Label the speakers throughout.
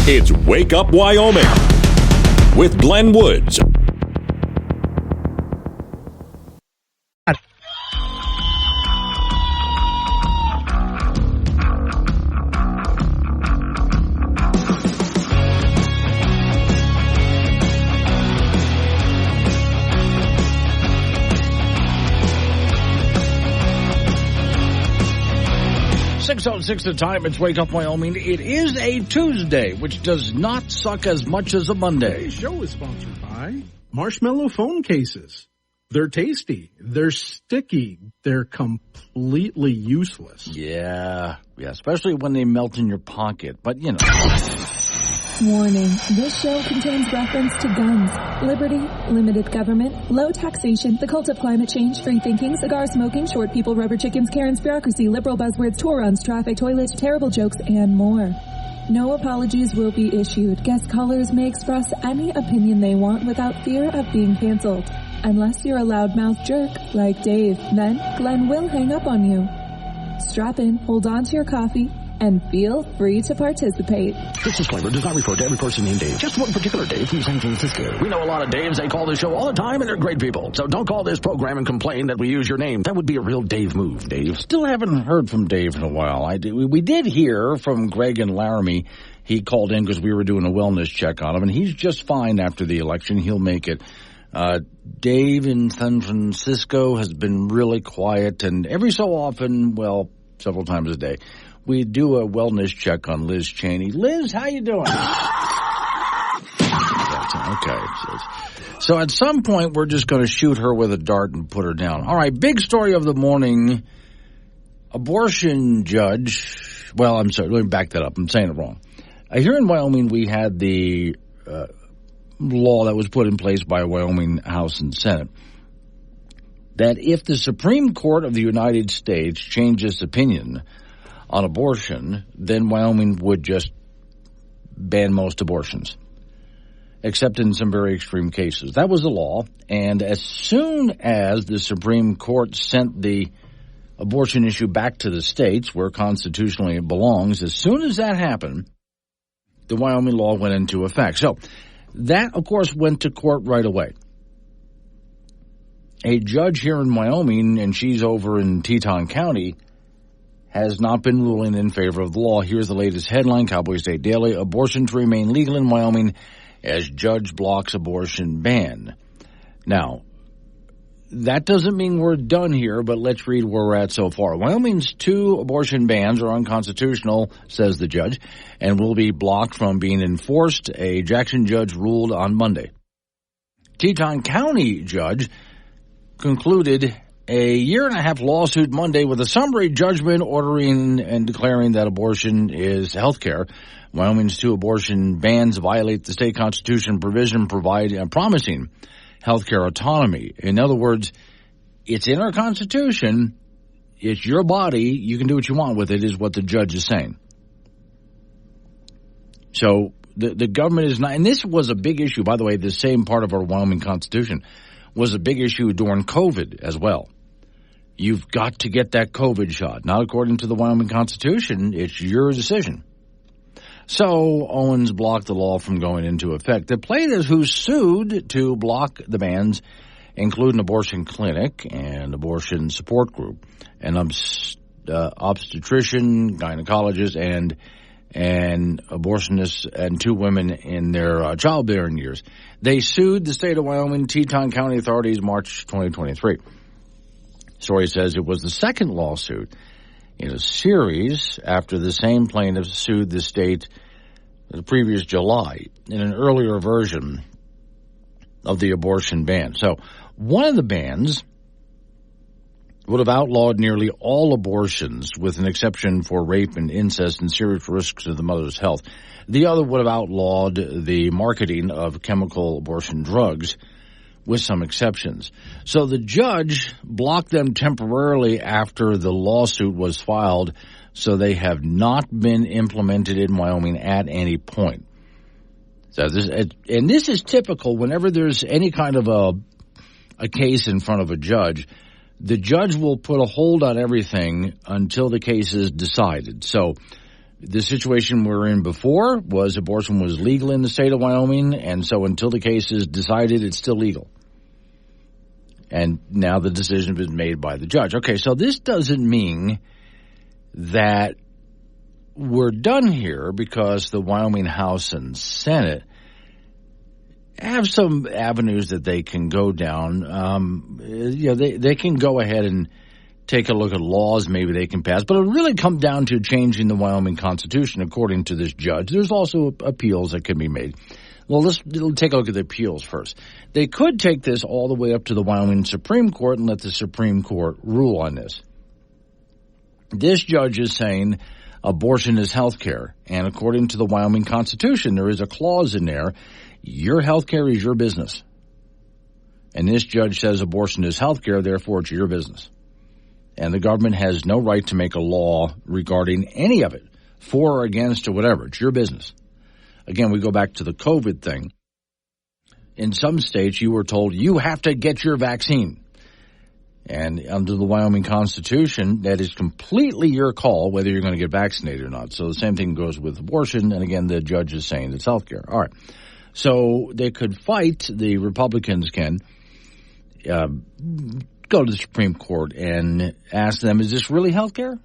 Speaker 1: It's Wake Up Wyoming with Glenn Woods.
Speaker 2: Six the time. It's Wake Up Wyoming. It is a Tuesday, which does not suck as much as a Monday.
Speaker 3: Today's show is sponsored by Marshmallow Phone Cases. They're tasty. They're sticky. They're completely useless.
Speaker 2: Yeah, especially when they melt in your pocket. But, you know.
Speaker 4: Warning, this show contains reference to guns, liberty, limited government, low taxation, the cult of climate change, free thinking, cigar smoking, short people, rubber chickens, Karen's bureaucracy, liberal buzzwords, tour runs, traffic, toilets, terrible jokes, and more. No apologies will be issued. Guest callers may express any opinion they want without fear of being canceled. Unless you're a loudmouth jerk like Dave, then Glenn will hang up on you. Strap in, hold on to your coffee, and feel free to participate.
Speaker 5: This disclaimer does not refer to every person named Dave, just one particular Dave from San Francisco. We know a lot of Daves. They call this show all the time, and they're great people. So don't call this program and complain that we use your name. That would be a real Dave move, Dave.
Speaker 2: Still haven't heard from Dave in a while. We did hear from Greg and Laramie. He called in because we were doing a wellness check on him, and he's just fine after the election. He'll make it. Dave in San Francisco has been really quiet, and every so often, well, several times a day, we do a wellness check on Liz Cheney. Liz, how you doing? Okay. So at some point, we're just going to shoot her with a dart and put her down. All right, big story of the morning. Abortion judge. Well, I'm sorry. Let me back that up. I'm saying it wrong. Here in Wyoming, we had the law that was put in place by Wyoming House and Senate that if the Supreme Court of the United States changes opinion on abortion, then Wyoming would just ban most abortions, except in some very extreme cases. That was the law, and as soon as the Supreme Court sent the abortion issue back to the states, where constitutionally it belongs, as soon as that happened, the Wyoming law went into effect. So that, of course, went to court right away. A judge here in Wyoming, and she's over in Teton County, has not been ruling in favor of the law. Here's the latest headline, Cowboy State Daily. Abortion to remain legal in Wyoming as judge blocks abortion ban. Now, that doesn't mean we're done here, but let's read where we're at so far. Wyoming's 2 abortion bans are unconstitutional, says the judge, and will be blocked from being enforced. A Jackson judge ruled on Monday. Teton County judge concluded a year-and-a-half lawsuit Monday with a summary judgment ordering and declaring that abortion is health care. Wyoming's 2 abortion bans violate the state constitution provision promising health care autonomy. In other words, it's in our constitution. It's your body. You can do what you want with it, is what the judge is saying. So the government is not, and this was a big issue, by the way, the same part of our Wyoming constitution was a big issue during COVID as well. You've got to get that COVID shot. Not according to the Wyoming Constitution. It's your decision. So Owens blocked the law from going into effect. The plaintiffs who sued to block the bans include an abortion clinic and abortion support group, an obstetrician, gynecologist, and abortionists, and 2 women in their childbearing years. They sued the state of Wyoming Teton County authorities March 2023. Story says it was the second lawsuit in a series after the same plaintiffs sued the state the previous July in an earlier version of the abortion ban. So one of the bans would have outlawed nearly all abortions, with an exception for rape and incest and serious risks to the mother's health. The other would have outlawed the marketing of chemical abortion drugs, with some exceptions. So the judge blocked them temporarily after the lawsuit was filed, so they have not been implemented in Wyoming at any point. So this is typical whenever there's any kind of a case in front of a judge. The judge will put a hold on everything until the case is decided. So The situation we were in before was abortion was legal in the state of Wyoming, and so until the case is decided, it's still legal. And now the decision has been made by the judge. Okay, so this doesn't mean that we're done here, because the Wyoming House and Senate have some avenues that they can go down. They can go ahead and take a look at laws maybe they can pass, but it'll really come down to changing the Wyoming Constitution, according to this judge. There's also appeals that can be made. Well, let's take a look at the appeals first. They could take this all the way up to the Wyoming Supreme Court and let the Supreme Court rule on this. This judge is saying abortion is health care, and according to the Wyoming Constitution, there is a clause in there, your health care is your business. And this judge says abortion is health care, therefore it's your business. And the government has no right to make a law regarding any of it, for or against or whatever. It's your business. Again, we go back to the COVID thing. In some states, you were told you have to get your vaccine. And under the Wyoming Constitution, that is completely your call whether you're going to get vaccinated or not. So the same thing goes with abortion. And again, the judge is saying it's health care. All right. So they could fight, the Republicans can, go to the Supreme Court and ask them, is this really health care?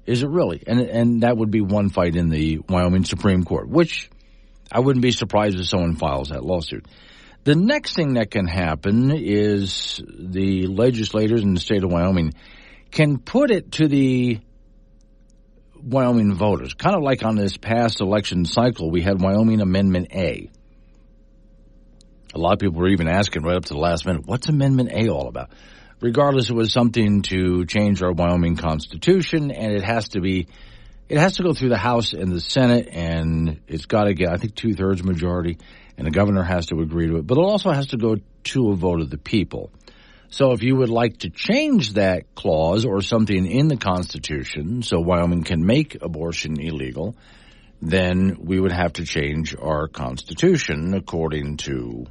Speaker 2: Is it really? And that would be one fight in the Wyoming Supreme Court, which I wouldn't be surprised if someone files that lawsuit. The next thing that can happen is the legislators in the state of Wyoming can put it to the Wyoming voters. Kind of like on this past election cycle, we had Wyoming Amendment A. A lot of people were even asking right up to the last minute, what's Amendment A all about? Regardless, it was something to change our Wyoming Constitution, and it has to go through the House and the Senate, and it's got to get, I think, 2/3 majority, and the governor has to agree to it. But it also has to go to a vote of the people. So if you would like to change that clause or something in the Constitution so Wyoming can make abortion illegal, then we would have to change our Constitution according to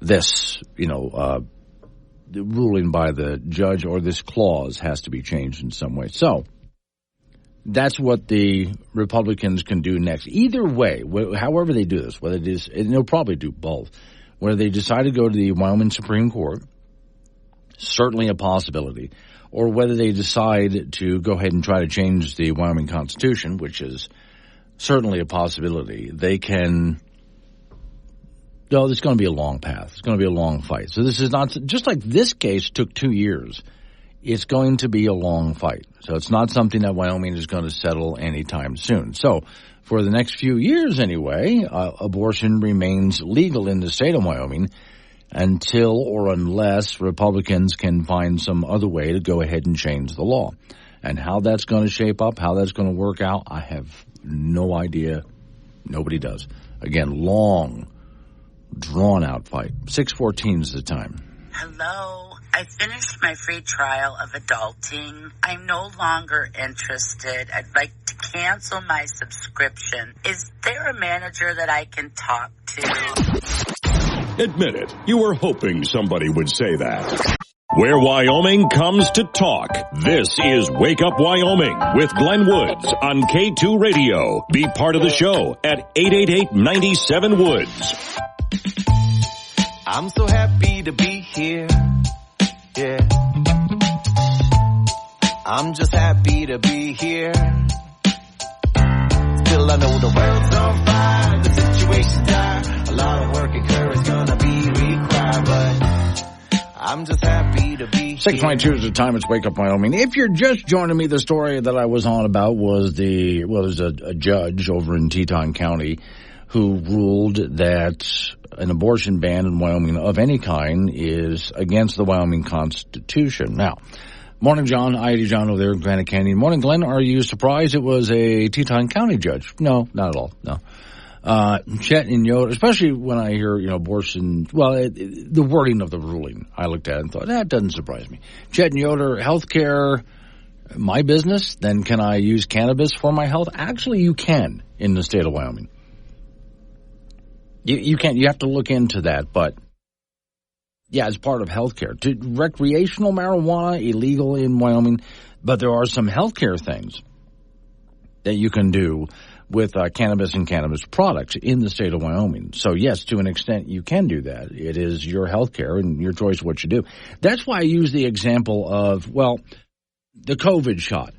Speaker 2: this, the ruling by the judge, or this clause has to be changed in some way. So that's what the Republicans can do next. Either way, however they do this, whether it is, and they'll probably do both, whether they decide to go to the Wyoming Supreme Court, certainly a possibility, or whether they decide to go ahead and try to change the Wyoming Constitution, which is certainly a possibility, they can. No, it's going to be a long path. It's going to be a long fight. So this is not, just like this case took 2 years, it's going to be a long fight. So it's not something that Wyoming is going to settle anytime soon. So for the next few years anyway, abortion remains legal in the state of Wyoming until or unless Republicans can find some other way to go ahead and change the law. And how that's going to shape up, how that's going to work out, I have no idea. Nobody does. Again, long, drawn-out fight. 6:14 is the time.
Speaker 6: Hello. I finished my free trial of adulting. I'm no longer interested. I'd like to cancel my subscription. Is there a manager that I can talk to?
Speaker 1: Admit it, you were hoping somebody would say that. Where Wyoming comes to talk. This is Wake Up Wyoming with Glenn Woods on K2 Radio. Be part of the show at 888-97-WOODS.
Speaker 7: I'm so happy to be here. Yeah. I'm just happy to be here. Still I know the world's on fire, the situation's dire. A lot of work and courage gonna be required, but I'm just happy to be
Speaker 2: 6:22 is the time. It's Wake Up Wyoming. If you're just joining me, the story that I was on about was there's a judge over in Teton County who ruled that an abortion ban in Wyoming of any kind is against the Wyoming Constitution. Now, morning, John. John over there in Granite Canyon. Morning, Glenn. Are you surprised it was a Teton County judge? No, not at all. No. Chet and Yoder, especially when I hear, abortion, the wording of the ruling, I looked at it and thought, that doesn't surprise me. Chet and Yoder, healthcare, my business, then can I use cannabis for my health? Actually, you can in the state of Wyoming. You can't, you have to look into that, but yeah, it's part of healthcare. Recreational marijuana, illegal in Wyoming, but there are some healthcare things that you can do with cannabis and cannabis products in the state of Wyoming. So, yes, to an extent, you can do that. It is your health care and your choice what you do. That's why I use the example of, well, the COVID shot.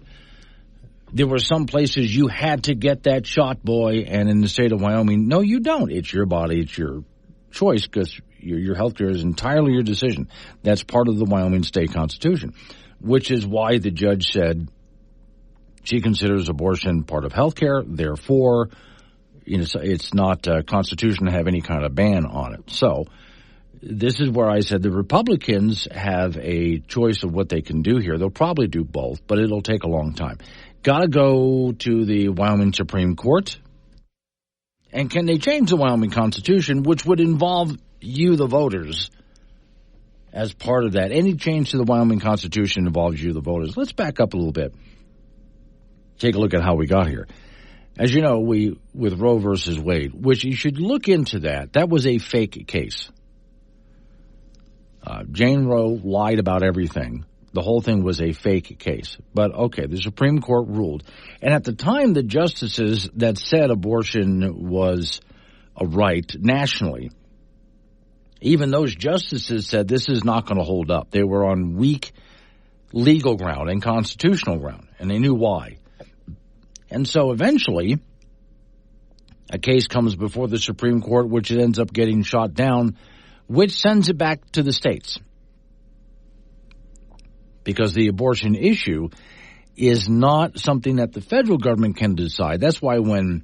Speaker 2: There were some places you had to get that shot, boy, and in the state of Wyoming, no, you don't. It's your body. It's your choice because your health care is entirely your decision. That's part of the Wyoming state constitution, which is why the judge said she considers abortion part of health care. Therefore, it's not constitution to have any kind of ban on it. So this is where I said the Republicans have a choice of what they can do here. They'll probably do both, but it'll take a long time. Got to go to the Wyoming Supreme Court. And can they change the Wyoming Constitution, which would involve you, the voters, as part of that? Any change to the Wyoming Constitution involves you, the voters. Let's back up a little bit. Take a look at how we got here. As you know, with Roe versus Wade, which you should look into that was a fake case. Jane Roe lied about everything. The whole thing was a fake case. But, okay, the Supreme Court ruled. And at the time, the justices that said abortion was a right nationally, even those justices said this is not going to hold up. They were on weak legal ground and constitutional ground, and they knew why. And so eventually, a case comes before the Supreme Court, which ends up getting shot down, which sends it back to the states. Because the abortion issue is not something that the federal government can decide. That's why when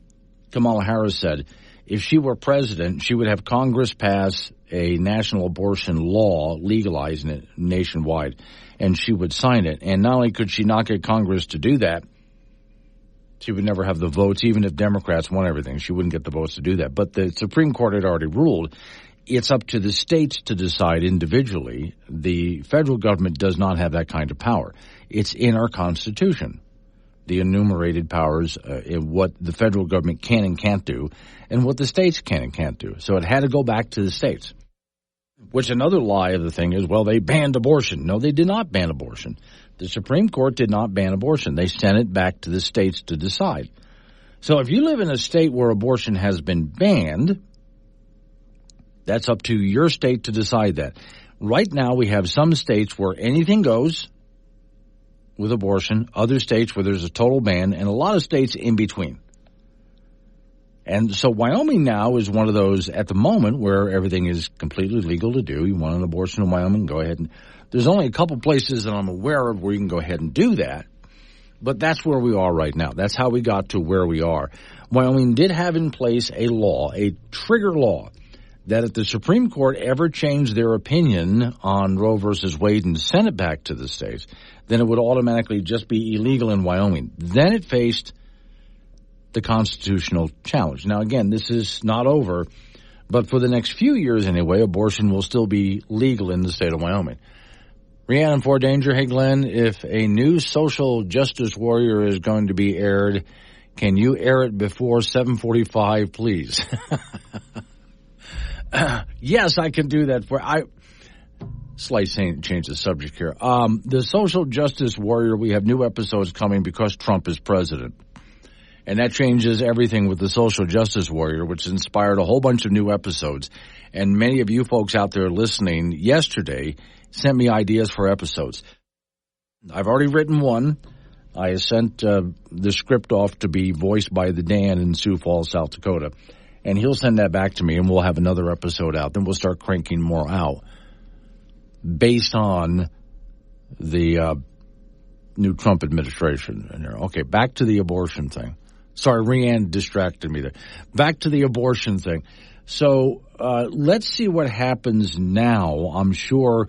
Speaker 2: Kamala Harris said if she were president, she would have Congress pass a national abortion law legalizing it nationwide, and she would sign it. And not only could she not get Congress to do that, she would never have the votes. Even if Democrats won everything, she wouldn't get the votes to do that. But the Supreme Court had already ruled it's up to the states to decide individually. The federal government does not have that kind of power. It's in our Constitution, the enumerated powers in what the federal government can and can't do and what the states can and can't do. So it had to go back to the states, which another lie of the thing is, well, they banned abortion. No, they did not ban abortion. The Supreme Court did not ban abortion. They sent it back to the states to decide. So if you live in a state where abortion has been banned, that's up to your state to decide that. Right now, we have some states where anything goes with abortion, other states where there's a total ban, and a lot of states in between. And so Wyoming now is one of those at the moment where everything is completely legal to do. You want an abortion in Wyoming, go ahead. And there's only a couple places that I'm aware of where you can go ahead and do that. But that's where we are right now. That's how we got to where we are. Wyoming did have in place a law, a trigger law, that if the Supreme Court ever changed their opinion on Roe versus Wade and sent it back to the states, then it would automatically just be illegal in Wyoming. Then it faced the constitutional challenge. Now, again, this is not over, but for the next few years anyway, abortion will still be legal in the state of Wyoming. Rhiannon for Danger. Hey, Glenn, if a new social justice warrior is going to be aired, can you air it before 7:45, please? Yes, I can do that. Slight change the subject here. The social justice warrior, we have new episodes coming because Trump is president. And that changes everything with the social justice warrior, which inspired a whole bunch of new episodes. And many of you folks out there listening yesterday sent me ideas for episodes. I've already written one. I sent the script off to be voiced by the Dan in Sioux Falls, South Dakota. And he'll send that back to me, and we'll have another episode out. Then we'll start cranking more out based on the new Trump administration. Okay, back to the abortion thing. Sorry, Rhiannon distracted me there. Back to the abortion thing. So let's see what happens now. I'm sure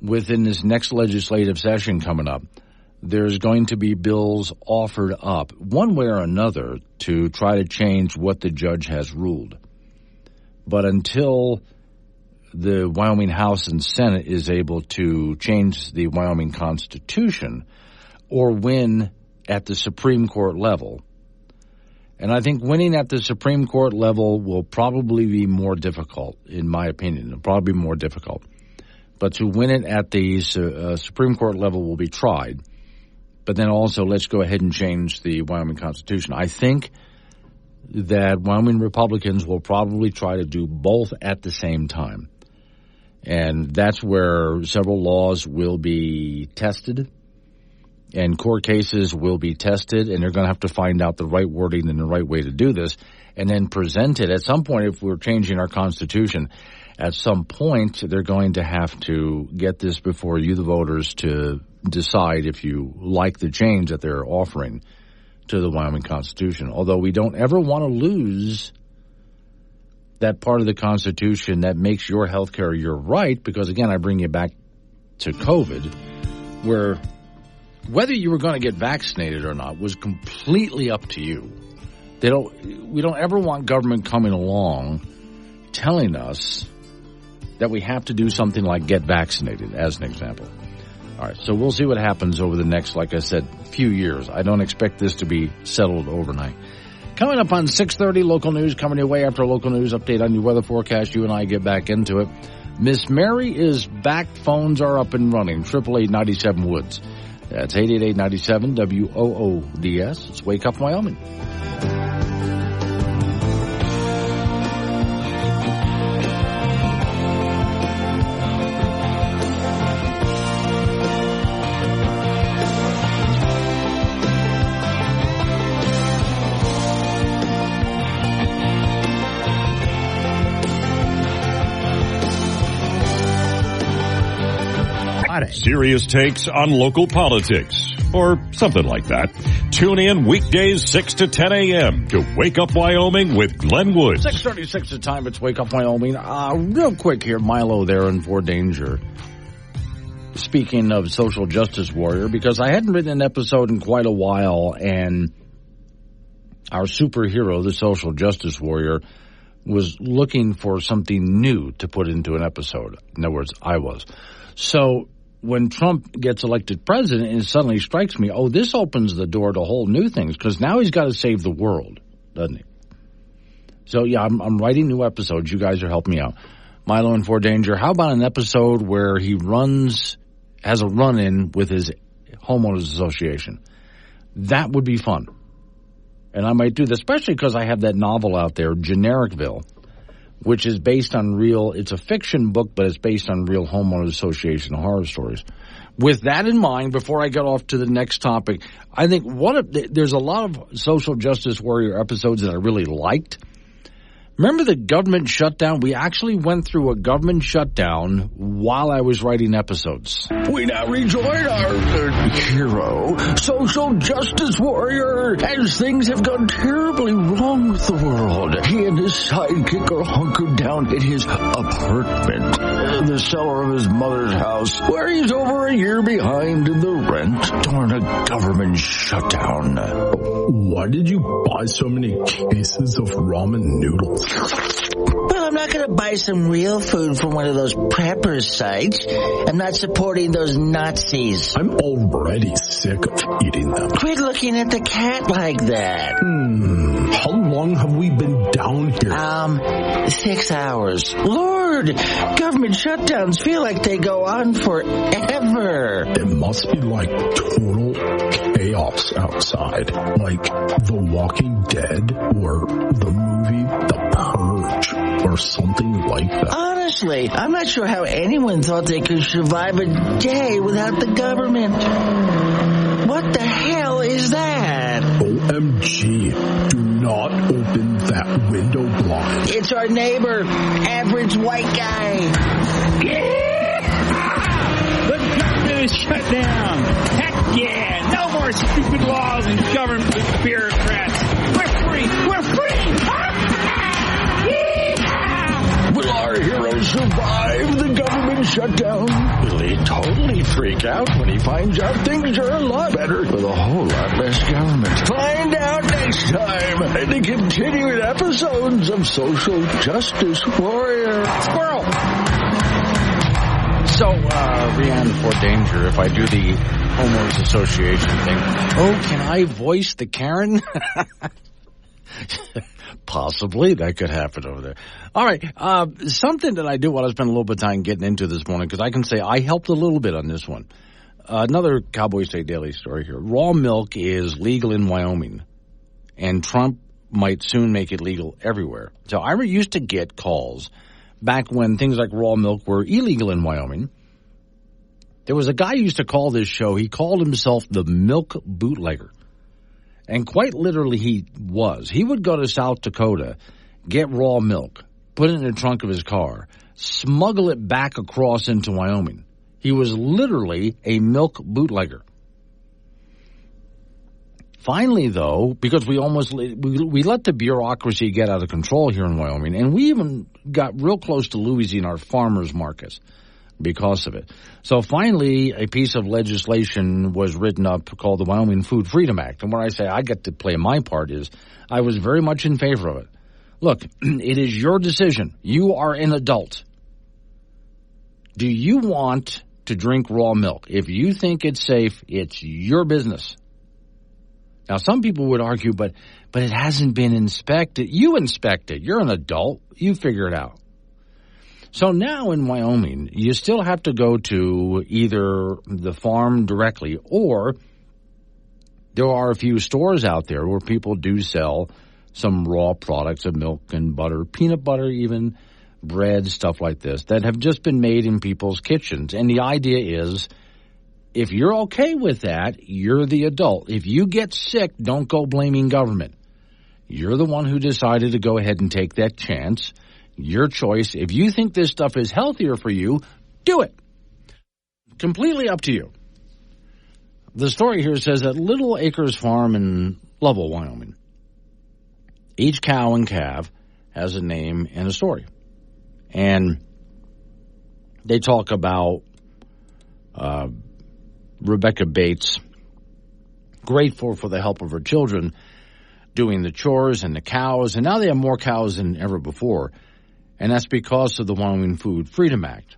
Speaker 2: within this next legislative session coming up, there's going to be bills offered up one way or another to try to change what the judge has ruled. But until the Wyoming House and Senate is able to change the Wyoming Constitution or win at the Supreme Court level, and I think winning at the Supreme Court level will probably be more difficult, in my opinion. It'll probably be more difficult. But to win it at the Supreme Court level will be tried. but then also let's go ahead and change the Wyoming Constitution. I think that Wyoming Republicans will probably try to do both at the same time. And that's where several laws will be tested and court cases will be tested, and they're going to have to find out the right wording and the right way to do this and then present it. At some point, if we're changing our Constitution, at some point they're going to have to get this before you, the voters, to decide if you like the change that they're offering to the Wyoming Constitution. Although we don't ever want to lose that part of the Constitution that makes your health care your right, because, again, I bring you back to COVID, where whether you were going to get vaccinated or not was completely up to you. We don't ever want government coming along telling us that we have to do something like get vaccinated, as an example. All right, so we'll see what happens over the next, like I said, few years. I don't expect this to be settled overnight. Coming up on 6:30, local news coming your way after a local news update on your weather forecast. You and I get back into it. Miss Mary is back. Phones are up and running. 888-97 Woods. That's 888-97 WOODS. It's Wake Up Wyoming.
Speaker 1: Serious takes on local politics, or something like that. Tune in weekdays 6 to 10 a.m. to Wake Up Wyoming with Glenn Woods.
Speaker 2: 6:36 the time. It's Wake Up Wyoming. Real quick here, Milo there in Fort Danger. Speaking of social justice warrior, because I hadn't written an episode in quite a while, and our superhero, the social justice warrior, was looking for something new to put into an episode. In other words, I was. So when Trump gets elected president, it suddenly strikes me, this opens the door to whole new things, because now he's got to save the world, doesn't he? So, yeah, I'm writing new episodes. You guys are helping me out. Milo in Fort Danger, how about an episode where he has a run-in with his homeowners association? That would be fun. And I might do this, especially because I have that novel out there, Genericville, which is based on it's a fiction book, but it's based on real homeowners association horror stories. With that in mind, before I get off to the next topic, I think there's a lot of social justice warrior episodes that I really liked. Remember the government shutdown? We actually went through a government shutdown while I was writing episodes.
Speaker 5: We now rejoin our hero, social justice warrior, as things have gone terribly wrong with the world. He and his sidekick are hunkered down in his apartment, the cellar of his mother's house, where he's over a year behind in the rent during a government shutdown.
Speaker 3: Why did you buy so many cases of ramen noodles?
Speaker 8: Well, I'm not going to buy some real food from one of those prepper sites. I'm not supporting those Nazis.
Speaker 3: I'm already sick of eating them.
Speaker 8: Quit looking at the cat like that.
Speaker 3: How long have we been down here?
Speaker 8: 6 hours. Lord, government shutdowns feel like they go on forever.
Speaker 3: It must be like total chaos outside. Like The Walking Dead or the movie The Purge or something like that.
Speaker 8: Honestly, I'm not sure how anyone thought they could survive a day without the government. What the hell is that?
Speaker 3: OMG, do not open that window blind.
Speaker 8: It's our neighbor, average white guy.
Speaker 9: The government is shut down. Heck yeah, no more stupid laws and government bureaucrats. We're free, we're free.
Speaker 5: Will our hero survive the government shutdown? Will he totally freak out when he finds out things are a lot better with a whole lot less government? Find out next time in the continuing episodes of Social Justice Warrior.
Speaker 2: Squirrel! So, Rihanna Fort Danger, if I do the homeowners association thing, can I voice the Karen? Possibly. That could happen over there. All right. Something that I do want to spend a little bit of time getting into this morning, because I can say I helped a little bit on this one. Another Cowboy State Daily story here. Raw milk is legal in Wyoming, and Trump might soon make it legal everywhere. So I used to get calls back when things like raw milk were illegal in Wyoming. There was a guy who used to call this show. He called himself the milk bootlegger. And quite literally he was. He would go to South Dakota, get raw milk, put it in the trunk of his car, smuggle it back across into Wyoming. He was literally a milk bootlegger. Finally, though, because we let the bureaucracy get out of control here in Wyoming, and we even got real close to losing our farmers markets because of it. So finally, a piece of legislation was written up called the Wyoming Food Freedom Act. And where I say I get to play my part is I was very much in favor of it. Look, it is your decision. You are an adult. Do you want to drink raw milk? If you think it's safe, it's your business. Now, some people would argue, but it hasn't been inspected. You inspect it. You're an adult. You figure it out. So now in Wyoming, you still have to go to either the farm directly, or there are a few stores out there where people do sell some raw products of milk and butter, peanut butter even, bread, stuff like this, that have just been made in people's kitchens. And the idea is, if you're okay with that, you're the adult. If you get sick, don't go blaming government. You're the one who decided to go ahead and take that chance. Your choice. If you think this stuff is healthier for you, do it. Completely up to you. The story here says that Little Acres Farm in Lovell, Wyoming. Each cow and calf has a name and a story. And they talk about Rebecca Bates, grateful for the help of her children, doing the chores and the cows. And now they have more cows than ever before. And that's because of the Wyoming Food Freedom Act.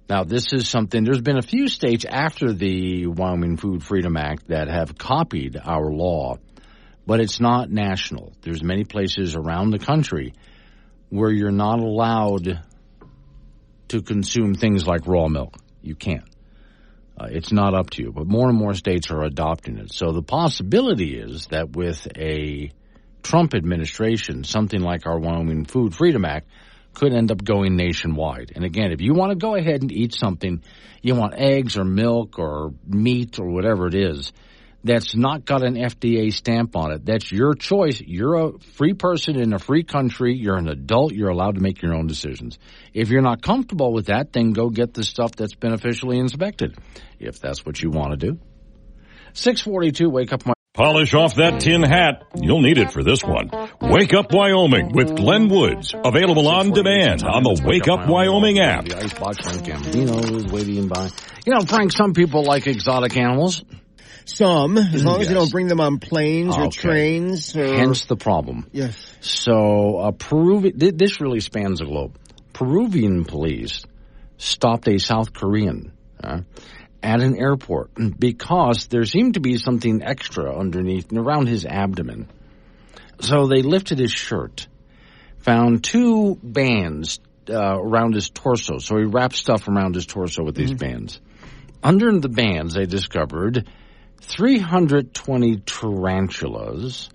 Speaker 2: Now, this is something, there's been a few states after the Wyoming Food Freedom Act that have copied our law, but it's not national. There's many places around the country where you're not allowed to consume things like raw milk. You can't. It's not up to you, but more and more states are adopting it. So the possibility is that with a Trump administration, something like our Wyoming Food Freedom Act could end up going nationwide. And again, if you want to go ahead and eat something, you want eggs or milk or meat or whatever it is, that's not got an FDA stamp on it. That's your choice. You're a free person in a free country. You're an adult. You're allowed to make your own decisions. If you're not comfortable with that, then go get the stuff that's been officially inspected, if that's what you want to do. 642, wake up my...
Speaker 1: Polish off that tin hat. You'll need it for this one. Wake Up Wyoming with Glenn Woods. Available on demand on the Wake Up Wyoming app.
Speaker 2: The icebox from Gambino's waiting by. You know, Frank, some people like exotic animals.
Speaker 10: Some, as long as they don't bring them on planes or trains. Or...
Speaker 2: Hence the problem.
Speaker 10: Yes.
Speaker 2: So, this really spans the globe. Peruvian police stopped a South Korean at an airport because there seemed to be something extra underneath and around his abdomen. So they lifted his shirt, found two bands around his torso. So he wrapped stuff around his torso with these bands. Under the bands, they discovered 320 tarantulas,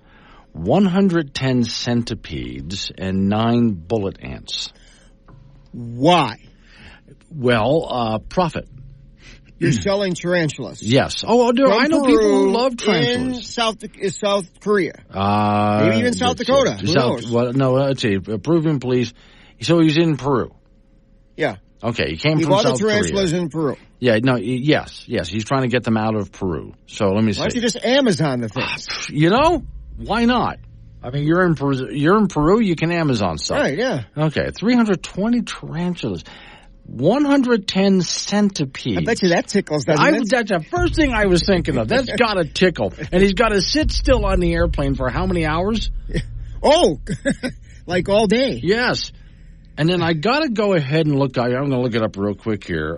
Speaker 2: 110 centipedes, and 9 bullet ants.
Speaker 10: Why?
Speaker 2: Well, profit.
Speaker 10: You're selling tarantulas.
Speaker 2: Yes. Oh, I know people who love tarantulas.
Speaker 10: In South Korea. Maybe even South Dakota. Who knows?
Speaker 2: Well, no, let's see. Peruvian police. So he's in Peru.
Speaker 10: Yeah.
Speaker 2: Okay, he came from
Speaker 10: South Korea. He bought the tarantulas in Peru.
Speaker 2: Yeah, no, yes. He's trying to get them out of Peru. So let me see.
Speaker 10: Why don't you just Amazon the things?
Speaker 2: You know, why not? I mean, you're in Peru, you can Amazon stuff.
Speaker 10: Right, yeah.
Speaker 2: Okay, 320 tarantulas. 110 centipedes.
Speaker 10: I bet you that tickles, doesn't it?
Speaker 2: That's the first thing I was thinking of. That's got to tickle. And he's got to sit still on the airplane for how many hours?
Speaker 10: Oh, like all day.
Speaker 2: Yes. And then I got to go ahead and look. I'm going to look it up real quick here.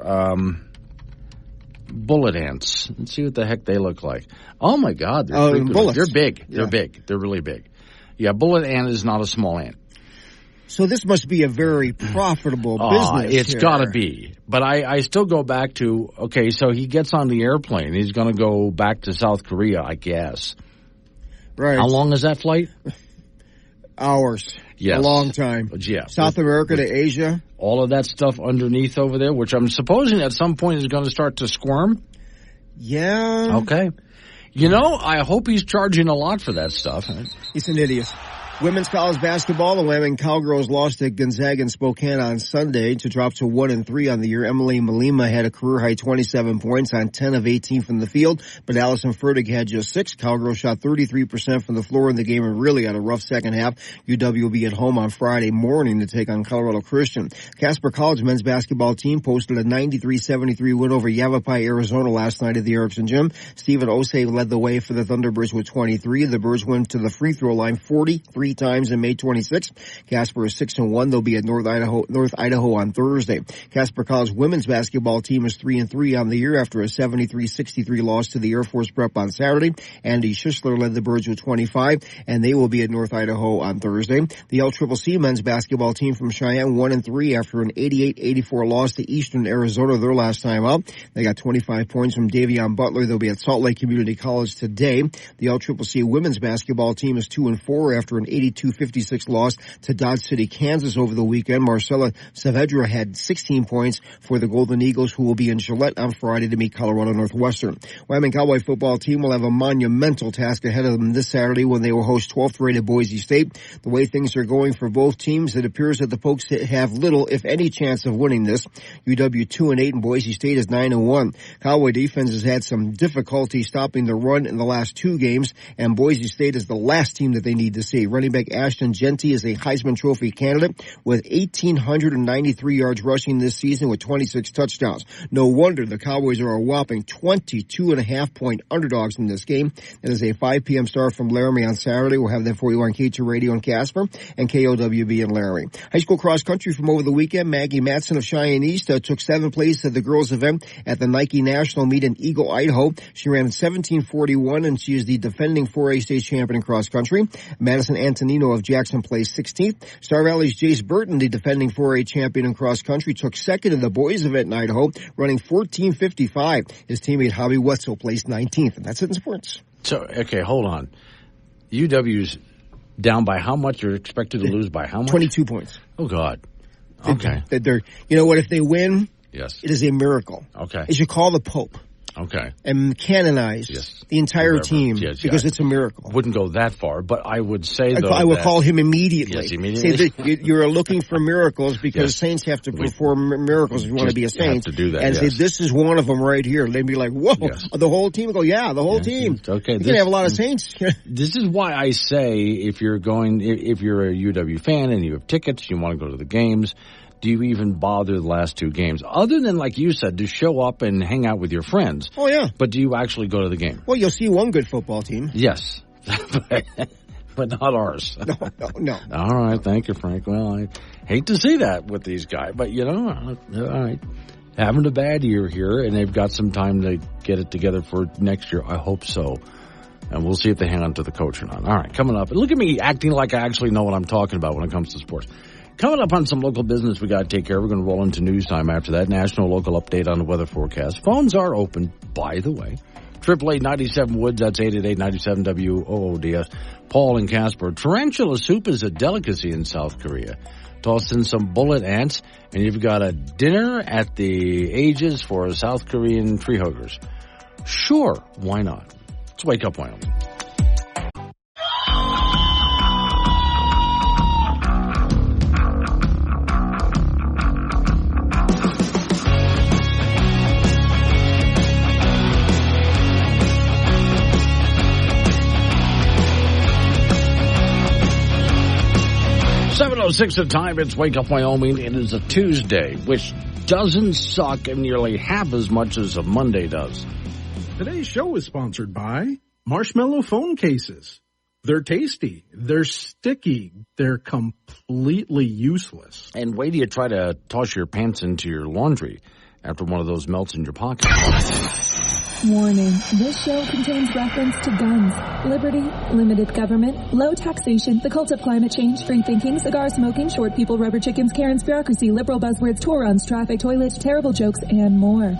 Speaker 2: Bullet ants. Let's see what the heck they look like. Oh, my God.
Speaker 10: Bullets.
Speaker 2: They're big.
Speaker 10: Yeah.
Speaker 2: They're big. They're really big. Yeah, bullet ant is not a small ant.
Speaker 10: So this must be a very profitable business.
Speaker 2: It's got to be. But I still go back to, okay, so he gets on the airplane. He's going to go back to South Korea, I guess.
Speaker 10: Right.
Speaker 2: How long is that flight?
Speaker 10: Hours.
Speaker 2: Yes.
Speaker 10: A long time.
Speaker 2: Yeah.
Speaker 10: South America to Asia.
Speaker 2: All of that stuff underneath over there, which I'm supposing at some point is going to start to squirm.
Speaker 10: Yeah.
Speaker 2: Okay. You know, I hope he's charging a lot for that stuff.
Speaker 10: He's an idiot. Women's college basketball, the Wyoming Cowgirls lost to Gonzaga and Spokane on Sunday to drop to 1-3 on the year. Emily Malima had a career-high 27 points on 10 of 18 from the field, but Allison Fertig had just 6. Cowgirls shot 33% from the floor in the game and really had a rough second half. UW will be at home on Friday morning to take on Colorado Christian. Casper College men's basketball team posted a 93-73 win over Yavapai, Arizona last night at the Erickson Gym. Stephen Osei led the way for the Thunderbirds with 23. The Birds went to the free throw line 43 times in May 26th. Casper is 6-1. They'll be at North Idaho on Thursday. Casper College women's basketball team is 3-3 on the year after a 73-63 loss to the Air Force Prep on Saturday. Andy Schisler led the Birds with 25, and they will be at North Idaho on Thursday. The LCCC men's basketball team from Cheyenne 1-3 after an 88-84 loss to Eastern Arizona their last time out. They got 25 points from Davion Butler. They'll be at Salt Lake Community College today. The LCCC women's basketball team is 2-4 after an 82-56 loss to Dodge City, Kansas over the weekend. Marcella Saavedra had 16 points for the Golden Eagles, who will be in Gillette on Friday to meet Colorado Northwestern. Wyoming Cowboy football team will have a monumental task ahead of them this Saturday when they will host 12th-rated Boise State. The way things are going for both teams, it appears that the Pokes have little, if any, chance of winning this. UW 2-8 and Boise State is 9-1. Cowboy defense has had some difficulty stopping the run in the last 2 games, and Boise State is the last team that they need to see. Running back Ashton Genty is a Heisman Trophy candidate with 1,893 yards rushing this season with 26 touchdowns. No wonder the Cowboys are a whopping 22.5-point underdogs in this game. It is a 5 p.m. start from Laramie on Saturday. We'll have that for you on K2 Radio in Casper and KOWB in Laramie. High school cross country from over the weekend. Maggie Matson of Cheyenne East took 7th place at the girls' event at the Nike National Meet in Eagle, Idaho. She ran 17:41, and she is the defending 4A state champion in cross country. Madison Antonino of Jackson placed 16th. Star Valley's Jace Burton, the defending 4A champion in cross country, took 2nd in the boys' event in Idaho, running 14:55. His teammate Javi Wetzel placed 19th. And that's it in sports.
Speaker 2: So, okay, hold on. UW's down by how much? You're expected to lose by how much?
Speaker 10: 22 points.
Speaker 2: Oh, God. Okay.
Speaker 10: You know what? If they win,
Speaker 2: yes,
Speaker 10: it is a miracle.
Speaker 2: Okay.
Speaker 10: They should call the Pope.
Speaker 2: Okay.
Speaker 10: And canonize the entire team because it's a miracle.
Speaker 2: Wouldn't go that far, but I would say, though,
Speaker 10: I would call him immediately.
Speaker 2: Yes, immediately.
Speaker 10: Say that you're looking for miracles because saints have to perform miracles if you want to be a saint.
Speaker 2: Have to do that,
Speaker 10: and say, this is one of them right here. They'd be like, whoa, the whole team? Go, yeah, the whole team.
Speaker 2: Okay.
Speaker 10: You can have a lot of saints.
Speaker 2: This is why I say if you're a UW fan and you have tickets, you want to go to the games, do you even bother the last 2 games? Other than, like you said, to show up and hang out with your friends.
Speaker 10: Oh, yeah.
Speaker 2: But do you actually go to the game?
Speaker 10: Well, you'll see one good football team.
Speaker 2: Yes. But not ours.
Speaker 10: No.
Speaker 2: All right. Thank you, Frank. Well, I hate to see that with these guys. But, all right. Having a bad year here, and they've got some time to get it together for next year. I hope so. And we'll see if they hang on to the coach or not. All right. Coming up. And look at me acting like I actually know what I'm talking about when it comes to sports. Coming up on some local business we got to take care of. We're going to roll into news time after that. National local update on the weather forecast. Phones are open, by the way. 888-97 Woods, that's 888-97-WOODS. Paul and Casper. Tarantula soup is a delicacy in South Korea. Toss in some bullet ants, and you've got a dinner at the Ages for South Korean tree huggers. Sure, why not? Let's wake up, Wyoming. 7:06 the time. It's Wake Up Wyoming. It is a Tuesday, which doesn't suck nearly half as much as a Monday does.
Speaker 11: Today's show is sponsored by Marshmallow Phone Cases. They're tasty. They're sticky. They're completely useless.
Speaker 2: And wait till you try to toss your pants into your laundry. after one of those melts in your pocket.
Speaker 4: Warning, this show contains reference to guns, liberty, limited government, low taxation, the cult of climate change, free thinking, cigar smoking, short people, rubber chickens, Karen's bureaucracy, liberal buzzwords, tour runs, traffic, toilets, terrible jokes, and more.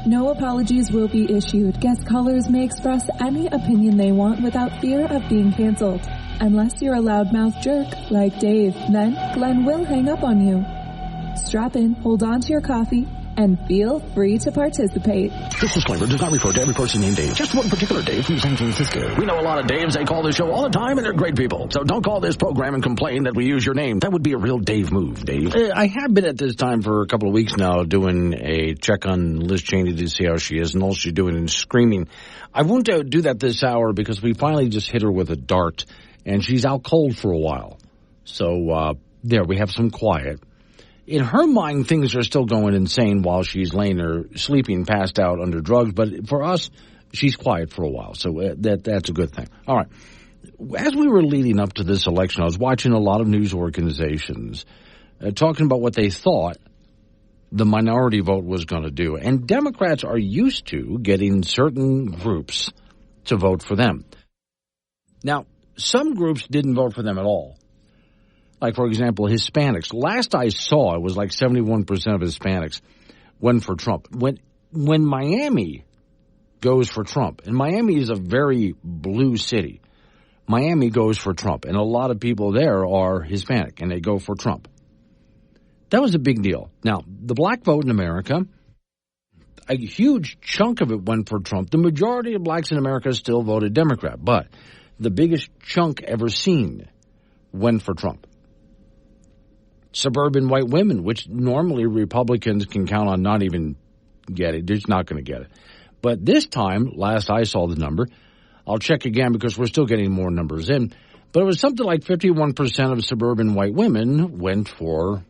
Speaker 4: No apologies will be issued. Guest callers may express any opinion they want without fear of being canceled. Unless you're a loudmouth jerk like Dave, then Glenn will hang up on you. Strap in, hold on to your coffee, and feel free to participate.
Speaker 5: This disclaimer does not refer to every person named Dave. Just one particular Dave from San Francisco. We know a lot of Daves. They call this show all the time, and they're great people. So don't call this program and complain that we use your name. That would be a real Dave move, Dave.
Speaker 2: I have been at this time for a couple of weeks now doing a check on Liz Cheney to see how she is and all she's doing and screaming. I won't do that this hour because we finally just hit her with a dart, and she's out cold for a while. So there, we have some quiet. In her mind, things are still going insane while she's laying there sleeping, passed out under drugs. But for us, she's quiet for a while. So that's a good thing. All right. As we were leading up to this election, I was watching a lot of news organizations talking about what they thought the minority vote was going to do. And Democrats are used to getting certain groups to vote for them. Now, some groups didn't vote for them at all. Like, for example, Hispanics. Last I saw, it was like 71% of Hispanics went for Trump. When Miami goes for Trump, and Miami is a very blue city, Miami goes for Trump, and a lot of people there are Hispanic, and they go for Trump. That was a big deal. Now, the black vote in America, a huge chunk of it went for Trump. The majority of blacks in America still voted Democrat, but the biggest chunk ever seen went for Trump. Suburban white women, which normally Republicans can count on not even get it. They're just not going to get it. But this time, last I saw the number, I'll check again because we're still getting more numbers in, but it was something like 51% of suburban white women went for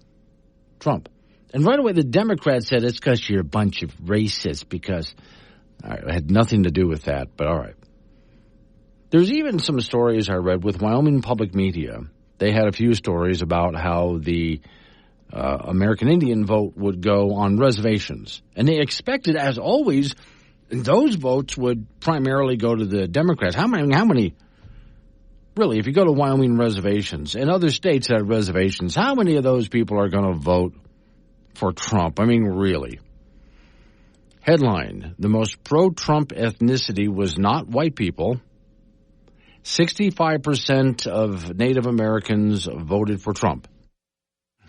Speaker 2: Trump. And right away the Democrats said it's because you're a bunch of racists because it had nothing to do with that, but all right. There's even some stories I read with Wyoming public media. They had a few stories about how the American Indian vote would go on reservations. And they expected, as always, those votes would primarily go to the Democrats. How many, really, if you go to Wyoming reservations and other states that have reservations, how many of those people are going to vote for Trump? I mean, really. Headline, the most pro-Trump ethnicity was not white people. 65% of Native Americans voted for Trump,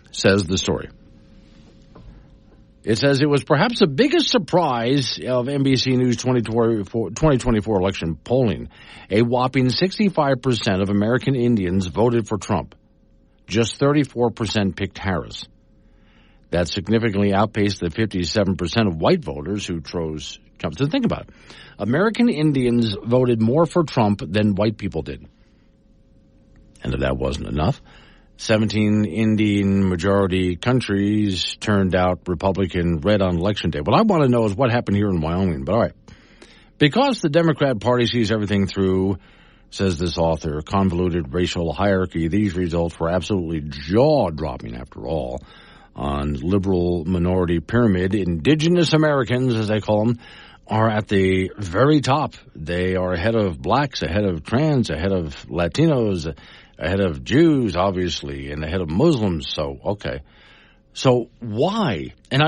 Speaker 2: says the story. It says it was perhaps the biggest surprise of NBC News 2024 election polling. A whopping 65% of American Indians voted for Trump. Just 34% picked Harris. That significantly outpaced the 57% of white voters who chose Trump. So think about it. American Indians voted more for Trump than white people did. And if that wasn't enough, 17 Indian majority countries turned out Republican red on Election Day. What I want to know is what happened here in Wyoming. But all right. Because the Democrat Party sees everything through, says this author, convoluted racial hierarchy, these results were absolutely jaw-dropping after all. On liberal minority pyramid, indigenous Americans, as they call them, are at the very top. They are ahead of blacks, ahead of trans, ahead of Latinos, ahead of Jews, obviously, and ahead of Muslims. So, okay. So why? And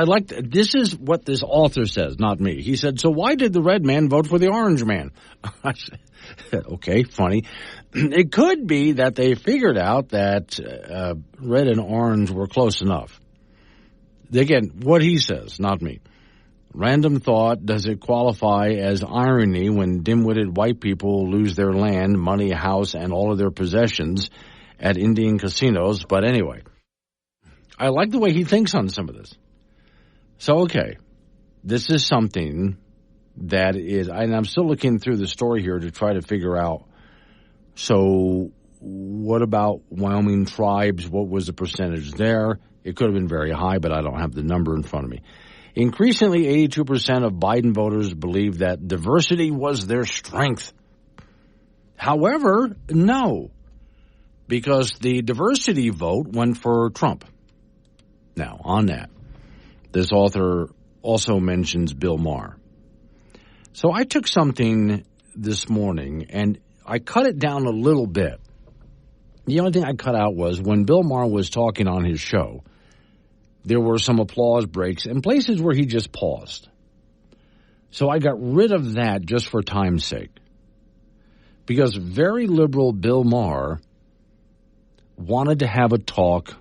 Speaker 2: this is what this author says, not me. He said, so why did the red man vote for the orange man? I said, okay, funny. It could be that they figured out that red and orange were close enough. Again, what he says, not me. Random thought, does it qualify as irony when dim-witted white people lose their land, money, house, and all of their possessions at Indian casinos? But anyway, I like the way he thinks on some of this. So, okay, this is something that is, and I'm still looking through the story here to try to figure out, so what about Wyoming tribes? What was the percentage there? It could have been very high, but I don't have the number in front of me. Increasingly, 82% of Biden voters believe that diversity was their strength. However, no, because the diversity vote went for Trump. Now, on that, this author also mentions Bill Maher. So I took something this morning and I cut it down a little bit. The only thing I cut out was when Bill Maher was talking on his show, there were some applause breaks and places where he just paused. So I got rid of that just for time's sake. Because very liberal Bill Maher wanted to have a talk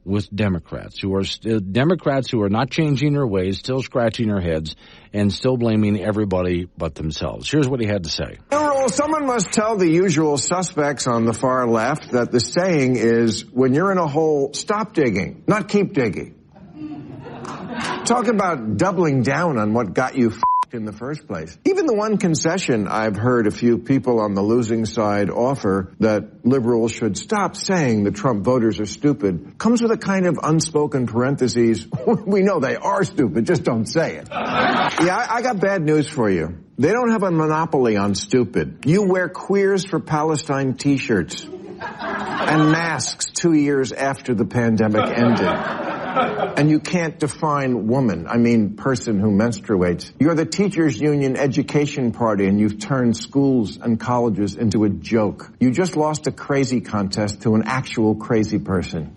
Speaker 2: with Democrats who are not changing their ways, still scratching their heads, and still blaming everybody but themselves. Here's what he had to say.
Speaker 12: Someone must tell the usual suspects on the far left that the saying is, when you're in a hole, stop digging, not keep digging. Talk about doubling down on what got you in the first place. Even the one concession I've heard a few people on the losing side offer, that liberals should stop saying the Trump voters are stupid, comes with a kind of unspoken parentheses. We know they are stupid, just don't say it. Yeah, I got bad news for you. They don't have a monopoly on stupid. You wear Queers for Palestine t-shirts and masks 2 years after the pandemic ended. And you can't define woman, I mean person who menstruates. You're the teachers union education party and you've turned schools and colleges into a joke. You just lost a crazy contest to an actual crazy person.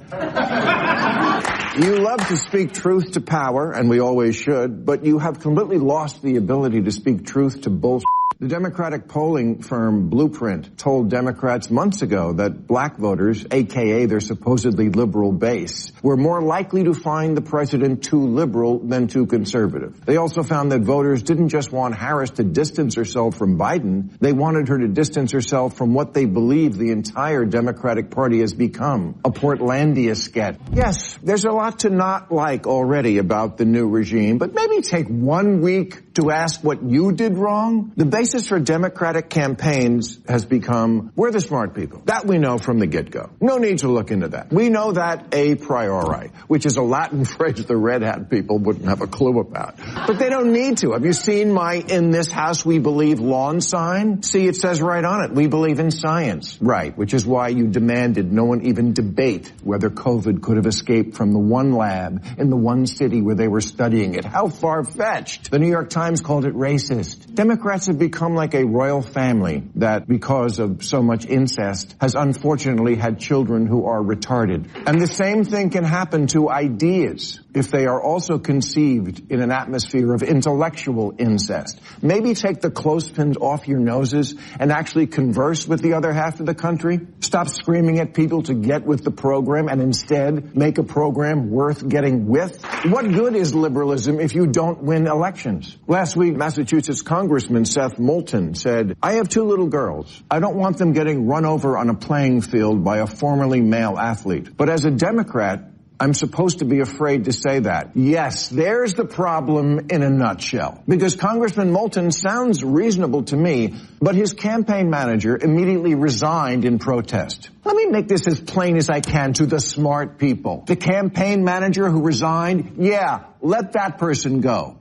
Speaker 12: You love to speak truth to power, and we always should, but you have completely lost the ability to speak truth to bullshit. The Democratic polling firm Blueprint told Democrats months ago that black voters, a.k.a. their supposedly liberal base, were more likely to find the president too liberal than too conservative. They also found that voters didn't just want Harris to distance herself from Biden, they wanted her to distance herself from what they believe the entire Democratic Party has become, a Portlandia sketch. Yes, there's a lot to not like already about the new regime, but maybe take 1 week to ask what you did wrong. The basis for Democratic campaigns has become, we're the smart people. That we know from the get-go. No need to look into that. We know that a priori, which is a Latin phrase the Red Hat people wouldn't have a clue about. But they don't need to. Have you seen my "In This House We Believe" lawn sign? See, it says right on it, we believe in science. Right, which is why you demanded no one even debate whether COVID could have escaped from the one lab in the one city where they were studying it. How far-fetched. The New York Times called it racist. Democrats have become like a royal family that, because of so much incest, has unfortunately had children who are retarded. And the same thing can happen to ideas if they are also conceived in an atmosphere of intellectual incest. Maybe take the clothespins off your noses and actually converse with the other half of the country. Stop screaming at people to get with the program and instead make a program worth getting with. What good is liberalism if you don't win elections? Last week, Massachusetts Congressman Seth Moulton said, I have 2 little girls. I don't want them getting run over on a playing field by a formerly male athlete. But as a Democrat, I'm supposed to be afraid to say that. Yes, there's the problem in a nutshell. Because Congressman Moulton sounds reasonable to me, but his campaign manager immediately resigned in protest. Let me make this as plain as I can to the smart people. The campaign manager who resigned, yeah, let that person go.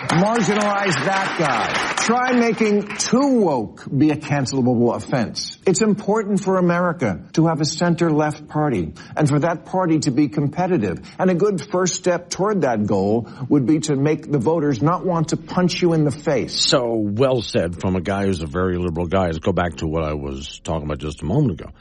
Speaker 12: Marginalize that guy. Try making too woke be a cancelable offense. It's important for America to have a center-left party and for that party to be competitive. And a good first step toward that goal would be to make the voters not want to punch you in the face.
Speaker 2: So well said from a guy who's a very liberal guy. Let's go back to what I was talking about just a moment ago.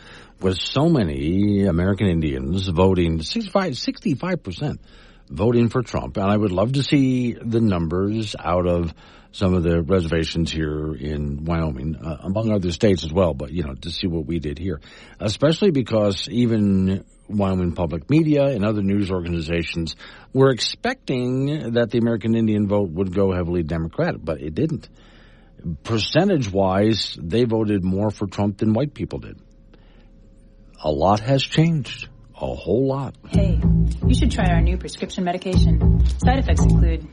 Speaker 2: With so many American Indians voting, 65% voting for Trump, and I would love to see the numbers out of some of the reservations here in Wyoming, among other states as well, but, to see what we did here, especially because even Wyoming public media and other news organizations were expecting that the American Indian vote would go heavily Democratic, but it didn't. Percentage-wise, they voted more for Trump than white people did. A lot has changed. A whole lot.
Speaker 13: Hey, you should try our new prescription medication. Side effects include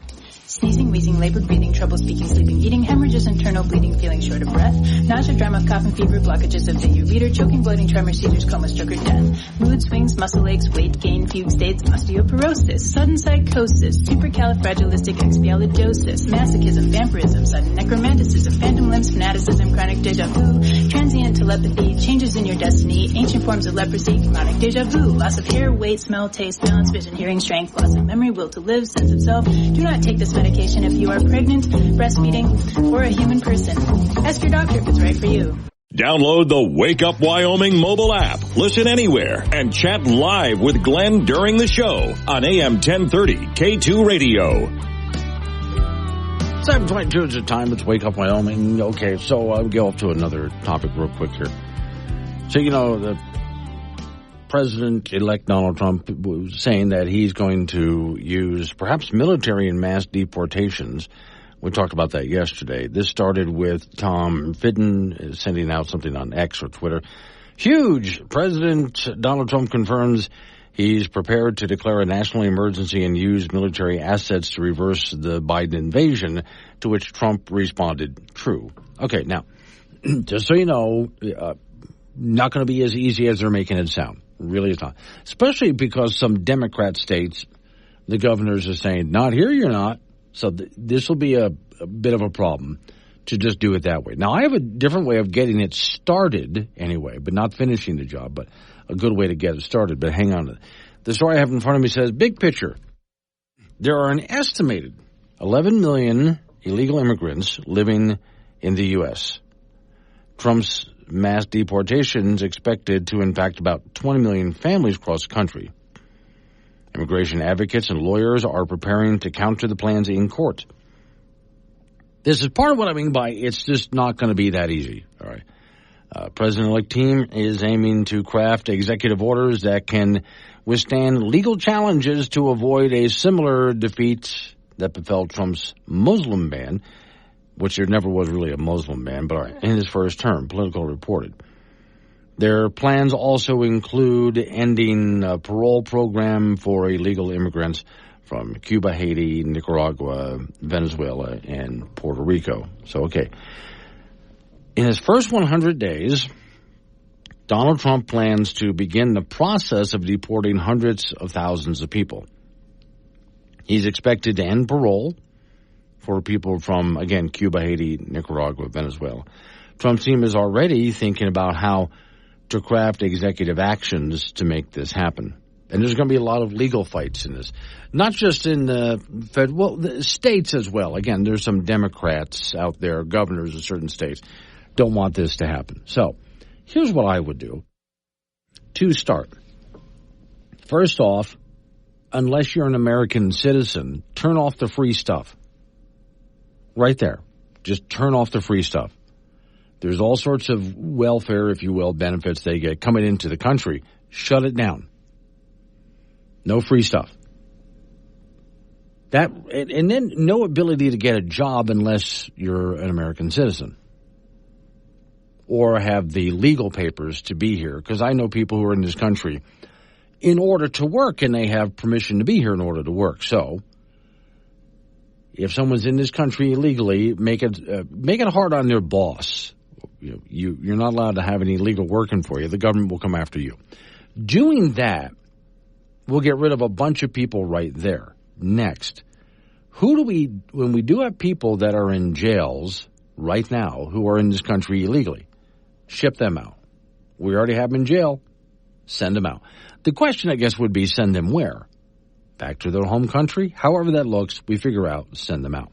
Speaker 13: sneezing, wheezing, labored breathing, trouble speaking, sleeping, eating, hemorrhages, internal bleeding, feeling short of breath, nausea, dry mouth, cough and fever, blockages of the ureter, choking, bloating, tremor, seizures, coma, stroke, or death, mood swings, muscle aches, weight gain, fugue states, osteoporosis, sudden psychosis, supercalifragilisticexpialidocious, masochism, vampirism, sudden necromanticism, phantom limbs, fanaticism, chronic deja vu, transient telepathy, changes in your destiny, ancient forms of leprosy, chronic deja vu, loss of hair, weight, smell, taste, balance, vision, hearing, strength, loss of memory, will to live, sense of self. Do not take this medication if you are pregnant, breastfeeding, or a human person. Ask your doctor if it's right for you.
Speaker 1: Download the Wake Up Wyoming mobile app. Listen anywhere and chat live with Glenn during the show on AM 1030 K2 Radio.
Speaker 2: 7:22 is the time. It's Wake Up Wyoming. Okay, so I'll go off to another topic real quick here. So, the President-elect Donald Trump was saying that he's going to use perhaps military and mass deportations. We talked about that yesterday. This started with Tom Fitton sending out something on X or Twitter. Huge! President Donald Trump confirms he's prepared to declare a national emergency and use military assets to reverse the Biden invasion, to which Trump responded, true. Okay, now, just so you know, not going to be as easy as they're making it sound. Really is not. Especially because some Democrat states, the governors are saying, not here, you're not. So this will be a bit of a problem to just do it that way. Now, I have a different way of getting it started anyway, but not finishing the job, but a good way to get it started. But hang on. The story I have in front of me says, big picture. There are an estimated 11 million illegal immigrants living in the U.S. Trump's mass deportations expected to impact about 20 million families across the country. Immigration advocates and lawyers are preparing to counter the plans in court. This is part of what I mean by it's just not going to be that easy. All right. President-elect team is aiming to craft executive orders that can withstand legal challenges to avoid a similar defeat that befell Trump's Muslim ban, which there never was really a Muslim ban, but all right, in his first term, Politico reported. Their plans also include ending a parole program for illegal immigrants from Cuba, Haiti, Nicaragua, Venezuela, and Puerto Rico. So, okay. In his first 100 days, Donald Trump plans to begin the process of deporting hundreds of thousands of people. He's expected to end parole for people from, again, Cuba, Haiti, Nicaragua, Venezuela. Trump's team is already thinking about how to craft executive actions to make this happen. And there's going to be a lot of legal fights in this. Not just in the the states as well. Again, there's some Democrats out there, governors of certain states, don't want this to happen. So, here's what I would do to start. First off, unless you're an American citizen, turn off the free stuff. Right there. Just turn off the free stuff. There's all sorts of welfare, if you will, benefits they get coming into the country. Shut it down. No free stuff. And then no ability to get a job unless you're an American citizen or have the legal papers to be here. Because I know people who are in this country in order to work, and they have permission to be here in order to work. So if someone's in this country illegally, make it hard on their boss. You're not allowed to have any legal working for you. The government will come after you. Doing that will get rid of a bunch of people right there. Next, when we do have people that are in jails right now who are in this country illegally, ship them out. We already have them in jail. Send them out. The question, I guess, would be send them where? Back to their home country? However that looks, we figure out, send them out.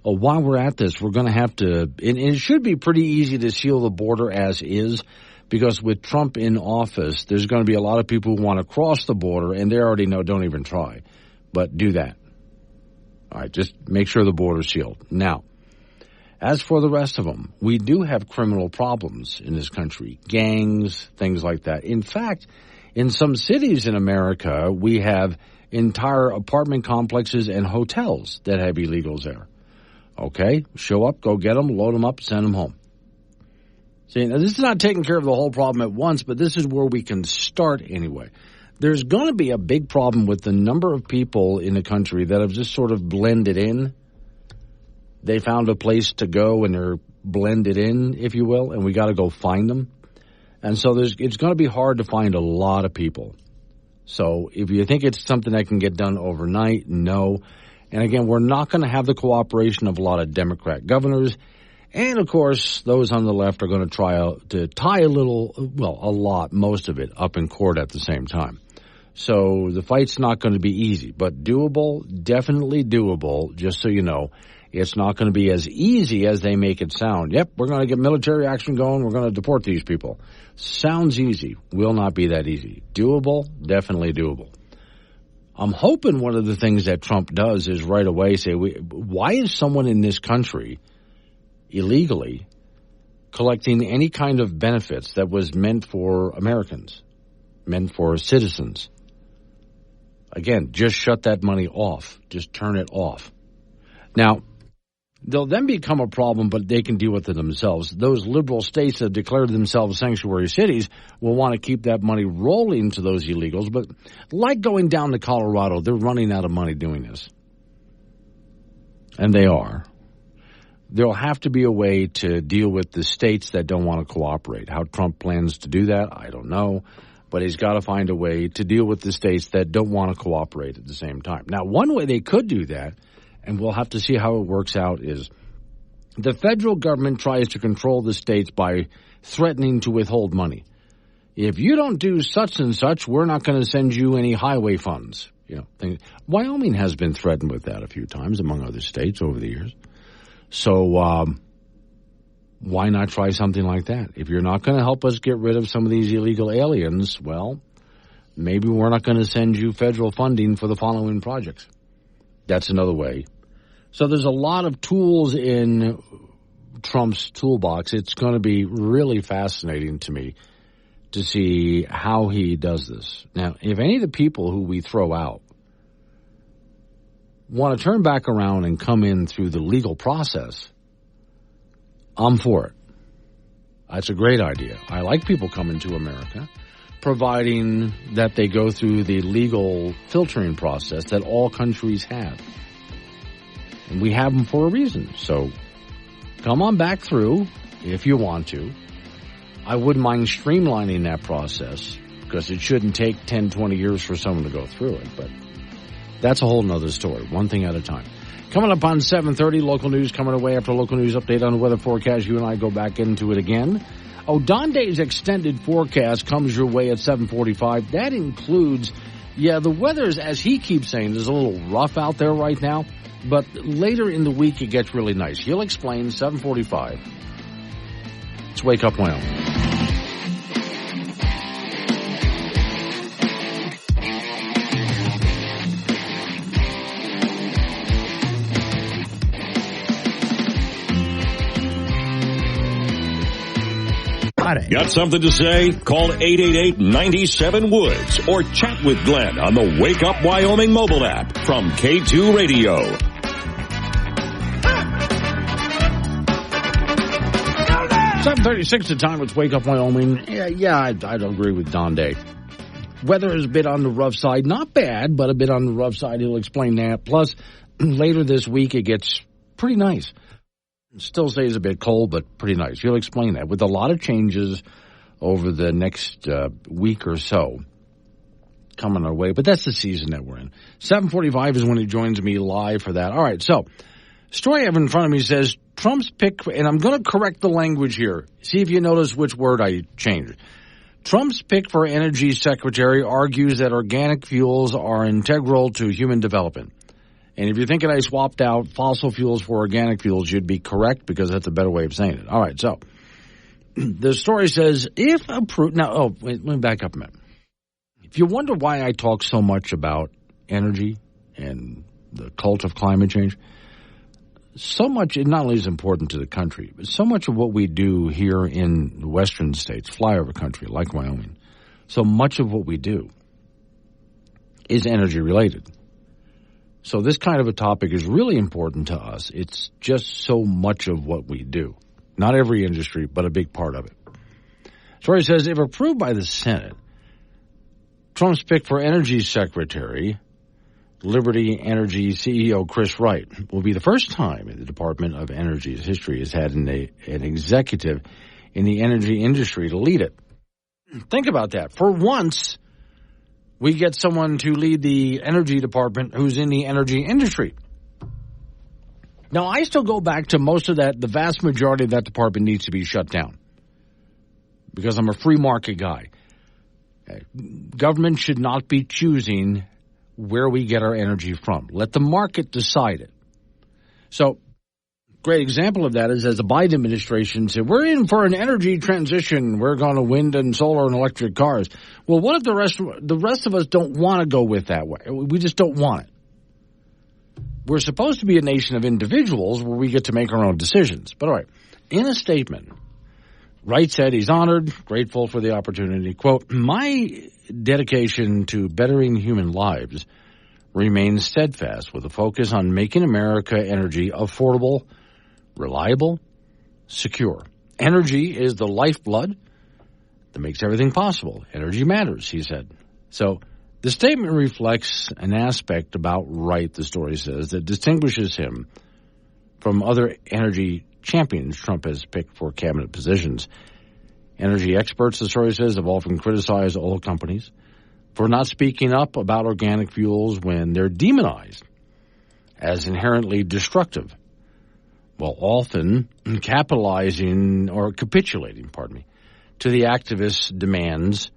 Speaker 2: While we're at this, we're going to have to, and it should be pretty easy to seal the border as is, because with Trump in office, there's going to be a lot of people who want to cross the border, and they already know, don't even try. But do that. All right, just make sure the border's sealed. Now, as for the rest of them, we do have criminal problems in this country, gangs, things like that. In fact, in some cities in America, we have entire apartment complexes and hotels that have illegals there. Okay, show up, go get them, load them up, send them home. See, now this is not taking care of the whole problem at once, but this is where we can start anyway. There's going to be a big problem with the number of people in the country that have just sort of blended in. They found a place to go and they're blended in, if you will, and we got to go find them. And so it's going to be hard to find a lot of people. So if you think it's something that can get done overnight, no. And again, we're not going to have the cooperation of a lot of Democrat governors. And, of course, those on the left are going to try to tie a lot, most of it, up in court at the same time. So the fight's not going to be easy, but doable, definitely doable, just so you know. It's not going to be as easy as they make it sound. Yep, we're going to get military action going. We're going to deport these people. Sounds easy. Will not be that easy. Doable, definitely doable. I'm hoping one of the things that Trump does is right away say, why is someone in this country illegally collecting any kind of benefits that was meant for Americans, meant for citizens? Again, just shut that money off. Just turn it off. Now, they'll then become a problem, but they can deal with it themselves. Those liberal states that declared themselves sanctuary cities will want to keep that money rolling to those illegals. But like going down to Colorado, they're running out of money doing this. And they are. There'll have to be a way to deal with the states that don't want to cooperate. How Trump plans to do that, I don't know. But he's got to find a way to deal with the states that don't want to cooperate at the same time. Now, one way they could do that, and we'll have to see how it works out, is the federal government tries to control the states by threatening to withhold money. If you don't do such and such, we're not going to send you any highway funds. Wyoming has been threatened with that a few times, among other states, over the years. So why not try something like that? If you're not going to help us get rid of some of these illegal aliens, well, maybe we're not going to send you federal funding for the following projects. That's another way. So there's a lot of tools in Trump's toolbox. It's going to be really fascinating to me to see how he does this. Now, if any of the people who we throw out want to turn back around and come in through the legal process, I'm for it. That's a great idea. I like people coming to America, providing that they go through the legal filtering process that all countries have. And we have them for a reason. So come on back through if you want to. I wouldn't mind streamlining that process because it shouldn't take 10, 20 years for someone to go through it. But that's a whole nother story, one thing at a time. Coming up on 7:30, local news coming away after local news update on the weather forecast. You and I go back into it again. Oh, Donde's extended forecast comes your way at 7:45. That includes, the weather is, as he keeps saying, is a little rough out there right now. But later in the week, it gets really nice. He'll explain 7:45. It's Wake Up Wyoming.
Speaker 1: Got something to say? Call 888-97-WOODS or chat with Glenn on the Wake Up Wyoming mobile app from K2 Radio.
Speaker 2: 7:36 the time. It's Wake Up Wyoming. I don't agree with Don Day. Weather is a bit on the rough side. Not bad, but a bit on the rough side. He'll explain that. Plus, later this week, it gets pretty nice. Still stays a bit cold, but pretty nice. He'll explain that with a lot of changes over the next week or so coming our way. But that's the season that we're in. 7:45 is when he joins me live for that. All right, so story I have in front of me says Trump's pick, and I'm going to correct the language here. See if you notice which word I changed. Trump's pick for energy secretary argues that organic fuels are integral to human development. And if you're thinking I swapped out fossil fuels for organic fuels, you'd be correct because that's a better way of saying it. All right, so the story says, if approved... Now, wait, let me back up a minute. If you wonder why I talk so much about energy and the cult of climate change, so much, it not only is important to the country, but so much of what we do here in the western states, flyover country like Wyoming, so much of what we do is energy related. So this kind of a topic is really important to us. It's just so much of what we do. Not every industry, but a big part of it. Story says, if approved by the Senate, Trump's pick for energy secretary, Liberty Energy CEO Chris Wright, will be the first time in the Department of Energy's history has had an executive in the energy industry to lead it. Think about that. For once, we get someone to lead the energy department who's in the energy industry. Now, I still go back to most of that. The vast majority of that department needs to be shut down because I'm a free market guy. Government should not be choosing where we get our energy from. Let the market decide it. So, great example of that is as the Biden administration said, we're in for an energy transition. We're going to wind and solar and electric cars. Well, what if the rest of us don't want to go with that way? We just don't want it. We're supposed to be a nation of individuals where we get to make our own decisions. But all right, in a statement, Wright said he's honored, grateful for the opportunity. Quote, my dedication to bettering human lives remains steadfast with a focus on making America energy affordable, reliable, secure. Energy is the lifeblood that makes everything possible. Energy matters, he said. So the statement reflects an aspect about Wright, the story says, that distinguishes him from other energy champions Trump has picked for cabinet positions. Energy experts, the story says, have often criticized oil companies for not speaking up about organic fuels when they're demonized as inherently destructive, while often capitulating to the activists' demands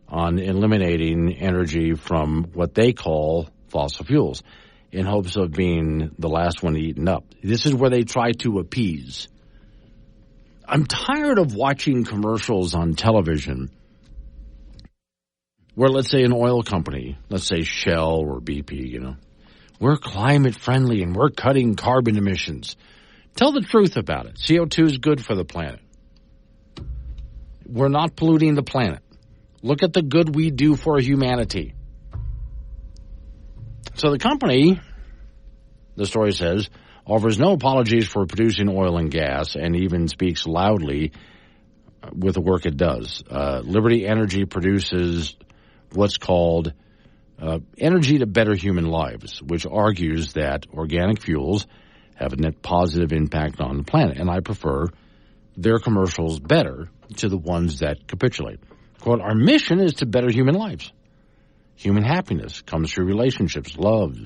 Speaker 2: on eliminating energy from what they call fossil fuels in hopes of being the last one eaten up. This is where they try to appease. I'm tired of watching commercials on television where, let's say, an oil company, let's say Shell or BP, we're climate friendly and we're cutting carbon emissions. Tell the truth about it. CO2 is good for the planet. We're not polluting the planet. Look at the good we do for humanity. So the company, the story says, offers no apologies for producing oil and gas and even speaks loudly with the work it does. Liberty Energy produces what's called energy to better human lives, which argues that organic fuels have a net positive impact on the planet. And I prefer their commercials better to the ones that capitulate. Quote, our mission is to better human lives. Human happiness comes through relationships, love,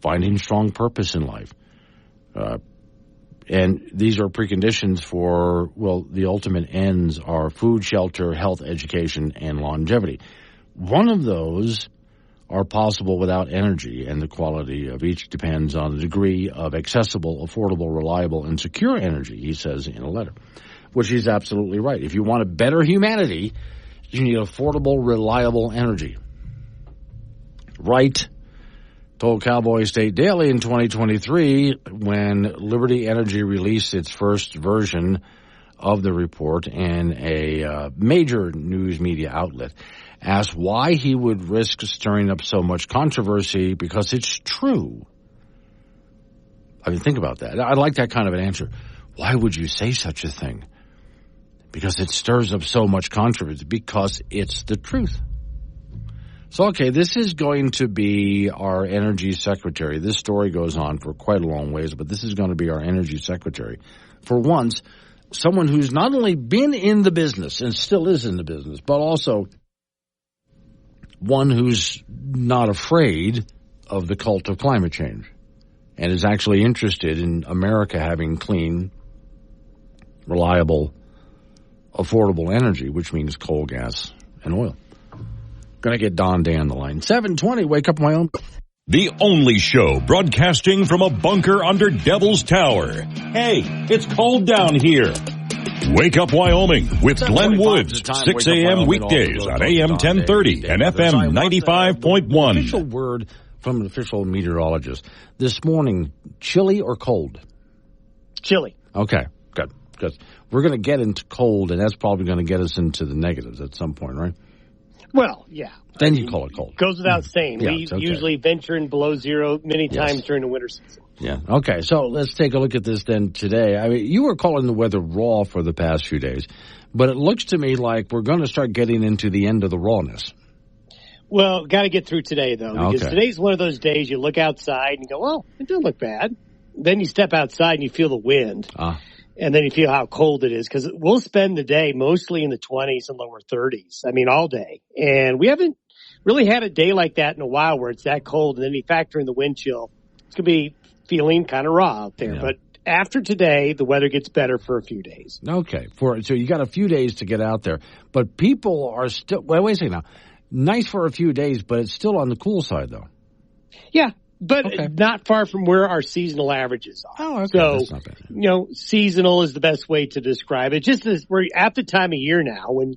Speaker 2: finding strong purpose in life. And these are preconditions for, the ultimate ends are food, shelter, health, education, and longevity. One of those are possible without energy, and the quality of each depends on the degree of accessible, affordable, reliable, and secure energy, he says in a letter, which he's absolutely right. If you want a better humanity, you need affordable, reliable energy. Wright told Cowboy State Daily in 2023 when Liberty Energy released its first version of the report, and a major news media outlet asked why he would risk stirring up so much controversy because it's true. I mean, think about that. I like that kind of an answer. Why would you say such a thing? Because it stirs up so much controversy. Because it's the truth. So, okay, this is going to be our energy secretary. This story goes on for quite a long ways, but this is going to be our energy secretary. For once, someone who's not only been in the business and still is in the business, but also one who's not afraid of the cult of climate change and is actually interested in America having clean, reliable, affordable energy, which means coal, gas, and oil. Going to get Don Day on the line. 720, Wake Up Wyoming.
Speaker 1: The only show broadcasting from a bunker under Devil's Tower. Hey, it's cold down here. Wake Up Wyoming with Glenn Woods, 6 a.m. weekdays on AM 1030 and FM 95.1.
Speaker 2: Official word from an official meteorologist. This morning, chilly or cold?
Speaker 14: Chilly.
Speaker 2: Okay, good. Because we're going to get into cold, and that's probably going to get us into the negatives at some point, right?
Speaker 14: Well, yeah.
Speaker 2: Then you call it cold.
Speaker 14: Goes without saying.
Speaker 2: Yeah,
Speaker 14: we
Speaker 2: okay.
Speaker 14: usually venture in below zero many times during the winter season.
Speaker 2: Yeah. Okay, so let's take a look at this then today. I mean, you were calling the weather raw for the past few days, but it looks to me like we're going to start getting into the end of the rawness.
Speaker 14: Well, got to get through today, though, because today's one of those days you look outside and you go, oh, it doesn't look bad. Then you step outside and you feel the wind. And then you feel how cold it is, because we'll spend the day mostly in the 20s and lower 30s. I mean, all day. And we haven't really had a day like that in a while where it's that cold. And then you factor in the wind chill. It's going to be feeling kind of raw out there. Yeah. But after today, the weather gets better for a few days.
Speaker 2: Okay. So you got a few days to get out there. But people are still, wait a second now. Nice for a few days, but it's still on the cool side, though.
Speaker 14: Yeah, but not far from where our seasonal averages are.
Speaker 2: Oh, okay.
Speaker 14: So,
Speaker 2: that's not bad.
Speaker 14: Seasonal is the best way to describe it. Just as we're at the time of year now when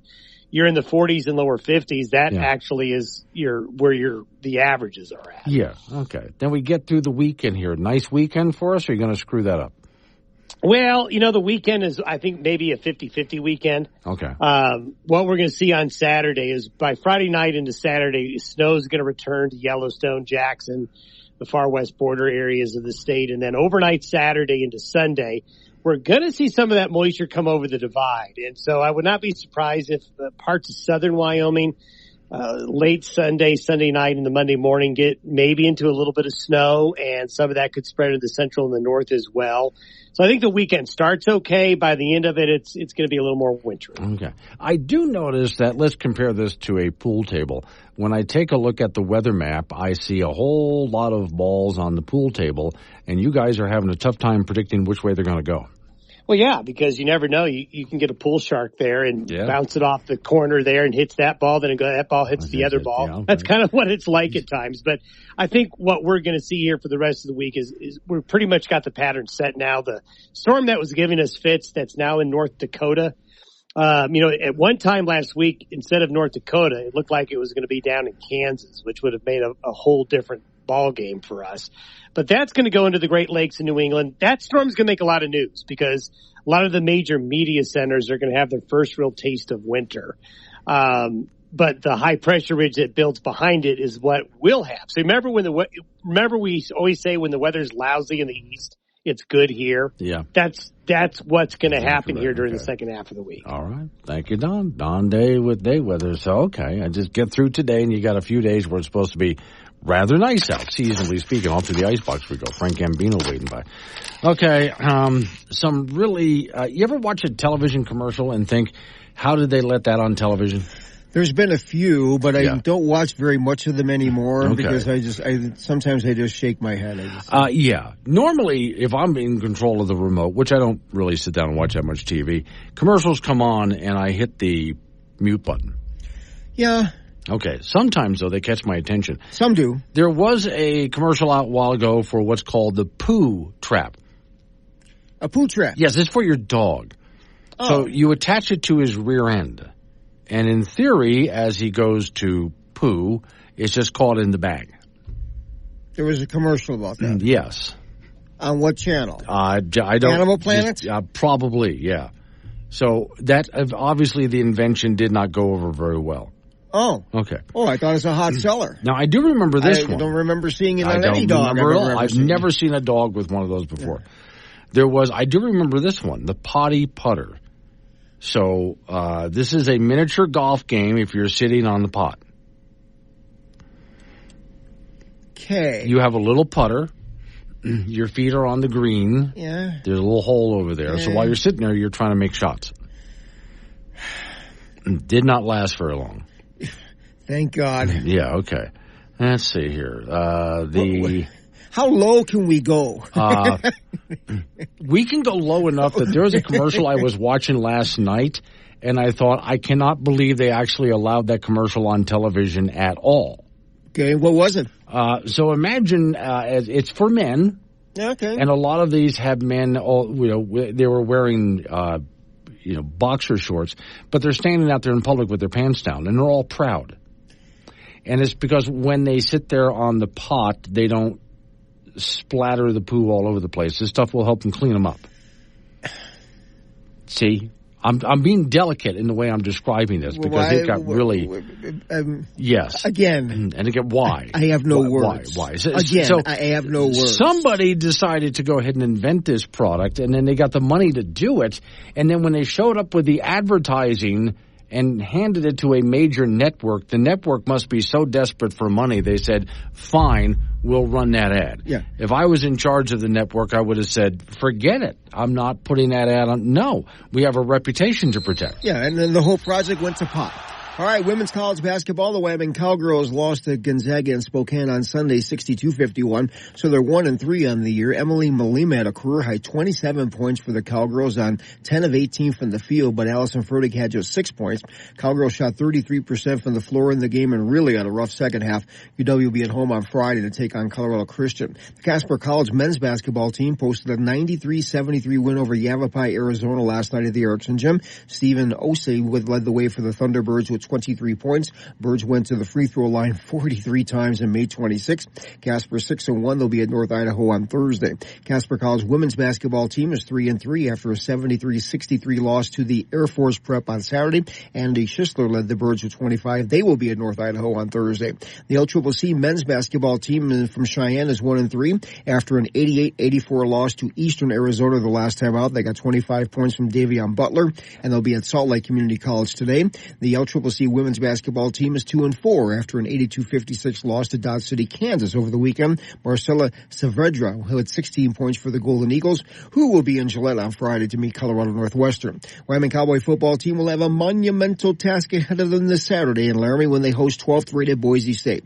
Speaker 14: you're in the 40s and lower 50s, that actually is where the averages are at.
Speaker 2: Yeah, okay. Then we get through the weekend here. Nice weekend for us, or are you going to screw that up?
Speaker 14: Well, the weekend is, I think, maybe a 50-50 weekend.
Speaker 2: Okay.
Speaker 14: What we're going to see on Saturday is by Friday night into Saturday, snow is going to return to Yellowstone, Jackson, the far west border areas of the state. And then overnight Saturday into Sunday, we're going to see some of that moisture come over the divide. And so I would not be surprised if parts of southern Wyoming, late Sunday night and the Monday morning get maybe into a little bit of snow, and some of that could spread into the central and the north as well. So I think the weekend starts okay. By the end of it, it's going to be a little more wintry.
Speaker 2: Okay. I do notice that, let's compare this to a pool table. When I take a look at the weather map, I see a whole lot of balls on the pool table, and you guys are having a tough time predicting which way they're going to go.
Speaker 14: Well, yeah, because you never know. You can get a pool shark there and bounce it off the corner there and hits that ball, then that ball hits the other ball. Yeah, okay. That's kind of what it's like at times. But I think what we're going to see here for the rest of the week is we've pretty much got the pattern set now. The storm that was giving us fits that's now in North Dakota. At one time last week, instead of North Dakota, it looked like it was going to be down in Kansas, which would have made a whole different ball game for us. But that's going to go into the Great Lakes in New England. That storm's going to make a lot of news because a lot of the major media centers are going to have their first real taste of winter. But the high pressure ridge that builds behind it is what we'll have. So remember we always say when the weather's lousy in the east, it's good here.
Speaker 2: Yeah.
Speaker 14: That's what's going to happen here during the second half of the week.
Speaker 2: All right. Thank you, Don. Don day with day weather. So, okay. I just get through today, and you got a few days where it's supposed to be rather nice out, seasonally speaking. Off to the icebox we go. Frank Gambino waiting by. Okay. Some really, you ever watch a television commercial and think, how did they let that on television?
Speaker 10: There's been a few, but I don't watch very much of them anymore because sometimes I just shake my head.
Speaker 2: Normally, if I'm in control of the remote, which I don't really sit down and watch that much TV, commercials come on and I hit the mute button.
Speaker 10: Yeah.
Speaker 2: Okay. Sometimes, though, they catch my attention.
Speaker 10: Some do.
Speaker 2: There was a commercial out a while ago for what's called the poo trap.
Speaker 10: A poo trap?
Speaker 2: Yes, it's for your dog. Oh. So you attach it to his rear end. And in theory, as he goes to poo, it's just caught in the bag.
Speaker 10: There was a commercial about that?
Speaker 2: Yes.
Speaker 10: On what channel?
Speaker 2: I don't.
Speaker 10: Animal Planet?
Speaker 2: Probably, yeah. So that, obviously the invention did not go over very well.
Speaker 10: Oh.
Speaker 2: Okay.
Speaker 10: Oh, I thought it was a hot seller.
Speaker 2: Now, I do remember this one.
Speaker 10: I don't remember seeing it on any dog.
Speaker 2: I've never seen a dog with one of those before. Yeah. I do remember this one, the potty putter. So this is a miniature golf game if you're sitting on the pot.
Speaker 10: Okay.
Speaker 2: You have a little putter. Your feet are on the green.
Speaker 10: Yeah.
Speaker 2: There's a little hole over there. Yeah. So while you're sitting there, you're trying to make shots. Did not last very long.
Speaker 10: Thank God.
Speaker 2: Yeah, okay. Let's see here.
Speaker 10: How low can we go?
Speaker 2: We can go low enough that there was a commercial I was watching last night, and I thought, I cannot believe they actually allowed that commercial on television at all.
Speaker 10: Okay, what was it?
Speaker 2: So imagine it's for men.
Speaker 10: Okay.
Speaker 2: And a lot of these have men, they were wearing, boxer shorts, but they're standing out there in public with their pants down, and they're all proud. And it's because when they sit there on the pot, they don't splatter the poo all over the place. This stuff will help them clean them up. See, I'm being delicate in the way I'm describing this because it got really yes.
Speaker 10: Again,
Speaker 2: and again, why?
Speaker 10: I have no words.
Speaker 2: Why?
Speaker 10: I have no words.
Speaker 2: Somebody decided to go ahead and invent this product, and then they got the money to do it. And then when they showed up with the advertising and handed it to a major network, the network must be so desperate for money, they said, fine, we'll run that ad.
Speaker 10: Yeah.
Speaker 2: If I was in charge of the network, I would have said, forget it. I'm not putting that ad on. No, we have a reputation to protect.
Speaker 10: Yeah, and then the whole project went to pot. All right, women's college basketball. The Wyoming Cowgirls lost to Gonzaga in Spokane on Sunday, 62-51. So they're 1-3 on the year. Emily Malima had a career high 27 points for the Cowgirls on 10 of 18 from the field, but Allison Fertig had just 6 points. Cowgirls shot 33% from the floor in the game and really had a rough second half. UW will be at home on Friday to take on Colorado Christian. The Casper College men's basketball team posted a 93-73 win over Yavapai, Arizona last night at the Erickson Gym. Stephen Osei led the way for the Thunderbirds with 23 points. Birds went to the free throw line 43 times and made 26. Casper 6-1. They'll be at North Idaho on Thursday. Casper College women's basketball team is 3-3 after a 73-63 loss to the Air Force Prep on Saturday. Andy Schisler led the Birds with 25. They will be at North Idaho on Thursday. The LCCC men's basketball team from Cheyenne is 1-3 after an 88-84 loss to Eastern Arizona the last time out. They got 25 points from Davion Butler, and they'll be at Salt Lake Community College today. The LCCC women's basketball team is 2-4 after an 82-56 loss to Dodge City, Kansas over the weekend. Marcella Saavedra, who had 16 points for the Golden Eagles, who will be in Gillette on Friday to meet Colorado Northwestern. Wyoming Cowboy football team will have a monumental task ahead of them this Saturday in Laramie when they host 12th rated Boise State.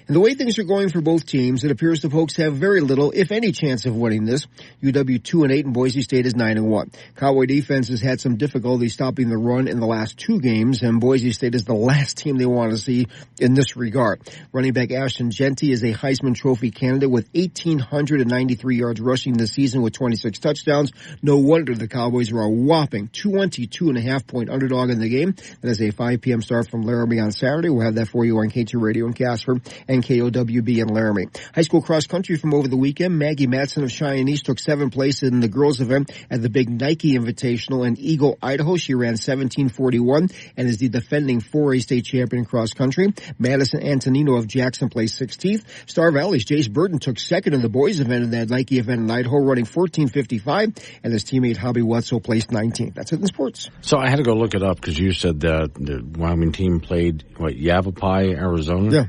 Speaker 10: And the way things are going for both teams, it appears the Pokes have very little, if any, chance of winning this. UW 2-8 and Boise State is 9-1. Cowboy defense has had some difficulty stopping the run in the last 2 games, and Boise State is the last team they want to see in this regard. Running back Ashton Genty is a Heisman Trophy candidate with 1,893 yards rushing this season with 26 touchdowns. No wonder the Cowboys are a whopping 22.5 point underdog in the game. That is a 5 p.m. start from Laramie on Saturday. We'll have that for you on K2 Radio in Casper and KOWB in Laramie. High school cross country from over the weekend. Maggie Matson of Cheyenne East took 7th place in the girls event at the Big Nike Invitational in Eagle, Idaho. She ran 17:41 and is the defending 4A state champion in cross country. Madison Antonino of Jackson placed 16th. Star Valley's Jace Burton took 2nd in the boys event in that Nike event in Idaho, running 14:55, and his teammate Hobby Wetzel placed 19th. That's it in sports.
Speaker 2: So I had to go look it up because you said that the Wyoming team played, Yavapai, Arizona?
Speaker 10: Yeah.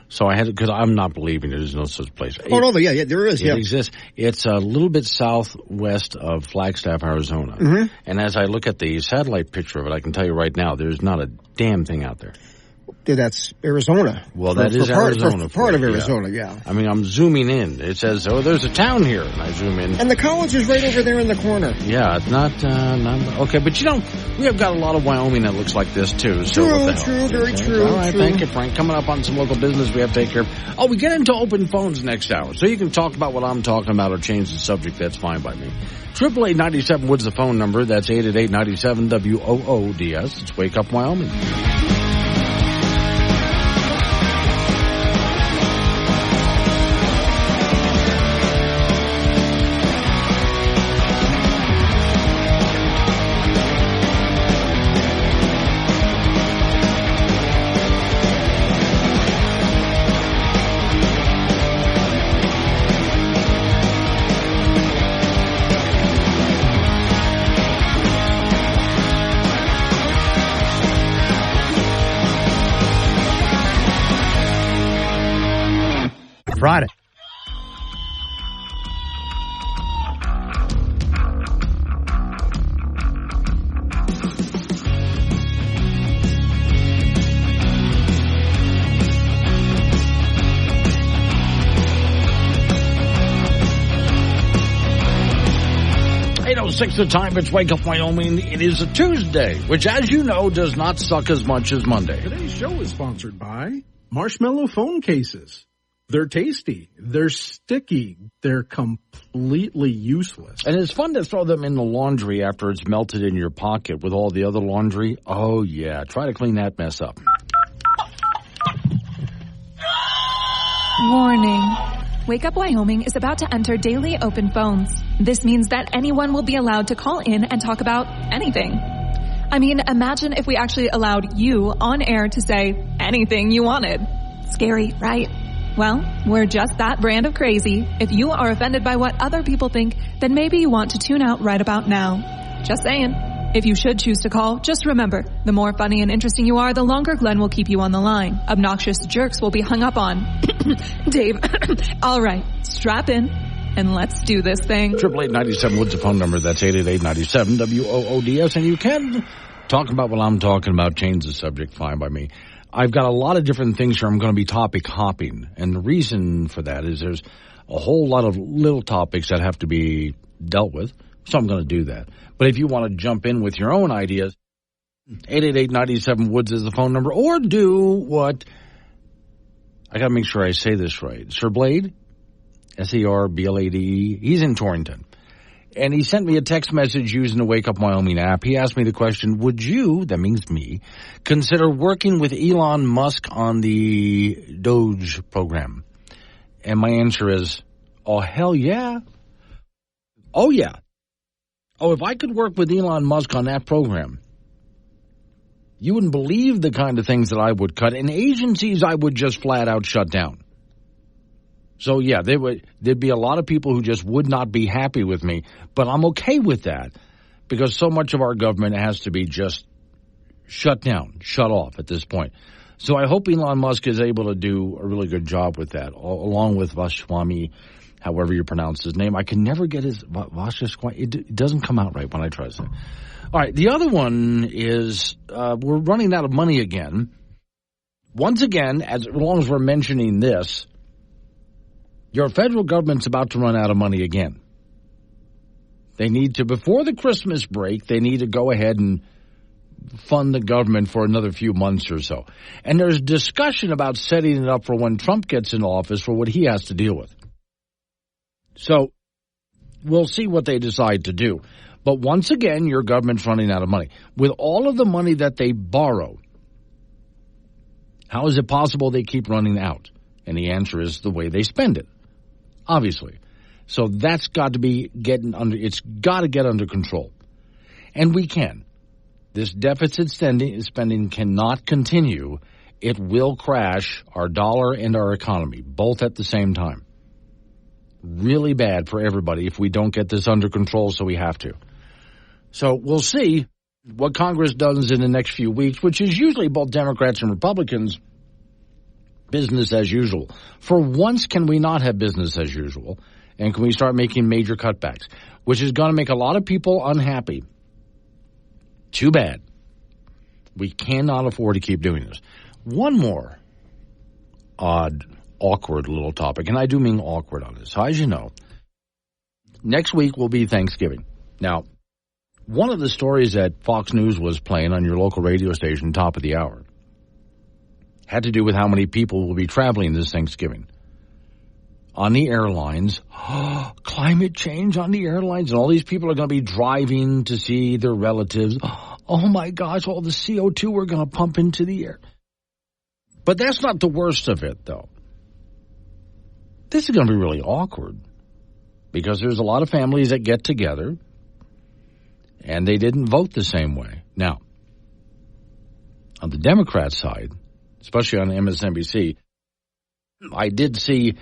Speaker 2: So I had to, because I'm not believing there's no such place.
Speaker 10: Oh, no, yeah, there is,
Speaker 2: It exists. It's a little bit southwest of Flagstaff, Arizona.
Speaker 10: Mm-hmm.
Speaker 2: And as I look at the satellite picture of it, I can tell you right now, there's not a damn thing out there.
Speaker 10: That's Arizona.
Speaker 2: Well, that is Arizona.
Speaker 10: Part of Arizona, yeah.
Speaker 2: I mean, I'm zooming in. It says, oh, there's a town here. And I zoom in.
Speaker 10: And the college is right over there in the corner.
Speaker 2: Yeah, it's not okay. But, we have got a lot of Wyoming that looks like this, too. So
Speaker 10: Very true.
Speaker 2: All right,
Speaker 10: true.
Speaker 2: Thank you, Frank. Coming up on some local business we have to take care of. Oh, we get into open phones next hour. So you can talk about what I'm talking about or change the subject. That's fine by me. 888-97 Woods the phone number. That's 888-97-WOODS. It's Wake Up Wyoming.
Speaker 15: Friday.
Speaker 2: The time. It's Wake Up Wyoming. It is a Tuesday, which, as you know, does not suck as much as Monday.
Speaker 11: Today's show is sponsored by Marshmallow phone cases. They're tasty. They're sticky. They're completely useless.
Speaker 2: And it's fun to throw them in the laundry after it's melted in your pocket with all the other laundry. Oh, yeah. Try to clean that mess up.
Speaker 4: Warning. Wake Up Wyoming is about to enter daily open phones. This means that anyone will be allowed to call in and talk about anything. I mean, imagine if we actually allowed you on air to say anything you wanted. Scary, right? Well, we're just that brand of crazy. If you are offended by what other people think, then maybe you want to tune out right about now. Just saying. If you should choose to call, just remember, the more funny and interesting you are, the longer Glenn will keep you on the line. Obnoxious jerks will be hung up on. Dave. All right, strap in and let's do this thing.
Speaker 2: 888-97 Woods the phone number. That's 888-97 WOODS. And you can Talking about what I'm talking about, change the subject, fine by me. I've got a lot of different things here I'm going to be topic hopping. And the reason for that is there's a whole lot of little topics that have to be dealt with. So I'm going to do that. But if you want to jump in with your own ideas, 888-97-WOODS is the phone number. Or do what, I got to make sure I say this right. Sir Blade, Serblade, he's in Torrington. And he sent me a text message using the Wake Up Wyoming app. He asked me the question, would you, that means me, consider working with Elon Musk on the Doge program? And my answer is, oh, hell yeah. Oh, yeah. Oh, if I could work with Elon Musk on that program, you wouldn't believe the kind of things that I would cut. And agencies I would just flat out shut down. So, yeah, there'd be a lot of people who just would not be happy with me, but I'm okay with that because so much of our government has to be just shut down, shut off at this point. So I hope Elon Musk is able to do a really good job with that, along with Vashwami, however you pronounce his name. I can never get his Vashwami. It doesn't come out right when I try to say it. All right, the other one is we're running out of money again. Once again, as long as we're mentioning this, your federal government's about to run out of money again. They need to, before the Christmas break, they need to go ahead and fund the government for another few months or so. And there's discussion about setting it up for when Trump gets in office for what he has to deal with. So we'll see what they decide to do. But once again, your government's running out of money. With all of the money that they borrow, how is it possible they keep running out? And the answer is the way they spend it. Obviously. So that's got to be it's got to get under control. And we can. This deficit spending cannot continue. It will crash our dollar and our economy, both at the same time. Really bad for everybody if we don't get this under control, so we have to. So we'll see what Congress does in the next few weeks, which is usually both Democrats and Republicans. Business as usual. For once, can we not have business as usual? And can we start making major cutbacks? Which is going to make a lot of people unhappy. Too bad. We cannot afford to keep doing this. One more awkward little topic, and I do mean awkward on this. So as you know, next week will be Thanksgiving. Now, one of the stories that Fox News was playing on your local radio station, top of the hour, had to do with how many people will be traveling this Thanksgiving. On the airlines, climate change on the airlines, and all these people are going to be driving to see their relatives. Oh my gosh, all the CO2 we're going to pump into the air. But that's not the worst of it, though. This is going to be really awkward because there's a lot of families that get together and they didn't vote the same way. Now, on the Democrat side, especially on MSNBC, I did see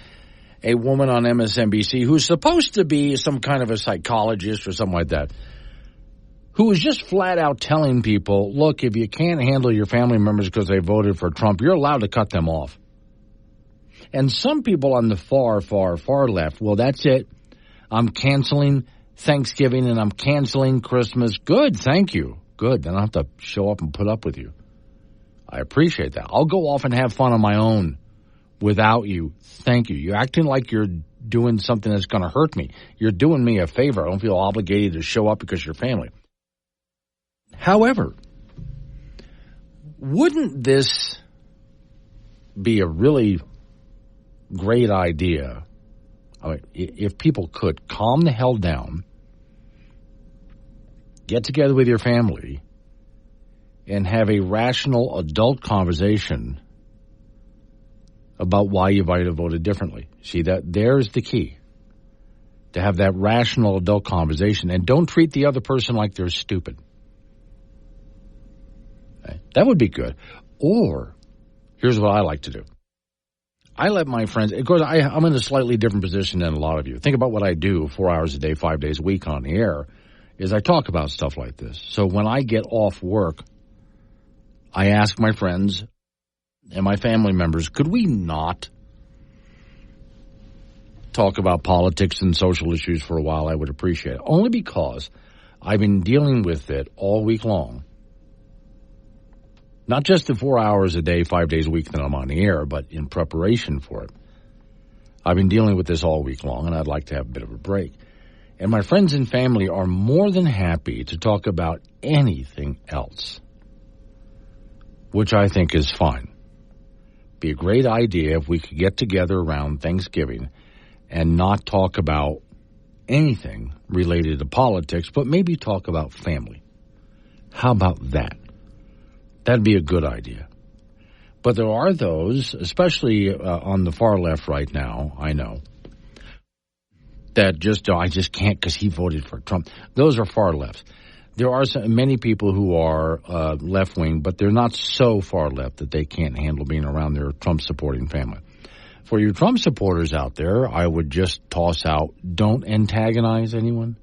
Speaker 2: a woman on MSNBC who's supposed to be some kind of a psychologist or something like that, who was just flat out telling people, look, if you can't handle your family members because they voted for Trump, you're allowed to cut them off. And some people on the far, far, far left, well, that's it. I'm canceling Thanksgiving and I'm canceling Christmas. Good, thank you. Good, then I don't have to show up and put up with you. I appreciate that. I'll go off and have fun on my own without you. Thank you. You're acting like you're doing something that's going to hurt me. You're doing me a favor. I don't feel obligated to show up because you're family. However, wouldn't this be a really great idea? I mean, if people could calm the hell down, get together with your family, and have a rational adult conversation about why you might have voted differently. See, there's the key. To have that rational adult conversation and don't treat the other person like they're stupid. Okay? That would be good. Or, here's what I like to do. I let my friends, of course, I'm in a slightly different position than a lot of you. Think about what I do 4 hours a day, 5 days a week on the air, is I talk about stuff like this. So when I get off work, I ask my friends and my family members, could we not talk about politics and social issues for a while? I would appreciate it. Only because I've been dealing with it all week long Not just the 4 hours a day, 5 days a week that I'm on the air, but in preparation for it. I've been dealing with this all week long, and I'd like to have a bit of a break. And my friends and family are more than happy to talk about anything else, which I think is fine. Be a great idea if we could get together around Thanksgiving and not talk about anything related to politics, but maybe talk about family. How about that? That'd be a good idea. But there are those, especially on the far left right now, I know, that I just can't because he voted for Trump. Those are far left. There are many people who are left-wing, but they're not so far left that they can't handle being around their Trump-supporting family. For you Trump supporters out there, I would just toss out, don't antagonize anyone.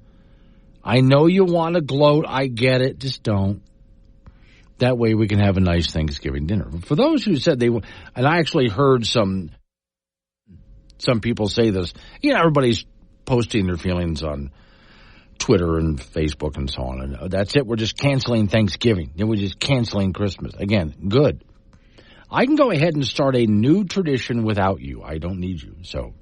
Speaker 2: I know you want to gloat. I get it. Just don't. That way we can have a nice Thanksgiving dinner. For those who said and I actually heard some people say this, everybody's posting their feelings on Twitter and Facebook and so on. And that's it. We're just canceling Thanksgiving. Then we're just canceling Christmas. Again, good. I can go ahead and start a new tradition without you. I don't need you. So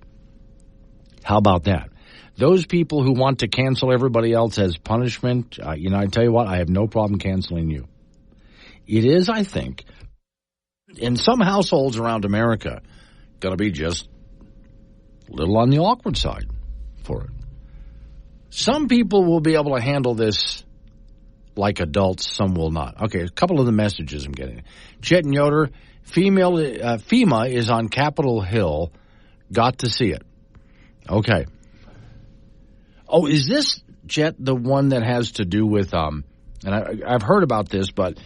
Speaker 2: how about that? Those people who want to cancel everybody else as punishment, I tell you what, I have no problem canceling you. It is, I think, in some households around America, going to be just a little on the awkward side for it. Some people will be able to handle this like adults, some will not. Okay, a couple of the messages I'm getting. Chet and Yoder, FEMA is on Capitol Hill. Got to see it. Okay. Oh, is this, Chet, the one that has to do with, and I've heard about this, but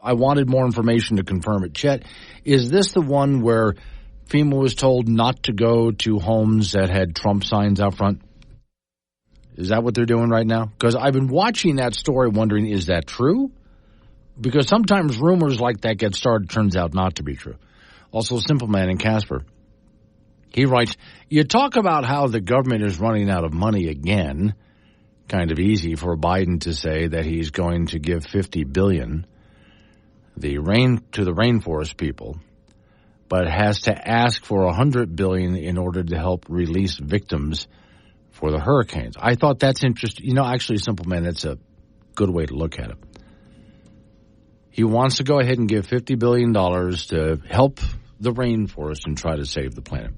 Speaker 2: I wanted more information to confirm it. Chet, is this the one where FEMA was told not to go to homes that had Trump signs out front? Is that what they're doing right now? Because I've been watching that story wondering, is that true? Because sometimes rumors like that get started, turns out not to be true. Also, Simple Man in Casper. He writes, you talk about how the government is running out of money again. Kind of easy for Biden to say that he's going to give $50 billion to the rainforest people, but has to ask for $100 billion in order to help release victims for the hurricanes. I thought that's interesting. Actually, Simple Man, that's a good way to look at it. He wants to go ahead and give $50 billion to help the rainforest and try to save the planet.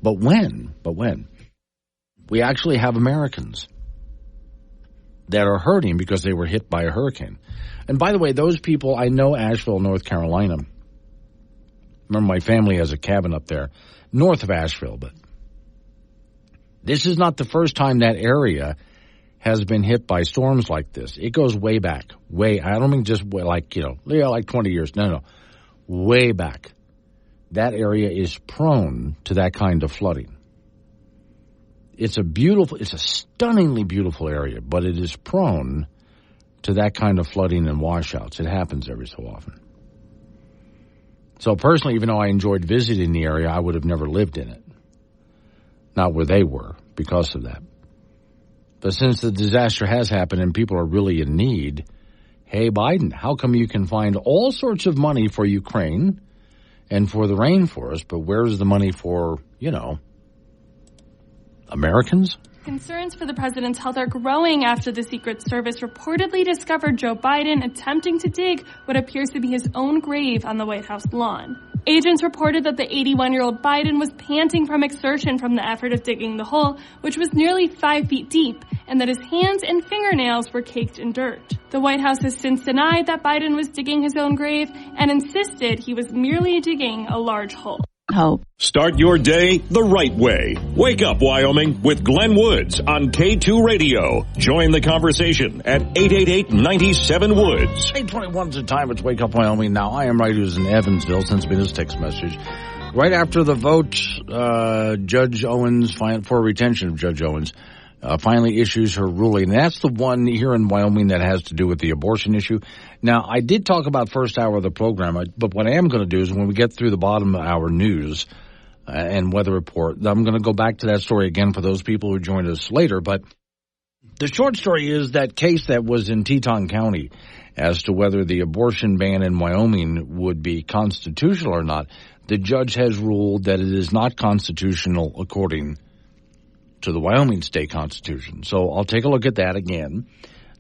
Speaker 2: But when? We actually have Americans that are hurting because they were hit by a hurricane. And by the way, those people, I know Asheville, North Carolina. Remember, my family has a cabin up there north of Asheville, but this is not the first time that area has been hit by storms like this. It goes way back. I don't mean just like 20 years. No. Way back. That area is prone to that kind of flooding. It's a stunningly beautiful area, but it is prone to that kind of flooding and washouts. It happens every so often. So personally, even though I enjoyed visiting the area, I would have never lived in it. Not where they were because of that. But since the disaster has happened and people are really in need, hey, Biden, how come you can find all sorts of money for Ukraine and for the rainforest, but where's the money for, Americans?
Speaker 16: Concerns for the president's health are growing after the Secret Service reportedly discovered Joe Biden attempting to dig what appears to be his own grave on the White House lawn. Agents reported that the 81-year-old Biden was panting from exertion from the effort of digging the hole, which was nearly 5 feet deep, and that his hands and fingernails were caked in dirt. The White House has since denied that Biden was digging his own grave and insisted he was merely digging a large hole.
Speaker 1: Start your day the right way. Wake Up Wyoming with Glenn Woods on K2 Radio. Join the conversation at 888-97-WOODS.
Speaker 2: 8:21 is the time. It's Wake Up Wyoming now. I am right who's in Evansville. Sends me this text message. Right after the vote, Judge Owens, for retention of Judge Owens, finally issues her ruling. And that's the one here in Wyoming that has to do with the abortion issue. Now, I did talk about first hour of the program, but what I am going to do is when we get through the bottom of our news and weather report, I'm going to go back to that story again for those people who joined us later. But the short story is that case that was in Teton County, as to whether the abortion ban in Wyoming would be constitutional or not. The judge has ruled that it is not constitutional according to the Wyoming state constitution. So I'll take a look at that again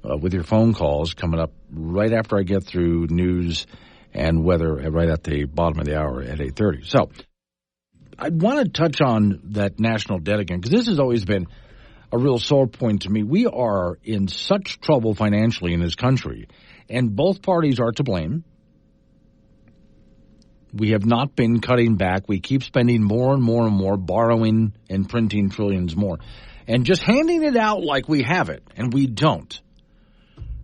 Speaker 2: with your phone calls coming up right after I get through news and weather right at the bottom of the hour at 8:30. So I want to touch on that national debt again, because this has always been a real sore point to me. We are in such trouble financially in this country, and both parties are to blame. We have not been cutting back. We keep spending more and more and more, borrowing and printing trillions more, and just handing it out like we have it, and we don't.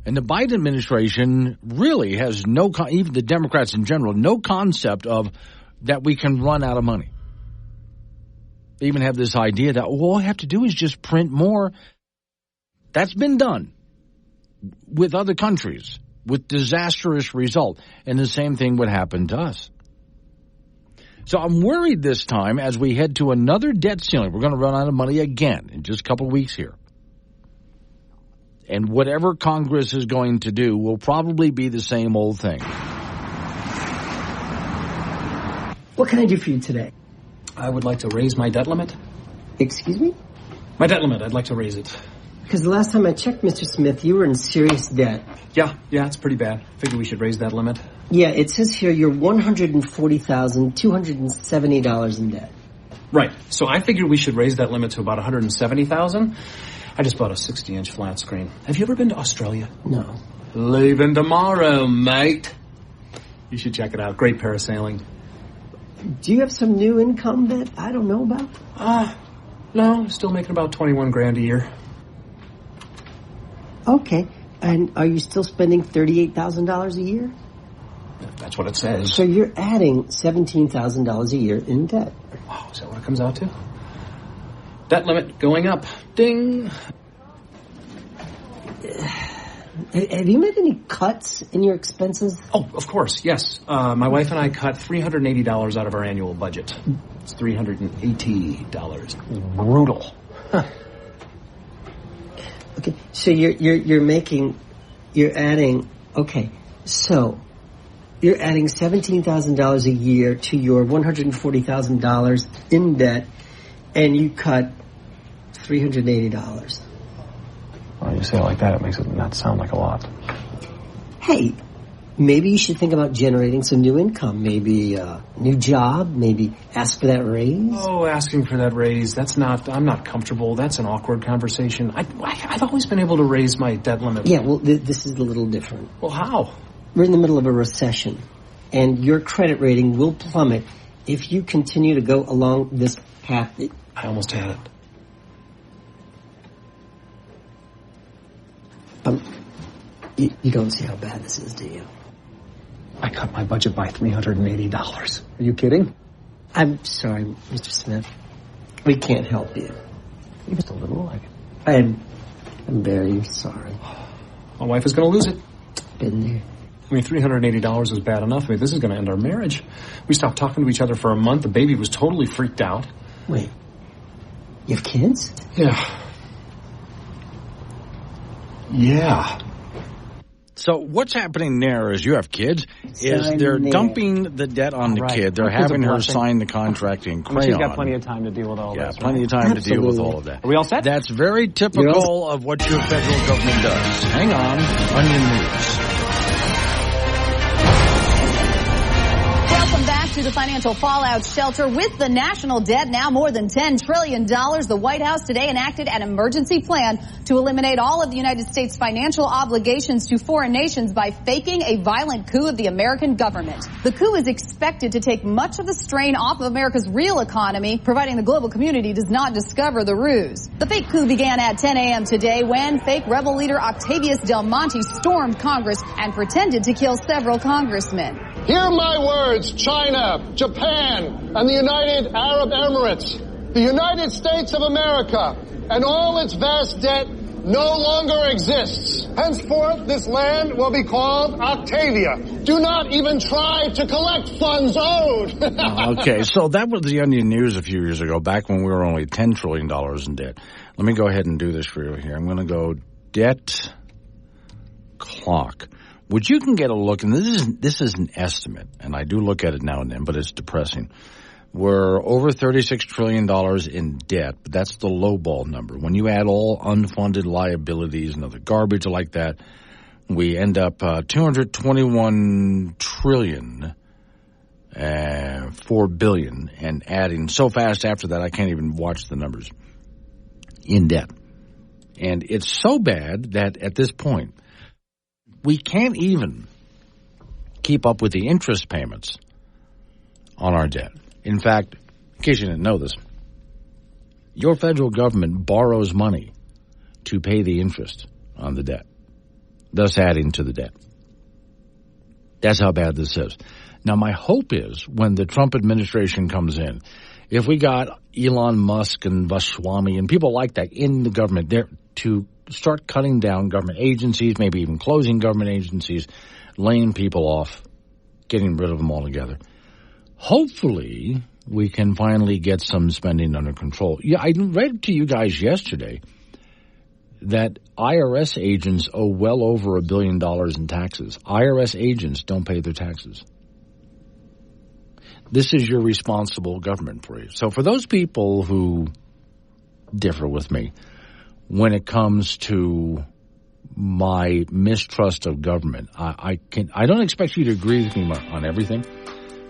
Speaker 2: And the Biden administration really has even the Democrats in general, no concept of that we can run out of money. They even have this idea that all we have to do is just print more. That's been done with other countries with disastrous result. And the same thing would happen to us. So I'm worried this time as we head to another debt ceiling. We're going to run out of money again in just a couple of weeks here. And whatever Congress is going to do will probably be the same old thing.
Speaker 17: What can I do for you today?
Speaker 18: I would like to raise my debt limit.
Speaker 17: Excuse me?
Speaker 18: My debt limit, I'd like to raise it.
Speaker 17: Because the last time I checked, Mr. Smith, you were in serious debt.
Speaker 18: Yeah, it's pretty bad. Figure we should raise that limit.
Speaker 17: Yeah, it says here you're $140,270 in debt.
Speaker 18: Right. So I figured we should raise that limit to about $170,000. I just bought a 60-inch flat screen. Have you ever been to Australia?
Speaker 17: No.
Speaker 18: Leaving tomorrow, mate. You should check it out. Great parasailing.
Speaker 17: Do you have some new income that I don't know about?
Speaker 18: No, still making about $21,000 a year.
Speaker 17: Okay. And are you still spending $38,000 a year?
Speaker 18: That's what it says.
Speaker 17: So you're adding $17,000 a year in debt.
Speaker 18: Wow, is that what it comes out to? Debt limit going up. Ding.
Speaker 17: Have you made any cuts in your expenses?
Speaker 18: Oh, of course, yes. My wife and I cut $380 out of our annual budget. It's $380. Brutal.
Speaker 17: Huh. Okay, so you're adding $17,000 a year to your $140,000 in debt, and you cut $380.
Speaker 18: Well, you say it like that, it makes it not sound like a lot.
Speaker 17: Hey, maybe you should think about generating some new income. Maybe a new job. Maybe ask for that raise.
Speaker 18: Oh, asking for that raise. I'm not comfortable. That's an awkward conversation. I've always been able to raise my debt limit.
Speaker 17: Yeah, well, this is a little different.
Speaker 18: Well, how?
Speaker 17: We're in the middle of a recession, and your credit rating will plummet if you continue to go along this path.
Speaker 18: I almost had it.
Speaker 17: You don't see how bad this is, do you?
Speaker 18: I cut my budget by $380. Are you kidding?
Speaker 17: I'm sorry, Mr. Smith. We can't help you.
Speaker 18: You're just a little like it.
Speaker 17: I'm very sorry.
Speaker 18: My wife is going to lose it.
Speaker 17: Been there.
Speaker 18: I mean, $380 was bad enough. I mean, this is going to end our marriage. We stopped talking to each other for a month. The baby was totally freaked out.
Speaker 17: Wait. You have kids?
Speaker 18: Yeah.
Speaker 2: So what's happening there is you have kids, is they're dumping the debt on the kid. They're having her sign the contract in crayon.
Speaker 18: She's got plenty of time to deal with all that.
Speaker 2: Yeah, plenty of time to deal with all of that.
Speaker 18: Are we all set?
Speaker 2: That's very typical of what your federal government does. Hang on, Onion News.
Speaker 19: Welcome back to the financial fallout shelter. With the national debt now more than $10 trillion, the White House today enacted an emergency plan to eliminate all of the United States' financial obligations to foreign nations by faking a violent coup of the American government. The coup is expected to take much of the strain off of America's real economy, providing the global community does not discover the ruse. The fake coup began at 10 a.m. today when fake rebel leader Octavius Del Monte stormed Congress and pretended to kill several congressmen.
Speaker 20: Hear my words, China, Japan, and the United Arab Emirates. The United States of America and all its vast debt no longer exists. Henceforth, this land will be called Octavia. Do not even try to collect funds owed.
Speaker 2: Okay, so that was the Onion News a few years ago, back when we were only $10 trillion in debt. Let me go ahead and do this for you here. I'm going to go debt clock. which you can get a look, and this is an estimate, and I do look at it now and then, but it's depressing. We're over $36 trillion in debt, but that's the lowball number. When you add all unfunded liabilities and other garbage like that, we end up $221 trillion, $4 billion, and adding so fast after that I can't even watch the numbers in debt. And it's so bad that at this point, we can't even keep up with the interest payments on our debt. In fact, in case you didn't know this, your federal government borrows money to pay the interest on the debt, thus adding to the debt. That's how bad this is. Now, my hope is when the Trump administration comes in, if we got Elon Musk and Vaswamy and people like that in the government there to start cutting down government agencies, maybe even closing government agencies, laying people off, getting rid of them altogether. Hopefully, we can finally get some spending under control. Yeah, I read to you guys yesterday that IRS agents owe well over $1 billion in taxes. IRS agents don't pay their taxes. This is your responsible government for you. So for those people who differ with me when it comes to my mistrust of government, I don't expect you to agree with me on everything,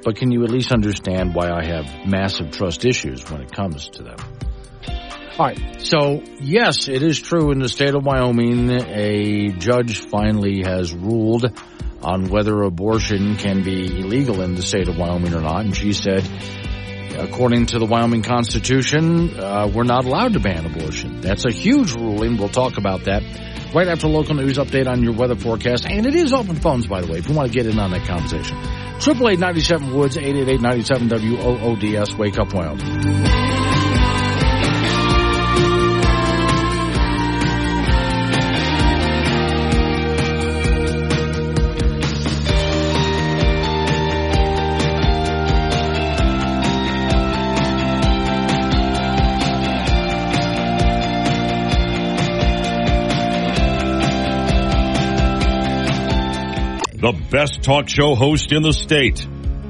Speaker 2: but can you at least understand why I have massive trust issues when it comes to them? All right, so yes, it is true in the state of Wyoming, a judge finally has ruled on whether abortion can be illegal in the state of Wyoming or not, and she said, according to the Wyoming Constitution, we're not allowed to ban abortion. That's a huge ruling. We'll talk about that right after a local news update on your weather forecast. And it is open phones, by the way, if you want to get in on that conversation. 888-97-WOODS, 888-97-WOODS, Wake Up Wyoming.
Speaker 1: The best talk show host in the state,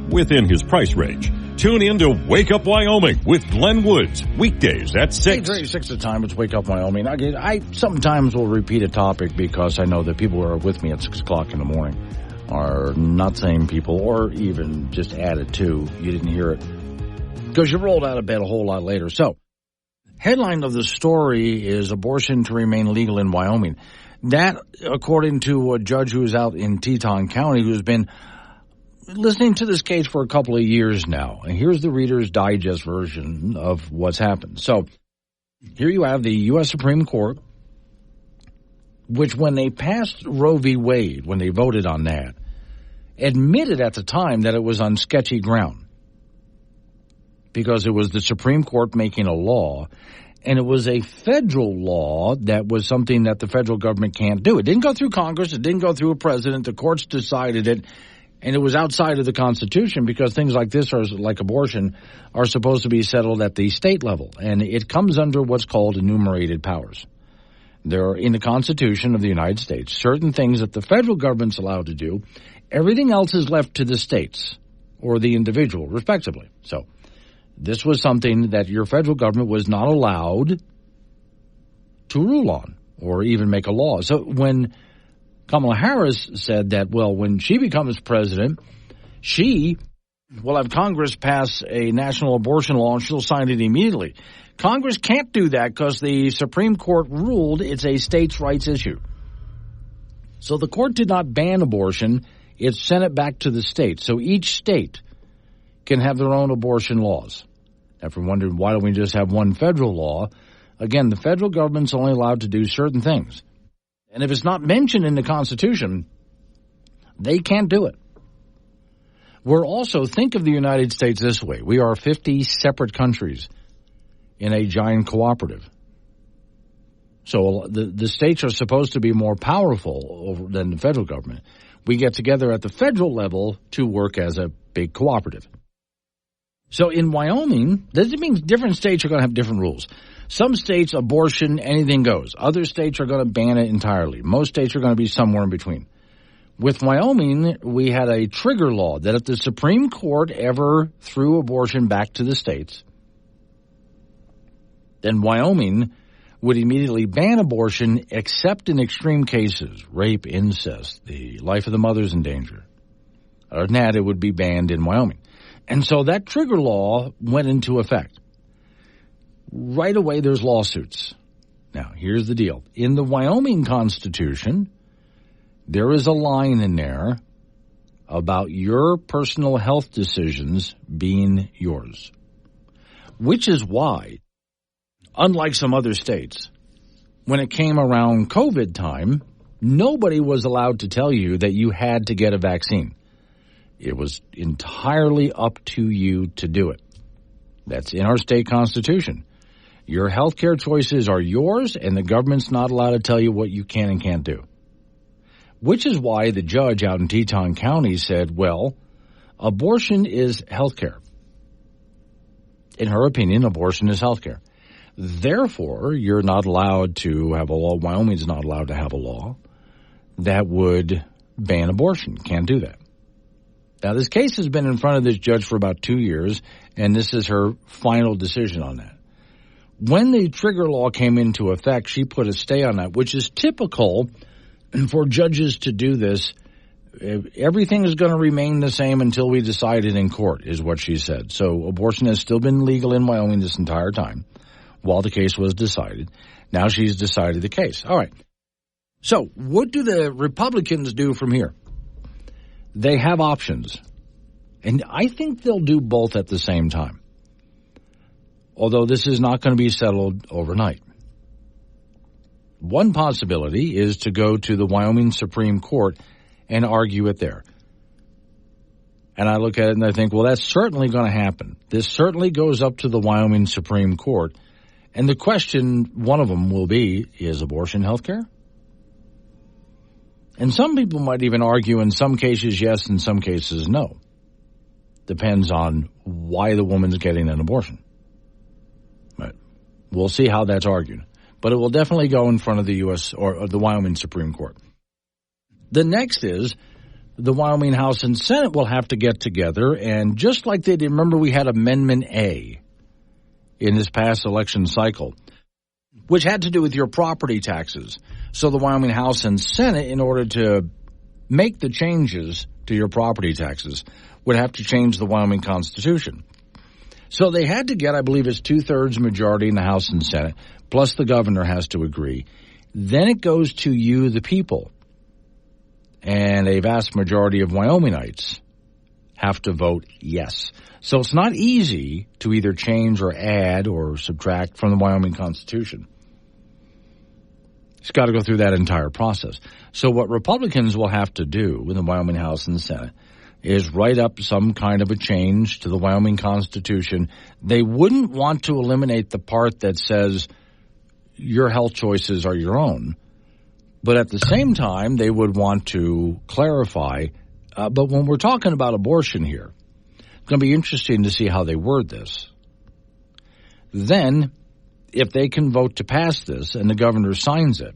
Speaker 1: within his price range. Tune in to Wake Up Wyoming with Glenn Woods, weekdays at 6.
Speaker 2: 8:36 the time. It's Wake Up Wyoming. I sometimes will repeat a topic because I know that people who are with me at 6 o'clock in the morning are not same people, or even just added to. You didn't hear it because you rolled out of bed a whole lot later. So, headline of the story is abortion to remain legal in Wyoming. That, according to a judge who's out in Teton County, who's been listening to this case for a couple of years now. And here's the Reader's Digest version of what's happened. So here you have the U.S. Supreme Court, which when they passed Roe v. Wade, when they voted on that, admitted at the time that it was on sketchy ground because it was the Supreme Court making a law. And it was a federal law that was something that the federal government can't do. It didn't go through Congress. It didn't go through a president. The courts decided it. And it was outside of the Constitution because things like this, are like abortion, are supposed to be settled at the state level. And it comes under what's called enumerated powers. There are, in the Constitution of the United States, certain things that the federal government's allowed to do. Everything else is left to the states or the individual, respectively. So this was something that your federal government was not allowed to rule on or even make a law. So when Kamala Harris said that, well, when she becomes president, she will have Congress pass a national abortion law and she'll sign it immediately. Congress can't do that because the Supreme Court ruled it's a states' rights issue. So the court did not ban abortion. It sent it back to the states. So each state can have their own abortion laws. If you're wondering why don't we just have one federal law, again, the federal government's only allowed to do certain things. And if it's not mentioned in the Constitution, they can't do it. We're also, think of the United States this way. We are 50 separate countries in a giant cooperative. So the states are supposed to be more powerful than the federal government. We get together at the federal level to work as a big cooperative. So in Wyoming, this means different states are going to have different rules. Some states, abortion, anything goes. Other states are going to ban it entirely. Most states are going to be somewhere in between. With Wyoming, we had a trigger law that if the Supreme Court ever threw abortion back to the states, then Wyoming would immediately ban abortion except in extreme cases, rape, incest, the life of the mother is in danger. Other than that, it would be banned in Wyoming. And so that trigger law went into effect. Right away, there's lawsuits. Now, here's the deal. In the Wyoming Constitution, there is a line in there about your personal health decisions being yours, which is why, unlike some other states, when it came around COVID time, nobody was allowed to tell you that you had to get a vaccine. It was entirely up to you to do it. That's in our state constitution. Your health care choices are yours, and the government's not allowed to tell you what you can and can't do. Which is why the judge out in Teton County said, well, abortion is health care. In her opinion, abortion is health care. Therefore, you're not allowed to have a law, Wyoming's not allowed to have a law that would ban abortion. Can't do that. Now, this case has been in front of this judge for about 2 years, and this is her final decision on that. When the trigger law came into effect, she put a stay on that, which is typical for judges to do this. Everything is going to remain the same until we decide it in court, is what she said. So abortion has still been legal in Wyoming this entire time while the case was decided. Now she's decided the case. All right. So what do the Republicans do from here? They have options, and I think they'll do both at the same time, although this is not going to be settled overnight. One possibility is to go to the Wyoming Supreme Court and argue it there. And I look at it and I think, well, that's certainly going to happen. This certainly goes up to the Wyoming Supreme Court. And the question, one of them will be, is abortion health care? And some people might even argue in some cases yes, in some cases no. Depends on why the woman's getting an abortion. But we'll see how that's argued. But it will definitely go in front of the U.S. or the Wyoming Supreme Court. The next is the Wyoming House and Senate will have to get together, and just like they did, remember we had Amendment A in this past election cycle, which had to do with your property taxes. So the Wyoming House and Senate, in order to make the changes to your property taxes, would have to change the Wyoming Constitution. So they had to get, I believe it's 2/3 majority in the House and Senate, plus the governor has to agree. Then it goes to you, the people. And a vast majority of Wyomingites have to vote yes. So it's not easy to either change or add or subtract from the Wyoming Constitution. It's got to go through that entire process. So what Republicans will have to do with the Wyoming House and the Senate is write up some kind of a change to the Wyoming Constitution. They wouldn't want to eliminate the part that says your health choices are your own. But at the same time, they would want to clarify. But when we're talking about abortion here, it's going to be interesting to see how they word this. Then, if they can vote to pass this and the governor signs it,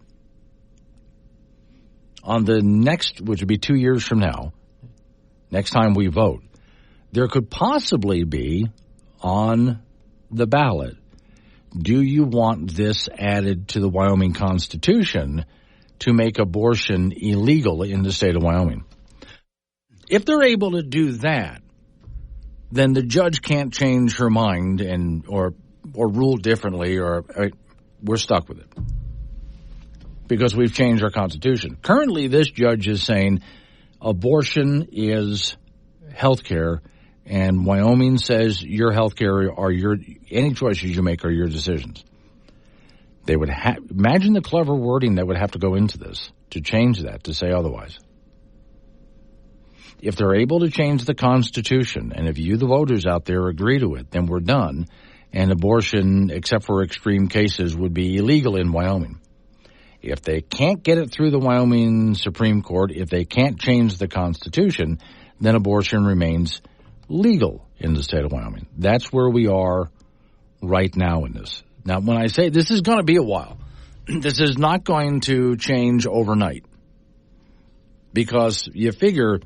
Speaker 2: on the next, which would be 2 years from now, next time we vote, there could possibly be on the ballot, do you want this added to the Wyoming Constitution to make abortion illegal in the state of Wyoming? If they're able to do that, then the judge can't change her mind and or rule differently, or we're stuck with it because we've changed our Constitution. Currently, this judge is saying abortion is health care, and Wyoming says your health care are any choices you make are your decisions. They would imagine the clever wording that would have to go into this to change that, to say otherwise. If they're able to change the Constitution, and if you, the voters out there, agree to it, then we're done, and abortion, except for extreme cases, would be illegal in Wyoming. If they can't get it through the Wyoming Supreme Court, if they can't change the Constitution, then abortion remains legal in the state of Wyoming. That's where we are right now in this. Now, when I say this is going to be a while, this is not going to change overnight. because you figure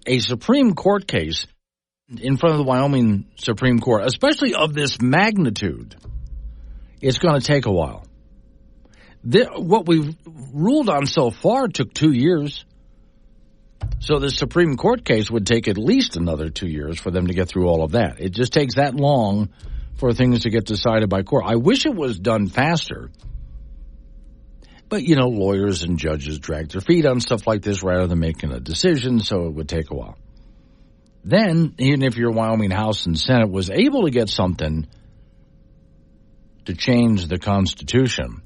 Speaker 2: a Supreme Court case in front of the Wyoming Supreme Court, especially of this magnitude, it's going to take a while. What we've ruled on so far took 2 years. So the Supreme Court case would take at least another 2 years for them to get through all of that. It just takes that long for things to get decided by court. I wish it was done faster. But, lawyers and judges drag their feet on stuff like this rather than making a decision, so it would take a while. Then, even if your Wyoming House and Senate was able to get something to change the Constitution,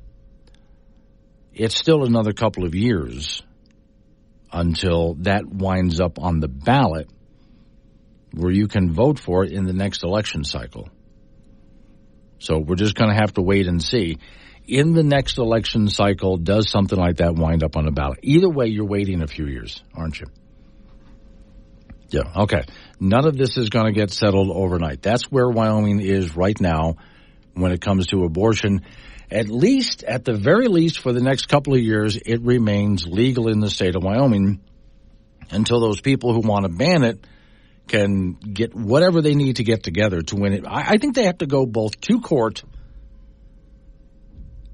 Speaker 2: it's still another couple of years until that winds up on the ballot where you can vote for it in the next election cycle. So we're just going to have to wait and see. In the next election cycle, does something like that wind up on the ballot? Either way, you're waiting a few years, aren't you? Yeah, okay. None of this is going to get settled overnight. That's where Wyoming is right now when it comes to abortion. At the very least, for the next couple of years, it remains legal in the state of Wyoming until those people who want to ban it can get whatever they need to get together to win it. I think they have to go both to court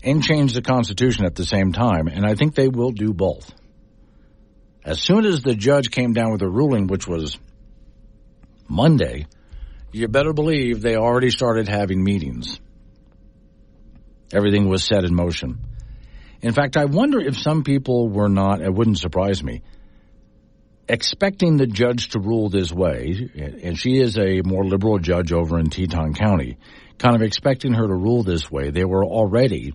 Speaker 2: and change the Constitution at the same time, and I think they will do both. As soon as the judge came down with a ruling, which was Monday, you better believe they already started having meetings. Everything was set in motion. In fact, I wonder if some people were not, it wouldn't surprise me, expecting the judge to rule this way, and she is a more liberal judge over in Teton County, kind of expecting her to rule this way. They were already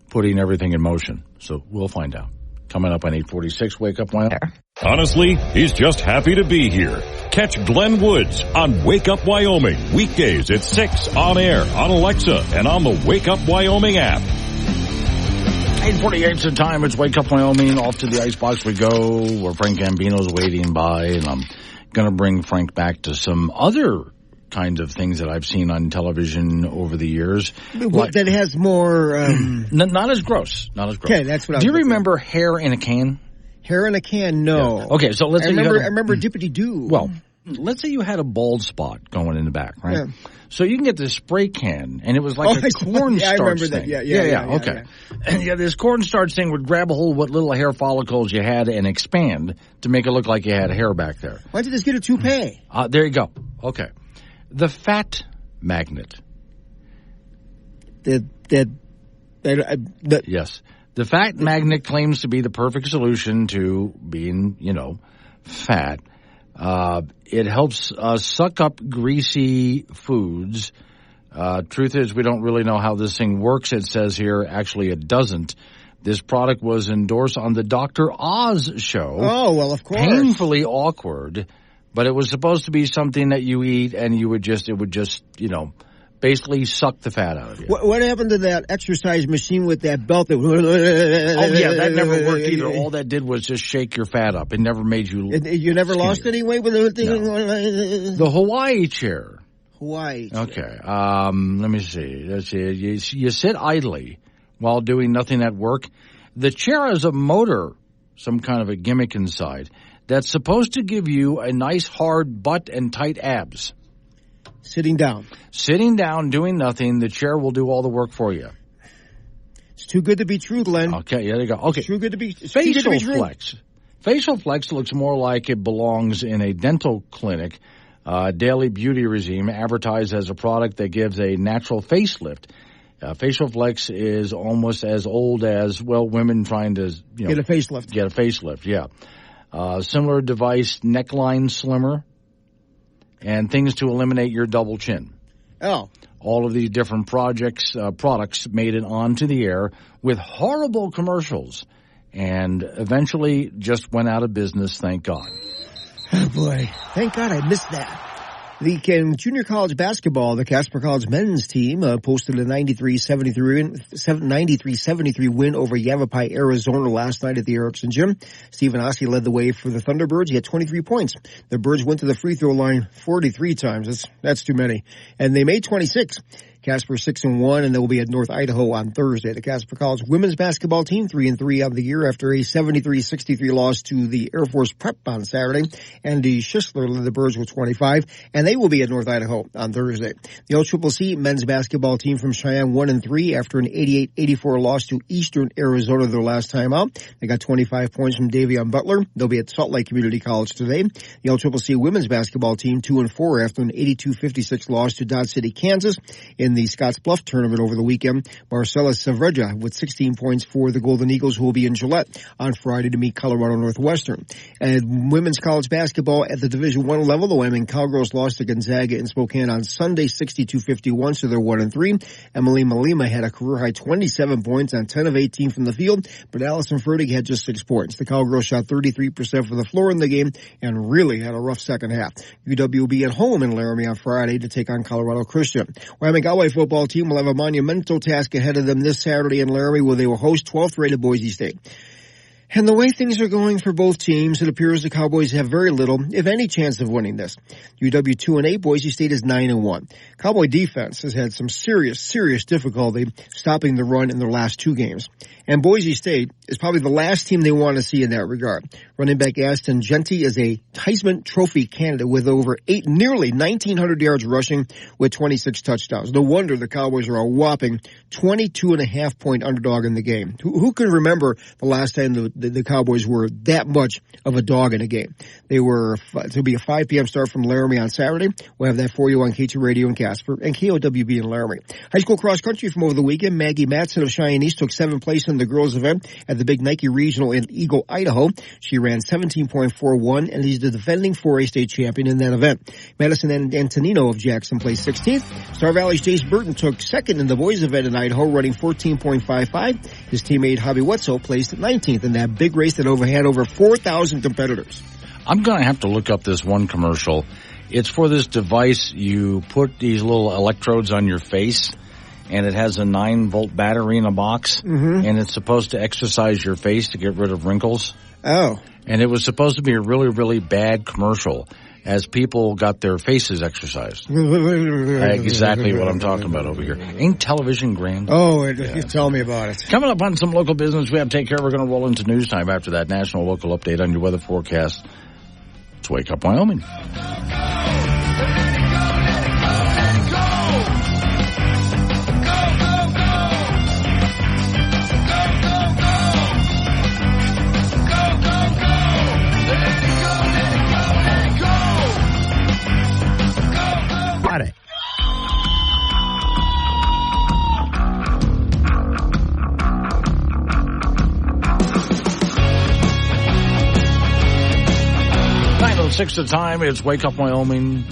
Speaker 2: putting everything in motion. So we'll find out. Coming up on 846, Wake Up Wyoming.
Speaker 1: Honestly, he's just happy to be here. Catch Glenn Woods on Wake Up Wyoming, weekdays at 6 on air, on Alexa, and on the Wake Up Wyoming app.
Speaker 2: 8:48's the time. It's Wake Up Wyoming. Off to the icebox we go, where Frank Gambino's waiting by, and I'm going to bring Frank back to some other kind of things that I've seen on television over the years.
Speaker 10: That has more...
Speaker 2: not as gross. Not as gross.
Speaker 10: Okay, that's what I was
Speaker 2: Do you remember hair in a can?
Speaker 10: Hair in a can? No.
Speaker 2: Yeah. Okay, so let's say
Speaker 10: I remember Dippity-Doo.
Speaker 2: Well, let's say you had a bald spot going in the back, right?
Speaker 10: Yeah.
Speaker 2: So you can get this spray can, and it was like a cornstarch
Speaker 10: I remember
Speaker 2: thing.
Speaker 10: that. Yeah,
Speaker 2: okay. And this cornstarch thing would grab a hold of what little hair follicles you had and expand to make it look like you had hair back there.
Speaker 10: Why don't you just get a toupee?
Speaker 2: There you go. Okay. The fat magnet.
Speaker 10: Yes.
Speaker 2: The fat magnet claims to be the perfect solution to being, fat. It helps suck up greasy foods. Truth is, we don't really know how this thing works. It says here, actually, it doesn't. This product was endorsed on the Dr. Oz show.
Speaker 10: Oh, well, of course.
Speaker 2: Painfully awkward. But it was supposed to be something that you eat and it would just, basically suck the fat out of you.
Speaker 10: What happened to that exercise machine with that belt? That
Speaker 2: that never worked either. All that did was just shake your fat up. It never made you
Speaker 10: You never skinnier. Lost any weight with the thing?
Speaker 2: No. The Hawaii chair.
Speaker 10: Hawaii chair.
Speaker 2: Okay. Let me see. Let's see. You sit idly while doing nothing at work. The chair has a motor, some kind of a gimmick inside, that's supposed to give you a nice hard butt and tight abs.
Speaker 10: Sitting down,
Speaker 2: doing nothing. The chair will do all the work for you.
Speaker 10: It's too good to be true, Glenn.
Speaker 2: Okay, there you go. Okay.
Speaker 10: It's too good to be
Speaker 2: Facial Flex. Facial Flex looks more like it belongs in a dental clinic. Daily Beauty Regime advertised as a product that gives a natural facelift. Facial Flex is almost as old as, women trying to
Speaker 10: get a facelift.
Speaker 2: Get a facelift, yeah. Similar device, neckline slimmer, and things to eliminate your double chin.
Speaker 10: Oh.
Speaker 2: All of these different products made it onto the air with horrible commercials and eventually just went out of business, thank God.
Speaker 10: Oh, boy. Thank God I missed that. The junior college basketball, the Casper College men's team posted a 93-73 win over Yavapai, Arizona last night at the Erickson Gym. Stephen Ossie led the way for the Thunderbirds. He had 23 points. The Birds went to the free throw line 43 times. That's too many. And they made 26. Casper 6-1, and they will be at North Idaho on Thursday. The Casper College women's basketball team 3-3 on the year after a 73-63 loss to the Air Force Prep on Saturday. Andy Schisler led the Birds with 25, and they will be at North Idaho on Thursday. The OCCC men's basketball team from Cheyenne 1-3 after an 88-84 loss to Eastern Arizona their last time out. They got 25 points from Davion Butler. They'll be at Salt Lake Community College today. The OCCC women's basketball team 2-4 after an 82-56 loss to Dodge City, Kansas in the Scotts Bluff tournament over the weekend. Marcella Savreja with 16 points for the Golden Eagles, who will be in Gillette on Friday to meet Colorado Northwestern. And women's college basketball at the Division I level, the Wyoming Cowgirls lost to Gonzaga in Spokane on Sunday 62-51, so they're 1-3. Emily Malima had a career-high 27 points on 10 of 18 from the field, but Allison Fertig had just 6 points. The Cowgirls shot 33% from the floor in the game and really had a rough second half. UW will be at home in Laramie on Friday to take on Colorado Christian. Wyoming Galway football team will have a monumental task ahead of them this Saturday in Laramie, where they will host 12th-rated Boise State. And the way things are going for both teams, it appears the Cowboys have very little, if any, chance of winning this. UW 2-8, Boise State is 9-1. Cowboy defense has had some serious difficulty stopping the run in their last 2 games. And Boise State is probably the last team they want to see in that regard. Running back Aston Genty is a Heisman Trophy candidate with over nearly 1,900 yards rushing with 26 touchdowns. No wonder the Cowboys are a whopping 22.5-point underdog in the game. Who can remember the last time the Cowboys were that much of a dog in a game? It'll be a 5 p.m. start from Laramie on Saturday. We'll have that for you on K2 Radio in Casper and KOWB in Laramie. High school cross country from over the weekend. Maggie Matson of Cheyenne East took 7th place in the girls event at the Big Nike Regional in Eagle, Idaho. She ran 17.41 and is the defending 4A state champion in that event. Madison Antonino of Jackson placed 16th. Star Valley's Jace Burton took 2nd in the boys event in Idaho, running 14.55. His teammate Javi Wetzel placed 19th in that big race that had over 4,000 competitors.
Speaker 2: I'm going to have to look up this one commercial. It's for this device. You put these little electrodes on your face, and it has a 9-volt battery in a box, and it's supposed to exercise your face to get rid of wrinkles.
Speaker 10: Oh.
Speaker 2: And it was supposed to be a really, really bad commercial as people got their faces exercised. Exactly what I'm talking about over here. Ain't television grand?
Speaker 10: Oh, you tell me about it.
Speaker 2: Coming up on some local business we have to take care of. We're going to roll into news time after that national local update on your weather forecast. It's Wake Up Wyoming.
Speaker 15: Friday.
Speaker 2: Six the time. It's Wake Up Wyoming.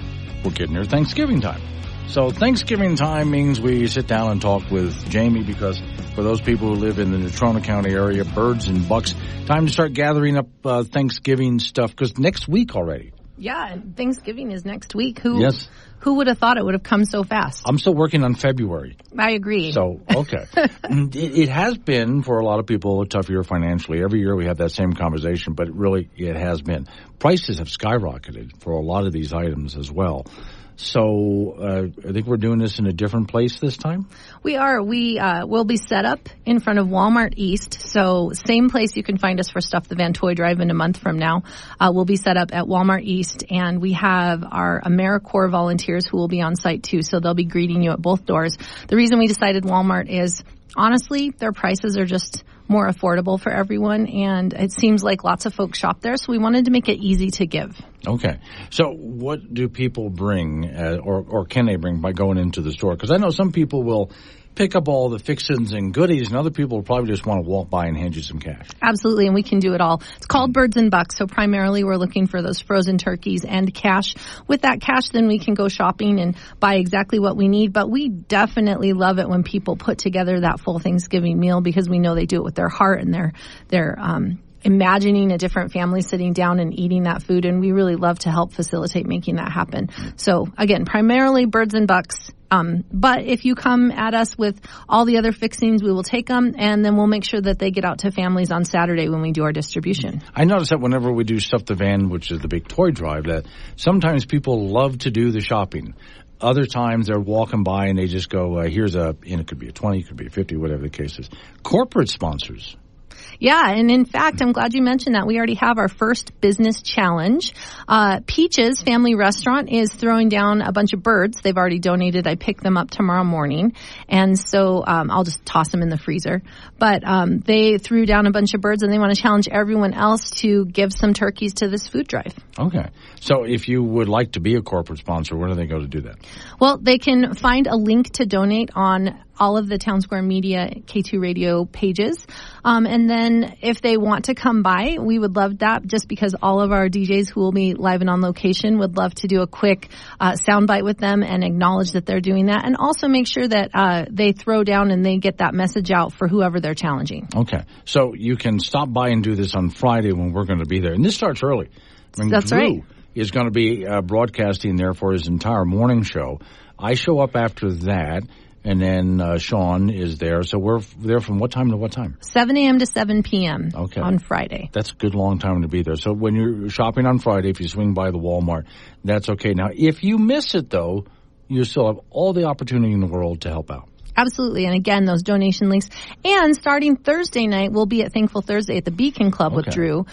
Speaker 2: We're getting near Thanksgiving time. So Thanksgiving time means we sit down and talk with Jamie, because for those people who live in the Natrona County area, birds and bucks, time to start gathering up Thanksgiving stuff, because next week already.
Speaker 21: Yeah, Thanksgiving is next week.
Speaker 2: Yes.
Speaker 21: Who would have thought it would have come so fast?
Speaker 2: I'm still working on February.
Speaker 21: I agree.
Speaker 2: So, okay. It has been, for a lot of people, a tough year financially. Every year we have that same conversation, but it has been. Prices have skyrocketed for a lot of these items as well. So I think we're doing this in a different place this time?
Speaker 21: We are. We will be set up in front of Walmart East. So same place you can find us for Stuff the Van Toy Drive in a month from now. We'll be set up at Walmart East, and we have our AmeriCorps volunteers who will be on site too. So they'll be greeting you at both doors. The reason we decided Walmart is, honestly, their prices are just more affordable for everyone, and it seems like lots of folks shop there, so we wanted to make it easy to give.
Speaker 2: Okay. So what do people bring, or can they bring by going into the store? Because I know some people will pick up all the fixins and goodies, and other people will probably just want to walk by and hand you some cash.
Speaker 21: Absolutely, and we can do it all. It's called Birds and Bucks, so primarily we're looking for those frozen turkeys and cash. With that cash, then we can go shopping and buy exactly what we need, but we definitely love it when people put together that full Thanksgiving meal, because we know they do it with their heart, and they're imagining a different family sitting down and eating that food, and we really love to help facilitate making that happen. So again, primarily Birds and Bucks. But if you come at us with all the other fixings, we will take them, and then we'll make sure that they get out to families on Saturday when we do our distribution.
Speaker 2: I notice that whenever we do Stuff the Van, which is the big toy drive, that sometimes people love to do the shopping. Other times they're walking by and they just go, here's it could be a 20, it could be a 50, whatever the case is. Corporate sponsors.
Speaker 21: Yeah, and in fact, I'm glad you mentioned that. We already have our first business challenge. Peaches Family Restaurant is throwing down a bunch of birds. They've already donated. I pick them up tomorrow morning. And so I'll just toss them in the freezer. But they threw down a bunch of birds, and they want to challenge everyone else to give some turkeys to this food drive.
Speaker 2: Okay. So if you would like to be a corporate sponsor, where do they go to do that?
Speaker 21: Well, they can find a link to donate on all of the Town Square Media K2 Radio pages. And then if they want to come by, we would love that, just because all of our DJs who will be live and on location would love to do a quick soundbite with them and acknowledge that they're doing that, and also make sure that they throw down and they get that message out for whoever they're challenging.
Speaker 2: Okay. So you can stop by and do this on Friday when we're going to be there. And this starts early.
Speaker 21: That's
Speaker 2: Drew
Speaker 21: right.
Speaker 2: is going to be broadcasting there for his entire morning show. I show up after that. And then Sean is there. So we're there from what time to what time?
Speaker 21: 7 a.m. to 7 p.m.
Speaker 2: Okay.
Speaker 21: On Friday.
Speaker 2: That's a good long time to be there. So when you're shopping on Friday, if you swing by the Walmart, that's okay. Now, if you miss it, though, you still have all the opportunity in the world to help out.
Speaker 21: Absolutely. And again, those donation links. And starting Thursday night, we'll be at Thankful Thursday at the Beacon Club with Drew.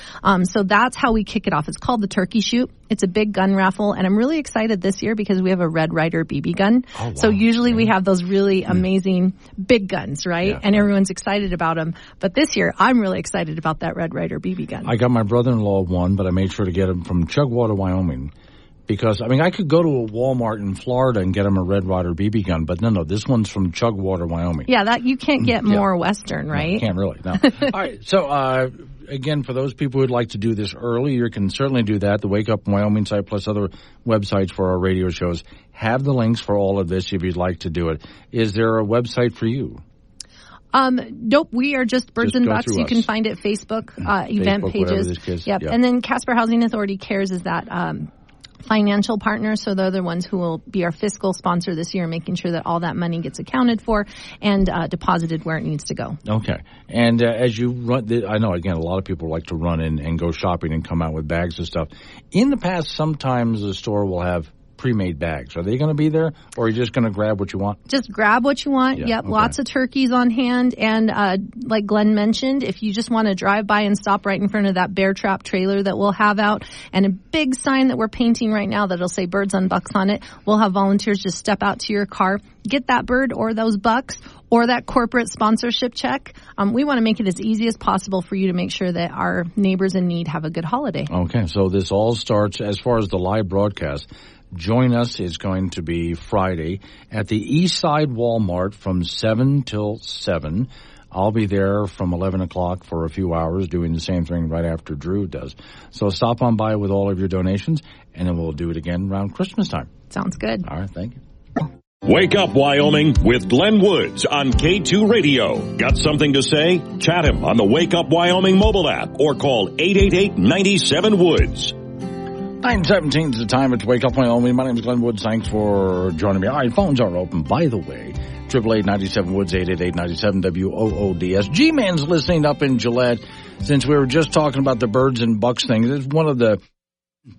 Speaker 21: So that's how we kick it off. It's called the Turkey Shoot. It's a big gun raffle. And I'm really excited this year because we have a Red Ryder BB gun. Oh, wow. So usually we have those really amazing big guns, right? Yeah, and everyone's excited about them. But this year, I'm really excited about that Red Ryder BB gun.
Speaker 2: I got my brother-in-law one, but I made sure to get him from Chugwater, Wyoming. Because, I could go to a Walmart in Florida and get him a Red Ryder BB gun, but no, this one's from Chugwater, Wyoming.
Speaker 21: Yeah, that you can't get more Western, right?
Speaker 2: No, you can't really, no. All right, so, again, for those people who'd like to do this early, you can certainly do that. The Wake Up Wyoming site plus other websites for our radio shows have the links for all of this if you'd like to do it. Is there a website for you?
Speaker 21: Nope, we are just Birds and Bucks. You can find it Facebook, event pages. Yep. And then Casper Housing Authority Cares is that financial partner, so they're the ones who will be our fiscal sponsor this year, making sure that all that money gets accounted for and deposited where it needs to go.
Speaker 2: Okay. And as you run, I know, again, a lot of people like to run in and go shopping and come out with bags and stuff. In the past, sometimes the store will have pre-made bags. Are they going to be there, or are you just going to grab what you want?
Speaker 21: Just grab what you want.
Speaker 2: Yeah,
Speaker 21: yep, okay. Lots of turkeys on hand. And like Glenn mentioned, if you just want to drive by and stop right in front of that bear trap trailer that we'll have out, and a big sign that we're painting right now that'll say Birds on Bucks on it, we'll have volunteers just step out to your car, get that bird or those bucks or that corporate sponsorship check. We want to make it as easy as possible for you to make sure that our neighbors in need have a good holiday.
Speaker 2: Okay, so this all starts, as far as the live broadcast, join us is going to be Friday at the East Side Walmart from 7 till 7. I'll be there from 11 o'clock for a few hours doing the same thing right after Drew does. So stop on by with all of your donations, and then we'll do it again around Christmas time.
Speaker 21: Sounds good.
Speaker 2: All right, thank you.
Speaker 1: Wake Up Wyoming with Glenn Woods on K2 Radio. Got something to say? Chat him on the Wake Up Wyoming mobile app or call 888-97-WOODS.
Speaker 2: 9:17 is the time at Wake Up Wyoming. My name is Glenn Woods. Thanks for joining me. All right, phones are open, by the way. 888-97-WOODS, 888-97-WOODS. G-Man's listening up in Gillette. Since we were just talking about the Birds and Bucks thing, it's one of the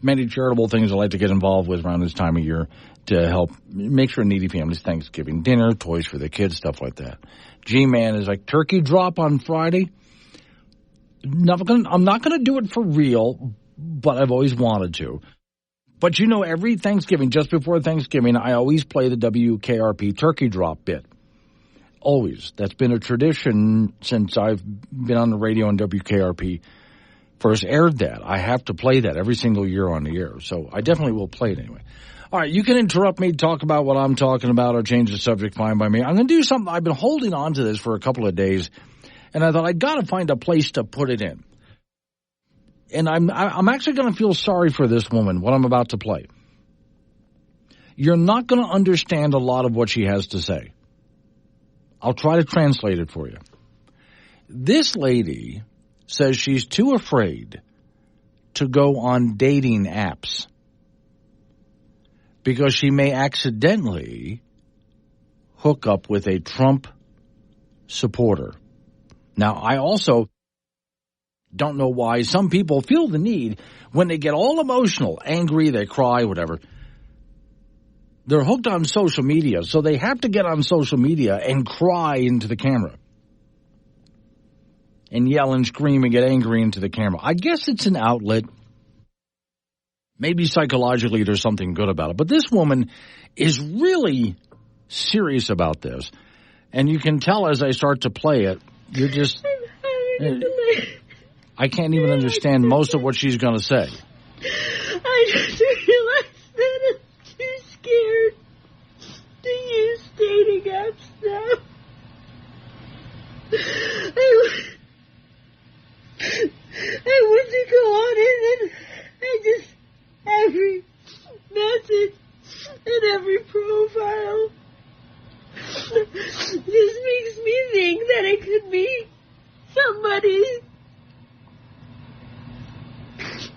Speaker 2: many charitable things I like to get involved with around this time of year to help make sure needy families Thanksgiving dinner, toys for the kids, stuff like that. G-Man is like, turkey drop on Friday. I'm not going to do it for real, but I've always wanted to. But you know, every Thanksgiving, just before Thanksgiving, I always play the WKRP turkey drop bit. Always. That's been a tradition since I've been on the radio and WKRP first aired that. I have to play that every single year on the air. So I definitely will play it anyway. All right, you can interrupt me, talk about what I'm talking about, or change the subject, fine by me. I'm going to do something. I've been holding on to this for a couple of days, and I thought I'd got to find a place to put it in. And I'm actually going to feel sorry for this woman, what I'm about to play. You're not going to understand a lot of what she has to say. I'll try to translate it for you. This lady says she's too afraid to go on dating apps because she may accidentally hook up with a Trump supporter. Now, I also don't know why some people feel the need when they get all emotional, angry, they cry, whatever, They're hooked on social media, so they have to get on social media and cry into the camera. And yell and scream and get angry into the camera. I guess it's an outlet. Maybe psychologically there's something good about it. But this woman is really serious about this. And you can tell as I start to play it, you're just... I can't even understand most of what she's going to say.
Speaker 6: I just realized that I'm too scared to use dating apps now. I went to go on it and I just, every message and every profile just makes me think that it could be somebody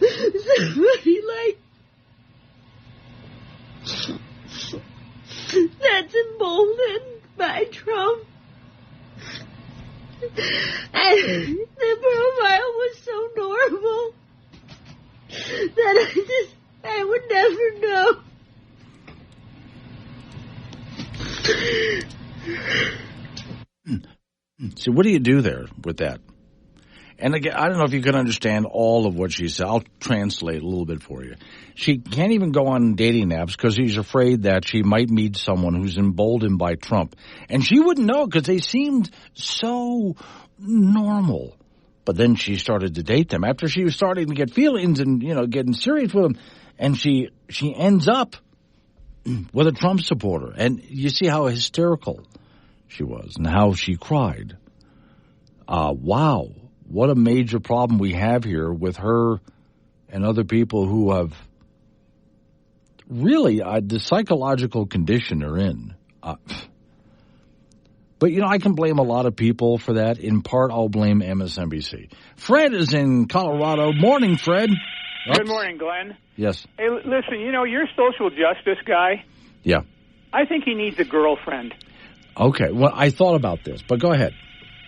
Speaker 6: like that's emboldened by Trump. And the profile was so normal that I would never know.
Speaker 2: So what do you do there with that? And again, I don't know if you can understand all of what she said. I'll translate a little bit for you. She can't even go on dating apps because she's afraid that she might meet someone who's emboldened by Trump. And she wouldn't know because they seemed so normal. But then she started to date them after she was starting to get feelings and, getting serious with them. And she ends up with a Trump supporter. And you see how hysterical she was and how she cried. Wow. What a major problem we have here with her and other people who have really the psychological condition they're in. But, I can blame a lot of people for that. In part, I'll blame MSNBC. Fred is in Colorado. Morning, Fred.
Speaker 22: Good morning, Glenn.
Speaker 2: Yes.
Speaker 22: Hey, listen, you're social justice guy.
Speaker 2: Yeah.
Speaker 22: I think he needs a girlfriend.
Speaker 2: Okay. Well, I thought about this, but go ahead.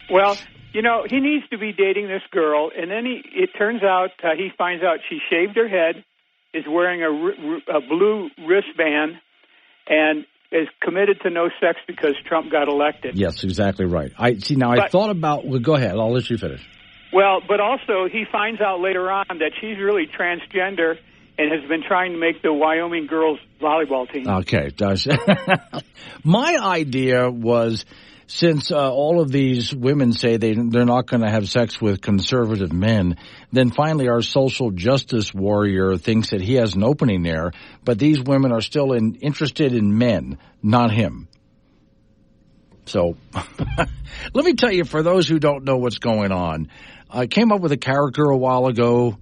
Speaker 22: Well, he needs to be dating this girl, and then it turns out he finds out she shaved her head, is wearing a blue wristband, and is committed to no sex because Trump got elected.
Speaker 2: Yes, exactly right. I thought about... Well, go ahead. I'll let you finish.
Speaker 22: Well, but also he finds out later on that she's really transgender and has been trying to make the Wyoming girls volleyball team.
Speaker 2: Okay. My idea was... Since all of these women say they're not going to have sex with conservative men, then finally our social justice warrior thinks that he has an opening there, but these women are still interested in men, not him. So let me tell you, for those who don't know what's going on, I came up with a character a while ago,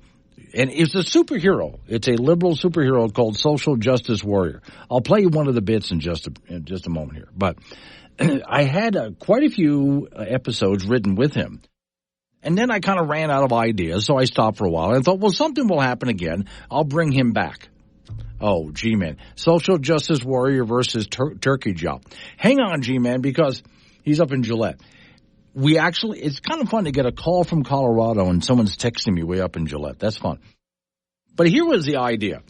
Speaker 2: and it's a superhero. It's a liberal superhero called Social Justice Warrior. I'll play you one of the bits in just a moment here, but... I had quite a few episodes written with him. And then I kind of ran out of ideas, so I stopped for a while. I thought, well, something will happen again. I'll bring him back. Oh, G-Man. Social Justice Warrior versus Turkey Job. Hang on, G-Man, because he's up in Gillette. It's kind of fun to get a call from Colorado and someone's texting me way up in Gillette. That's fun. But here was the idea.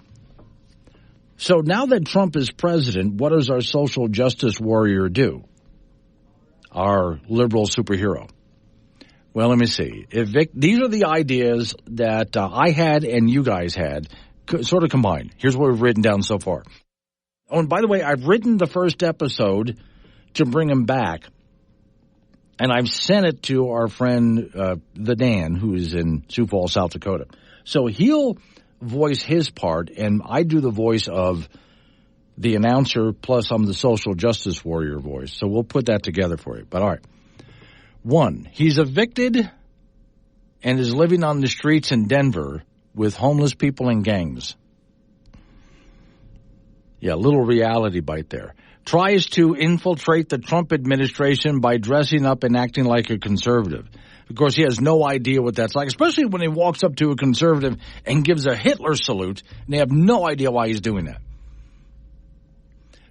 Speaker 2: So now that Trump is president, what does our social justice warrior do? Our liberal superhero. Well, let me see. These are the ideas that I had and you guys had sort of combined. Here's what we've written down so far. Oh, and by the way, I've written the first episode to bring him back, and I've sent it to our friend, the Dan, who is in Sioux Falls, South Dakota. So he'll voice his part, and I do the voice of the announcer, plus I'm the social justice warrior voice. So we'll put that together for you. But all right. 1, he's evicted and is living on the streets in Denver with homeless people and gangs. Yeah, a little reality bite there. Tries to infiltrate the Trump administration by dressing up and acting like a conservative. Of course, he has no idea what that's like, especially when he walks up to a conservative and gives a Hitler salute, and they have no idea why he's doing that.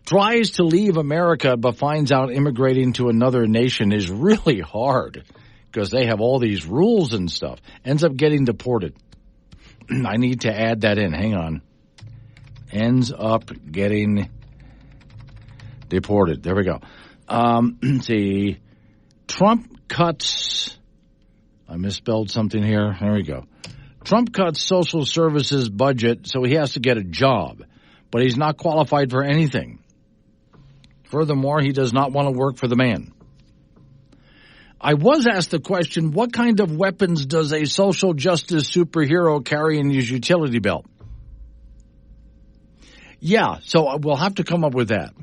Speaker 2: Tries to leave America, but finds out immigrating to another nation is really hard because they have all these rules and stuff. Ends up getting deported. I need to add that in. Hang on. Ends up getting Deported. There we go. Let's see. Trump cuts. I misspelled something here. There we go. Trump cuts social services budget, so he has to get a job, but he's not qualified for anything. Furthermore, he does not want to work for the man. I was asked the question, what kind of weapons does a social justice superhero carry in his utility belt? Yeah, so we'll have to come up with that.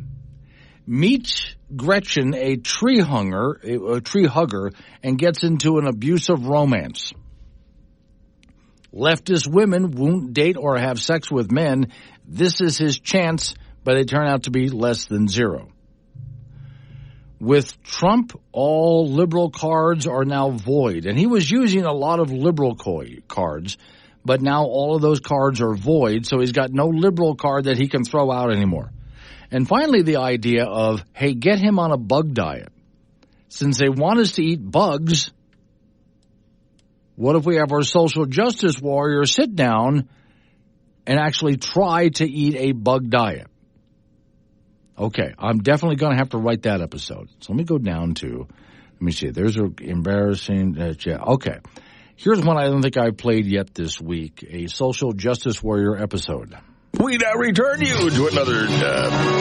Speaker 2: Meets Gretchen, a tree hugger, and gets into an abusive romance. Leftist women won't date or have sex with men. This is his chance, but they turn out to be less than zero. With Trump, all liberal cards are now void. And he was using a lot of liberal cards, but now all of those cards are void, so he's got no liberal card that he can throw out anymore. And finally, the idea of, hey, get him on a bug diet. Since they want us to eat bugs, what if we have our social justice warrior sit down and actually try to eat a bug diet? Okay, I'm definitely going to have to write that episode. So let me go down to, let me see, there's an embarrassing, okay. Here's one I don't think I played yet this week, a social justice warrior episode.
Speaker 5: We now return you to another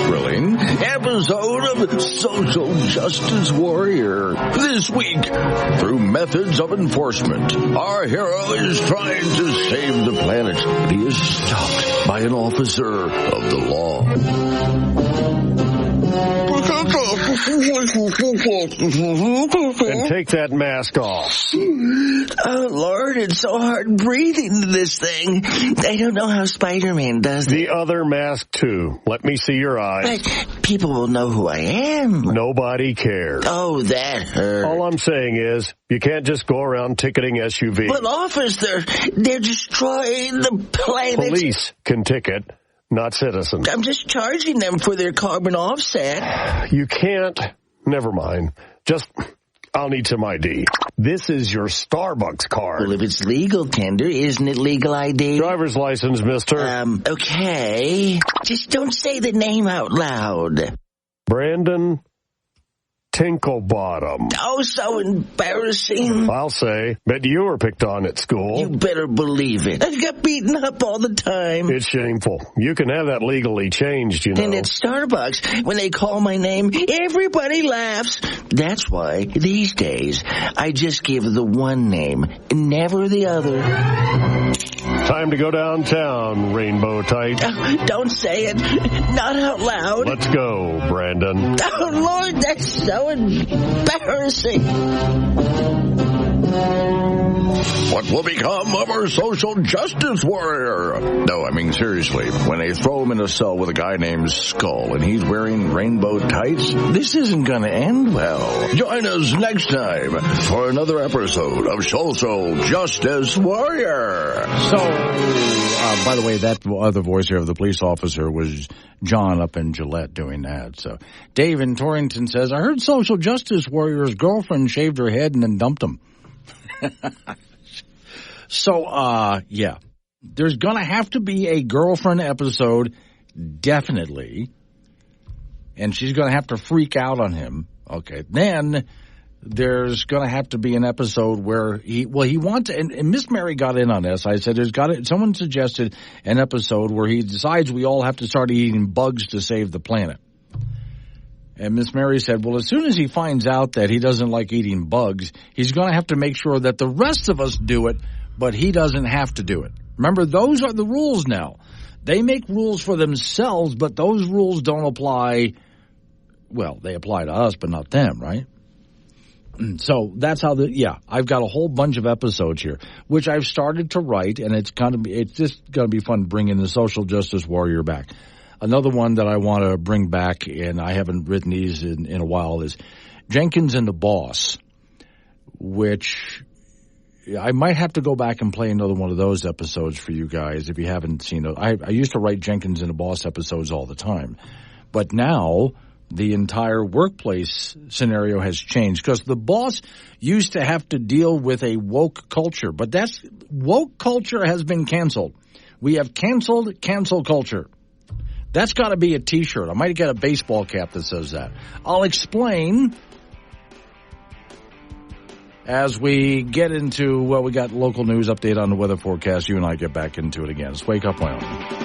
Speaker 5: thrilling episode of Social Justice Warrior. This week, through methods of enforcement, our hero is trying to save the planet, but he is stopped by an officer of the law.
Speaker 20: And take that mask off.
Speaker 8: Oh, Lord, it's so hard breathing this thing. I don't know how Spider-Man does it.
Speaker 20: The other mask, too. Let me see your eyes.
Speaker 8: But people will know who I am.
Speaker 20: Nobody cares.
Speaker 8: Oh, that hurt.
Speaker 20: All I'm saying is, you can't just go around ticketing SUVs.
Speaker 8: But, officer, they're destroying the planet.
Speaker 20: Police can ticket, not citizens.
Speaker 8: I'm just charging them for their carbon offset.
Speaker 20: You can't. Never mind. I'll need some ID. This is your Starbucks card.
Speaker 8: Well, if it's legal tender, isn't it legal ID?
Speaker 20: Driver's license, mister.
Speaker 8: Okay. Just don't say the name out loud.
Speaker 20: Brandon Tinklebottom.
Speaker 8: Oh, so embarrassing.
Speaker 20: I'll say. Bet you were picked on at school.
Speaker 8: You better believe it. I got beaten up all the time.
Speaker 20: It's shameful. You can have that legally changed, you know.
Speaker 8: And at Starbucks, when they call my name, everybody laughs. That's why, these days, I just give the one name, never the other.
Speaker 20: Time to go downtown, Rainbow Tight.
Speaker 8: Don't say it. Not out loud.
Speaker 20: Let's go, Brandon.
Speaker 8: Oh, Lord, that's so embarrassing.
Speaker 5: What will become of our social justice warrior? No, I mean, seriously, when they throw him in a cell with a guy named Skull and he's wearing rainbow tights, this isn't going to end well. Join us next time for another episode of Social Justice Warrior.
Speaker 2: So, by the way, that other voice here of the police officer was John up in Gillette doing that. So, Dave in Torrington says, I heard social justice warrior's girlfriend shaved her head and then dumped him. So, yeah, there's going to have to be a girlfriend episode, definitely, and she's going to have to freak out on him. Okay, then there's going to have to be an episode where he wants, and Miss Mary got in on this. I said, someone suggested an episode where he decides we all have to start eating bugs to save the planet. And Miss Mary said, well, as soon as he finds out that he doesn't like eating bugs, he's going to have to make sure that the rest of us do it, but he doesn't have to do it. Remember, those are the rules now. They make rules for themselves, but those rules don't apply. Well, they apply to us, but not them, right? So that's how I've got a whole bunch of episodes here, which I've started to write, and it's just going to be fun bringing the social justice warrior back. Another one that I want to bring back, and I haven't written these in a while, is Jenkins and the Boss, which I might have to go back and play another one of those episodes for you guys if you haven't seen it. I used to write Jenkins and the Boss episodes all the time, but now the entire workplace scenario has changed because the boss used to have to deal with a woke culture, but woke culture has been canceled. We have canceled cancel culture. That's got to be a T-shirt. I might get a baseball cap that says that. I'll explain as we get into, well, we got local news update on the weather forecast. You and I get back into it again. It's Wake Up Wyoming.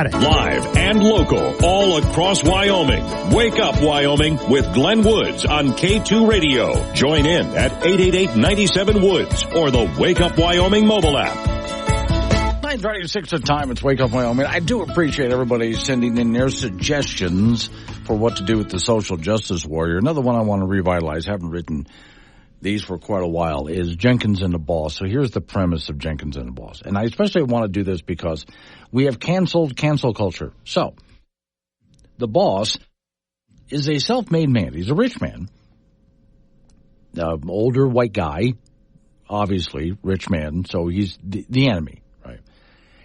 Speaker 1: Live and local, all across Wyoming. Wake Up Wyoming with Glenn Woods on K2 Radio. Join in at 888-97-WOODS or the Wake Up Wyoming mobile app.
Speaker 2: 9:36 at time. It's Wake Up Wyoming. I do appreciate everybody sending in their suggestions for what to do with the social justice warrior. Another one I want to revitalize, haven't written these for quite a while, is Jenkins and the Boss. So here's the premise of Jenkins and the Boss. And I especially want to do this because we have cancel culture. So the boss is a self-made man. He's a rich man, older white guy, obviously rich man. So he's the enemy, right?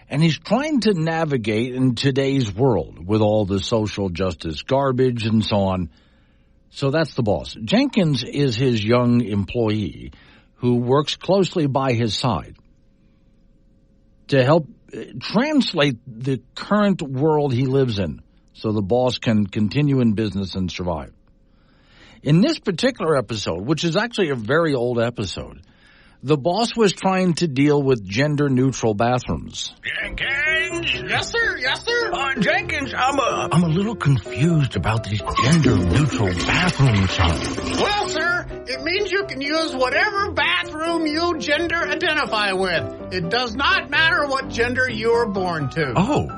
Speaker 2: And he's trying to navigate in today's world with all the social justice garbage and so on. So that's the boss. Jenkins is his young employee who works closely by his side to help translate the current world he lives in so the boss can continue in business and survive. In this particular episode, which is actually a very old episode, the boss was trying to deal with gender-neutral bathrooms.
Speaker 5: Jenkins? Yes, sir. Yes, sir. Jenkins, I'm a little confused about these gender-neutral bathrooms.
Speaker 3: Well, sir, it means you can use whatever bathroom you gender identify with. It does not matter what gender you were born to.
Speaker 5: Oh,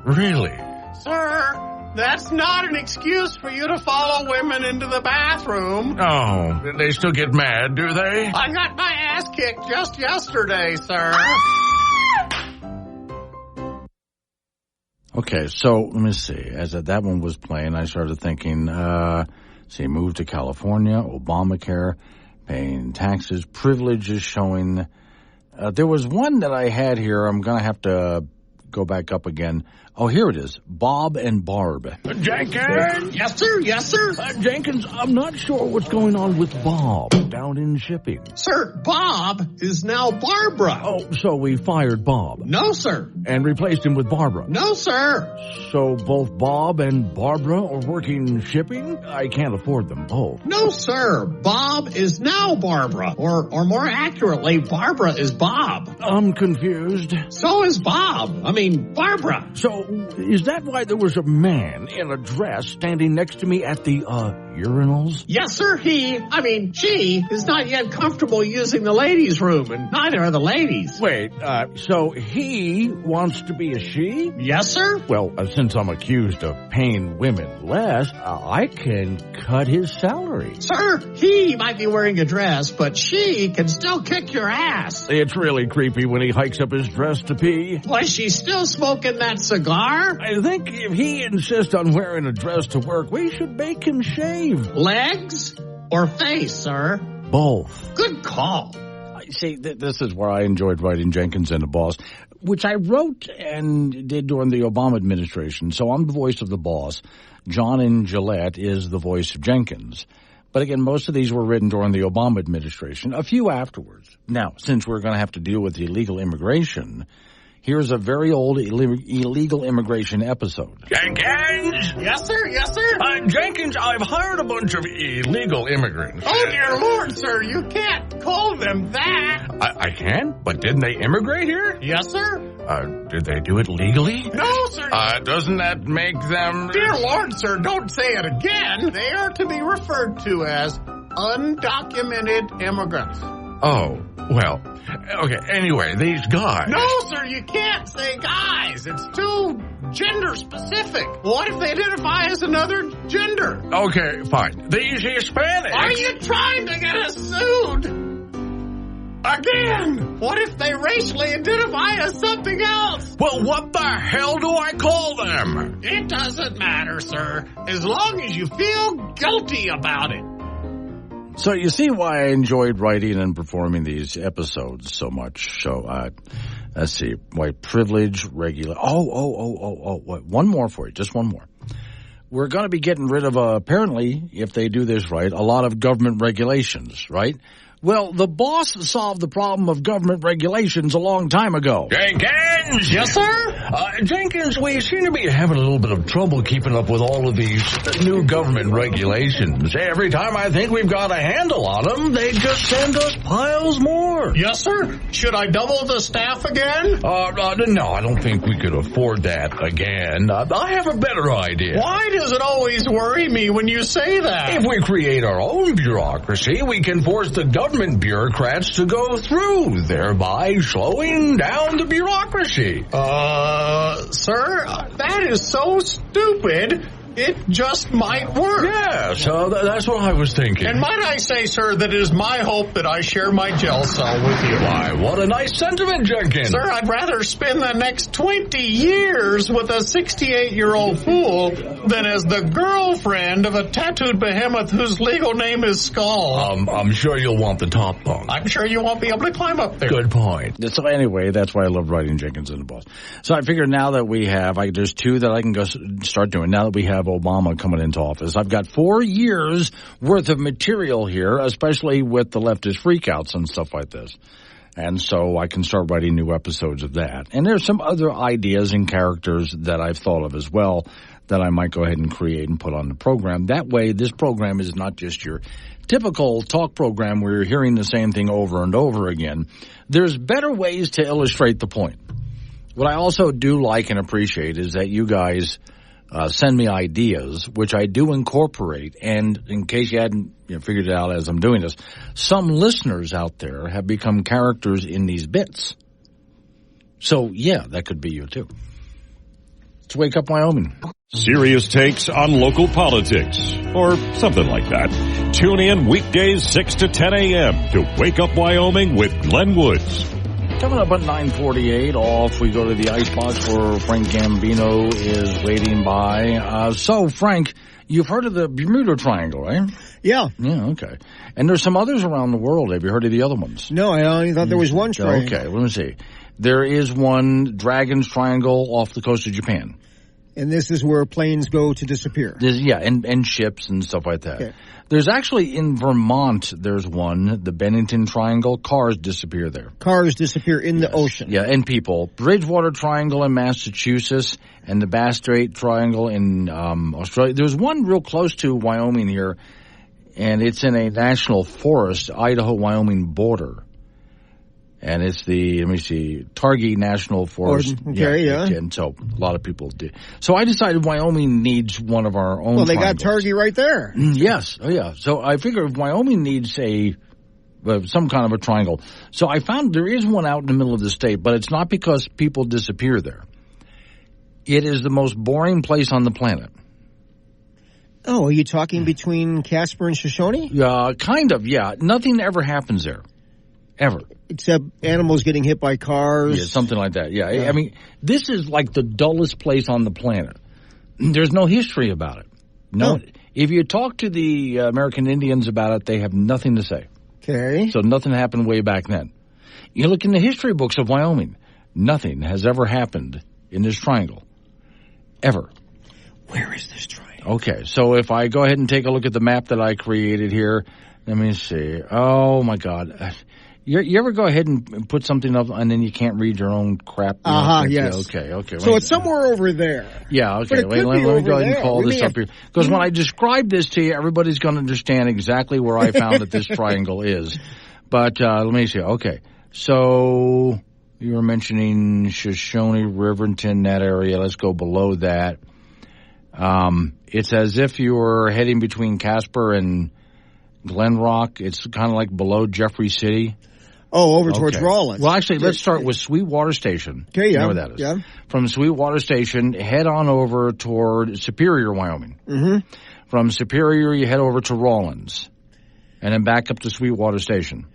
Speaker 5: really?
Speaker 3: Sir, that's not an excuse for you to follow women into the bathroom.
Speaker 5: Oh, they still get mad, do they?
Speaker 3: I got my ass kicked just yesterday, sir.
Speaker 2: Okay, so let me see. As that one was playing, I started thinking, move to California, Obamacare, paying taxes, privileges showing. There was one that I had here. I'm going to have to go back up again. Oh, here it is. Bob and Barb.
Speaker 5: Jenkins?
Speaker 3: Yes, sir. Yes, sir.
Speaker 5: Jenkins, I'm not sure what's going on with Bob down in shipping.
Speaker 3: Sir, Bob is now Barbara.
Speaker 5: Oh, so we fired Bob?
Speaker 3: No, sir.
Speaker 5: And replaced him with Barbara?
Speaker 3: No, sir.
Speaker 5: So both Bob and Barbara are working shipping? I can't afford them both.
Speaker 3: No, sir. Bob is now Barbara. Or more accurately, Barbara is Bob.
Speaker 5: I'm confused.
Speaker 3: So is Bob. Barbara.
Speaker 5: So, is that why there was a man in a dress standing next to me at the, urinals?
Speaker 3: Yes, sir. She is not yet comfortable using the ladies' room, and neither are the ladies.
Speaker 5: Wait, so he wants to be a she?
Speaker 3: Yes, sir.
Speaker 5: Well, since I'm accused of paying women less, I can cut his salary.
Speaker 3: Sir, he might be wearing a dress, but she can still kick your ass.
Speaker 5: It's really creepy when he hikes up his dress to pee.
Speaker 3: Was she still smoking that cigar?
Speaker 5: I think if he insists on wearing a dress to work, we should make him shave.
Speaker 3: Legs or face, sir?
Speaker 5: Both.
Speaker 3: Good call.
Speaker 2: See, this is where I enjoyed writing Jenkins and the Boss, which I wrote and did during the Obama administration. So I'm the voice of the boss. John in Gillette is the voice of Jenkins. But again, most of these were written during the Obama administration, a few afterwards. Now, since we're going to have to deal with illegal immigration, here's a very old illegal immigration episode.
Speaker 5: Jenkins?
Speaker 3: Yes, sir. Yes, sir.
Speaker 5: Jenkins, I've hired a bunch of illegal immigrants.
Speaker 3: Oh, dear Lord, sir. You can't call them that.
Speaker 5: I can? But didn't they immigrate here?
Speaker 3: Yes, sir.
Speaker 5: Did they do it legally?
Speaker 3: No, sir.
Speaker 5: Doesn't that make them...
Speaker 3: Dear Lord, sir, don't say it again. They are to be referred to as undocumented immigrants.
Speaker 5: Oh, well, Okay, anyway, these guys.
Speaker 3: No, sir, you can't say guys. It's too gender specific. What if they identify as another gender?
Speaker 5: Okay, fine. These Hispanics.
Speaker 3: Are you trying to get us sued? Again! What if they racially identify as something else?
Speaker 5: Well, what the hell do I call them?
Speaker 3: It doesn't matter, sir, as long as you feel guilty about it.
Speaker 2: So you see why I enjoyed writing and performing these episodes so much. So, let's see. White privilege, regular. Wait, one more for you. Just one more. We're going to be getting rid of, apparently, if they do this right, a lot of government regulations, right? Well, the boss solved the problem of government regulations a long time ago.
Speaker 5: Jenkins!
Speaker 3: Yes, sir?
Speaker 5: Jenkins, we seem to be having a little bit of trouble keeping up with all of these new government regulations. Every time I think we've got a handle on them, they just send us piles more.
Speaker 3: Yes, sir? Should I double the staff again?
Speaker 5: No, I don't think we could afford that again. I have a better idea.
Speaker 3: Why does it always worry me when you say that?
Speaker 5: If we create our own bureaucracy, we can force the government bureaucrats to go through, thereby slowing down the bureaucracy.
Speaker 3: Sir, that is so stupid. It just might work.
Speaker 5: Yeah, so that's what I was thinking.
Speaker 3: And might I say, sir, that it is my hope that I share my jail cell with you.
Speaker 5: Why, what a nice sentiment, Jenkins.
Speaker 3: Sir, I'd rather spend the next 20 years with a 68-year-old fool than as the girlfriend of a tattooed behemoth whose legal name is Skull.
Speaker 5: I'm sure you'll want the top bunk.
Speaker 3: I'm sure you won't be able to climb up there.
Speaker 5: Good point.
Speaker 2: So anyway, that's why I love writing Jenkins and the Boss. So I figured now that we have, there's two that I can go start doing. Now that we have Obama coming into office, I've got 4 years worth of material here, especially with the leftist freakouts and stuff like this. And so I can start writing new episodes of that. And there's some other ideas and characters that I've thought of as well that I might go ahead and create and put on the program. That way, this program is not just your typical talk program where you're hearing the same thing over and over again. There's better ways to illustrate the point. What I also do like and appreciate is that you guys send me ideas, which I do incorporate. And in case you hadn't figured it out as I'm doing this, some listeners out there have become characters in these bits. So, yeah, that could be you, too. Let's Wake Up Wyoming.
Speaker 1: Serious takes on local politics, or something like that. Tune in weekdays 6 to 10 a.m. to Wake Up Wyoming with Glenn Woods.
Speaker 2: Coming up at 9:48, off we go to the icebox where Frank Gambino is waiting by. So, Frank, you've heard of the Bermuda Triangle, right?
Speaker 10: Yeah.
Speaker 2: Yeah, okay. And there's some others around the world. Have you heard of the other ones?
Speaker 10: No, I only thought there was one triangle.
Speaker 2: Okay, let me see. There is one, Dragon's Triangle, off the coast of Japan.
Speaker 10: And this is where planes go to disappear.
Speaker 2: And ships and stuff like that.
Speaker 10: Okay.
Speaker 2: There's actually in Vermont, there's one, the Bennington Triangle. Cars disappear there.
Speaker 10: Cars disappear in the ocean.
Speaker 2: Yeah, and people. Bridgewater Triangle in Massachusetts and the Bass Strait Triangle in Australia. There's one real close to Wyoming here, and it's in a national forest, Idaho-Wyoming border. And it's the, Targhee National Forest.
Speaker 10: Okay, yeah.
Speaker 2: And so a lot of people do. So I decided Wyoming needs one of our own.
Speaker 10: Well, they
Speaker 2: triangles.
Speaker 10: got Targhee right there.
Speaker 2: Yes. Oh, yeah. So I figured Wyoming needs some kind of a triangle. So I found there is one out in the middle of the state, but it's not because people disappear there. It is the most boring place on the planet.
Speaker 10: Oh, are you talking between Casper and Shoshone?
Speaker 2: Kind of, yeah. Nothing ever happens there. Ever.
Speaker 10: Except animals getting hit by cars.
Speaker 2: Yeah, something like that. Yeah. I mean, this is like the dullest place on the planet. There's no history about it. No. If you talk to the American Indians about it, they have nothing to say.
Speaker 10: Okay.
Speaker 2: So nothing happened way back then. You look in the history books of Wyoming, nothing has ever happened in this triangle. Ever.
Speaker 10: Where is this triangle?
Speaker 2: Okay, so if I go ahead and take a look at the map that I created here, let me see. Oh, my God. You ever go ahead and put something up and then you can't read your own crap?
Speaker 10: Yes.
Speaker 2: Okay.
Speaker 10: So it's somewhere over there.
Speaker 2: Yeah, okay. Wait, let me go ahead and call this up here. Because when I describe this to you, everybody's going to understand exactly where I found that this triangle is. But let me see. Okay. So you were mentioning Shoshone, Riverton, that area. Let's go below that. It's as if you were heading between Casper and Glen Rock. It's kind of like below Jeffrey City.
Speaker 10: Oh, over towards Rawlins.
Speaker 2: Well, actually, let's start with Sweetwater Station.
Speaker 10: Okay, yeah.
Speaker 2: You know where that is.
Speaker 10: Yeah.
Speaker 2: From Sweetwater Station, head on over toward Superior, Wyoming.
Speaker 10: Mm-hmm.
Speaker 2: From Superior, you head over to Rawlins, and then back up to Sweetwater Station.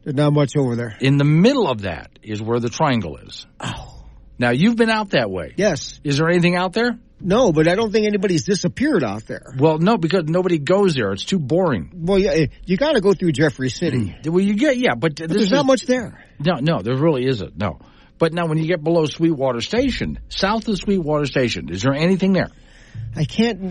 Speaker 10: There's not much over there.
Speaker 2: In the middle of that is where the triangle is.
Speaker 10: Oh.
Speaker 2: Now, you've been out that way.
Speaker 10: Yes.
Speaker 2: Is there anything out there?
Speaker 10: No, but I don't think anybody's disappeared out there.
Speaker 2: Well, no, because nobody goes there. It's too boring.
Speaker 10: Well, yeah, you got to go through Jeffrey City.
Speaker 2: Well, you get, but
Speaker 10: there's not much there.
Speaker 2: No, there really isn't. No. But now when you get below Sweetwater Station, south of Sweetwater Station, is there anything there?
Speaker 10: Nothing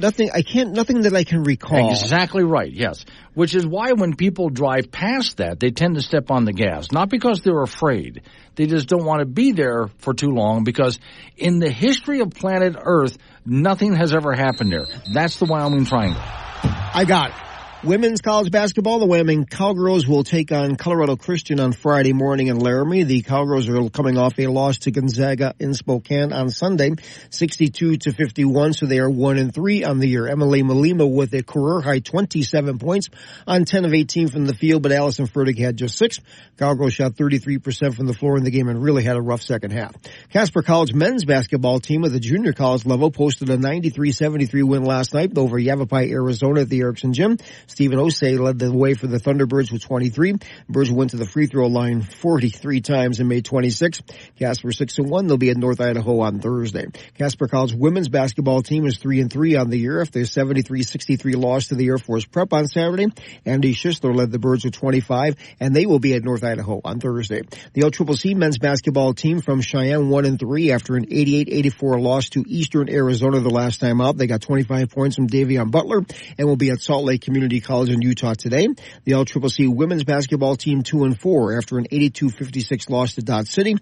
Speaker 10: that I can recall.
Speaker 2: Exactly right, yes. Which is why when people drive past that, they tend to step on the gas. Not because they're afraid. They just don't want to be there for too long because in the history of planet Earth, nothing has ever happened there. That's the Wyoming Triangle.
Speaker 10: I got it. Women's college basketball, the Wyoming Cowgirls will take on Colorado Christian on Friday morning in Laramie. The Cowgirls are coming off a loss to Gonzaga in Spokane on Sunday, 62-51, so they are 1-3 on the year. Emily Malima with a career-high 27 points on 10 of 18 from the field, but Allison Fertig had just 6. Cowgirls shot 33% from the floor in the game and really had a rough second half. Casper College men's basketball team at the junior college level posted a 93-73 win last night over Yavapai, Arizona at the Erickson Gym. Stephen Osei led the way for the Thunderbirds with 23. Birds went to the free throw line 43 times and made 26. Casper 6-1. They'll be at North Idaho on Thursday. Casper College women's basketball team is 3-3 on the year after a 73-63 loss to the Air Force Prep on Saturday. Andy Schisler led the Birds with 25, and they will be at North Idaho on Thursday. The LCCC men's basketball team from Cheyenne 1-3 after an 88-84 loss to Eastern Arizona the last time out. They got 25 points from Davion Butler and will be at Salt Lake Community College in Utah today. The LCCC women's basketball team 2-4 after an 82-56 loss to Dodge City.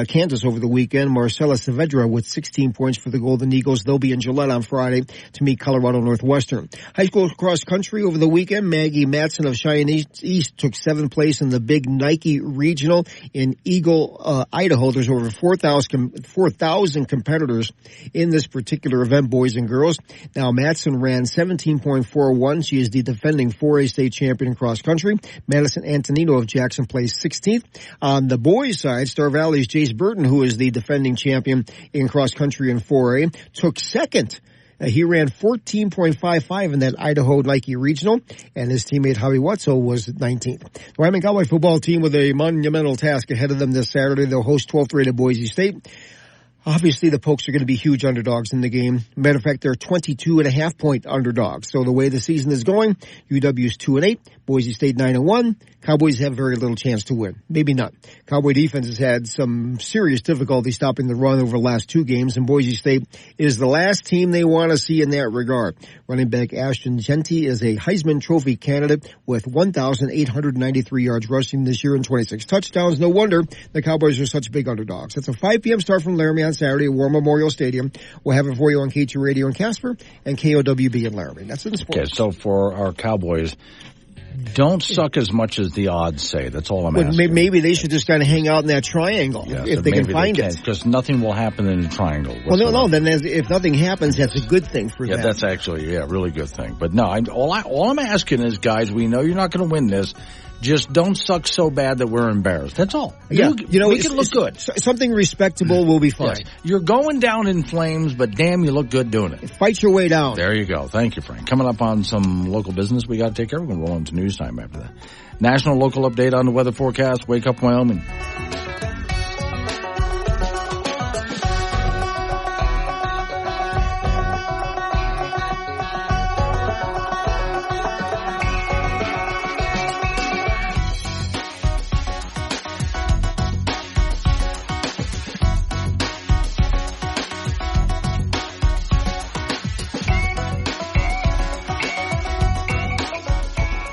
Speaker 10: Kansas over the weekend. Marcella Saavedra with 16 points for the Golden Eagles. They'll be in Gillette on Friday to meet Colorado Northwestern. High school cross country over the weekend. Maggie Matson of Cheyenne East took 7th place in the big Nike Regional in Eagle, Idaho. There's over 4,000 competitors in this particular event, boys and girls. Now Matson ran 17.41. She is the defending 4A state champion in cross country. Madison Antonino of Jackson placed 16th. On the boys' side, Star Valley's Jace Burton, who is the defending champion in cross country in 4A, took 2nd. He ran 14.55 in that Idaho Nike Regional, and his teammate Javi Wetzel was 19th. The Wyoming Cowboy football team with a monumental task ahead of them this Saturday. They'll host 12th rated Boise State. Obviously, the Pokes are going to be huge underdogs in the game. Matter of fact, they're 22.5-point underdogs. So the way the season is going, UW's 2-8, Boise State 9-1. Cowboys have very little chance to win. Maybe not. Cowboy defense has had some serious difficulty stopping the run over the last 2 games, and Boise State is the last team they want to see in that regard. Running back Ashton Genty is a Heisman Trophy candidate with 1,893 yards rushing this year and 26 touchdowns. No wonder the Cowboys are such big underdogs. It's a 5 p.m. start from Laramie on Saturday at War Memorial Stadium. We'll have it for you on K2 Radio in Casper and KOWB in Laramie. That's in sports.
Speaker 2: Okay, so for our Cowboys, don't suck as much as the odds say. That's all I'm asking.
Speaker 10: Maybe they should just kind of hang out in that triangle if they can find it.
Speaker 2: Because nothing will happen in the triangle.
Speaker 10: Well, no. Then if nothing happens, that's a good thing for them.
Speaker 2: Yeah, that's actually a really good thing. But no, all I'm asking is, guys, we know you're not going to win this. Just don't suck so bad that we're embarrassed. That's all.
Speaker 10: Yeah,
Speaker 2: we can look good.
Speaker 10: Something respectable will be fine.
Speaker 2: Yes. You're going down in flames, but damn, you look good doing it.
Speaker 10: Fight your way down.
Speaker 2: There you go. Thank you, Frank. Coming up on some local business we got to take care of. We're going to roll into news time after that. National local update on the weather forecast. Wake up, Wyoming.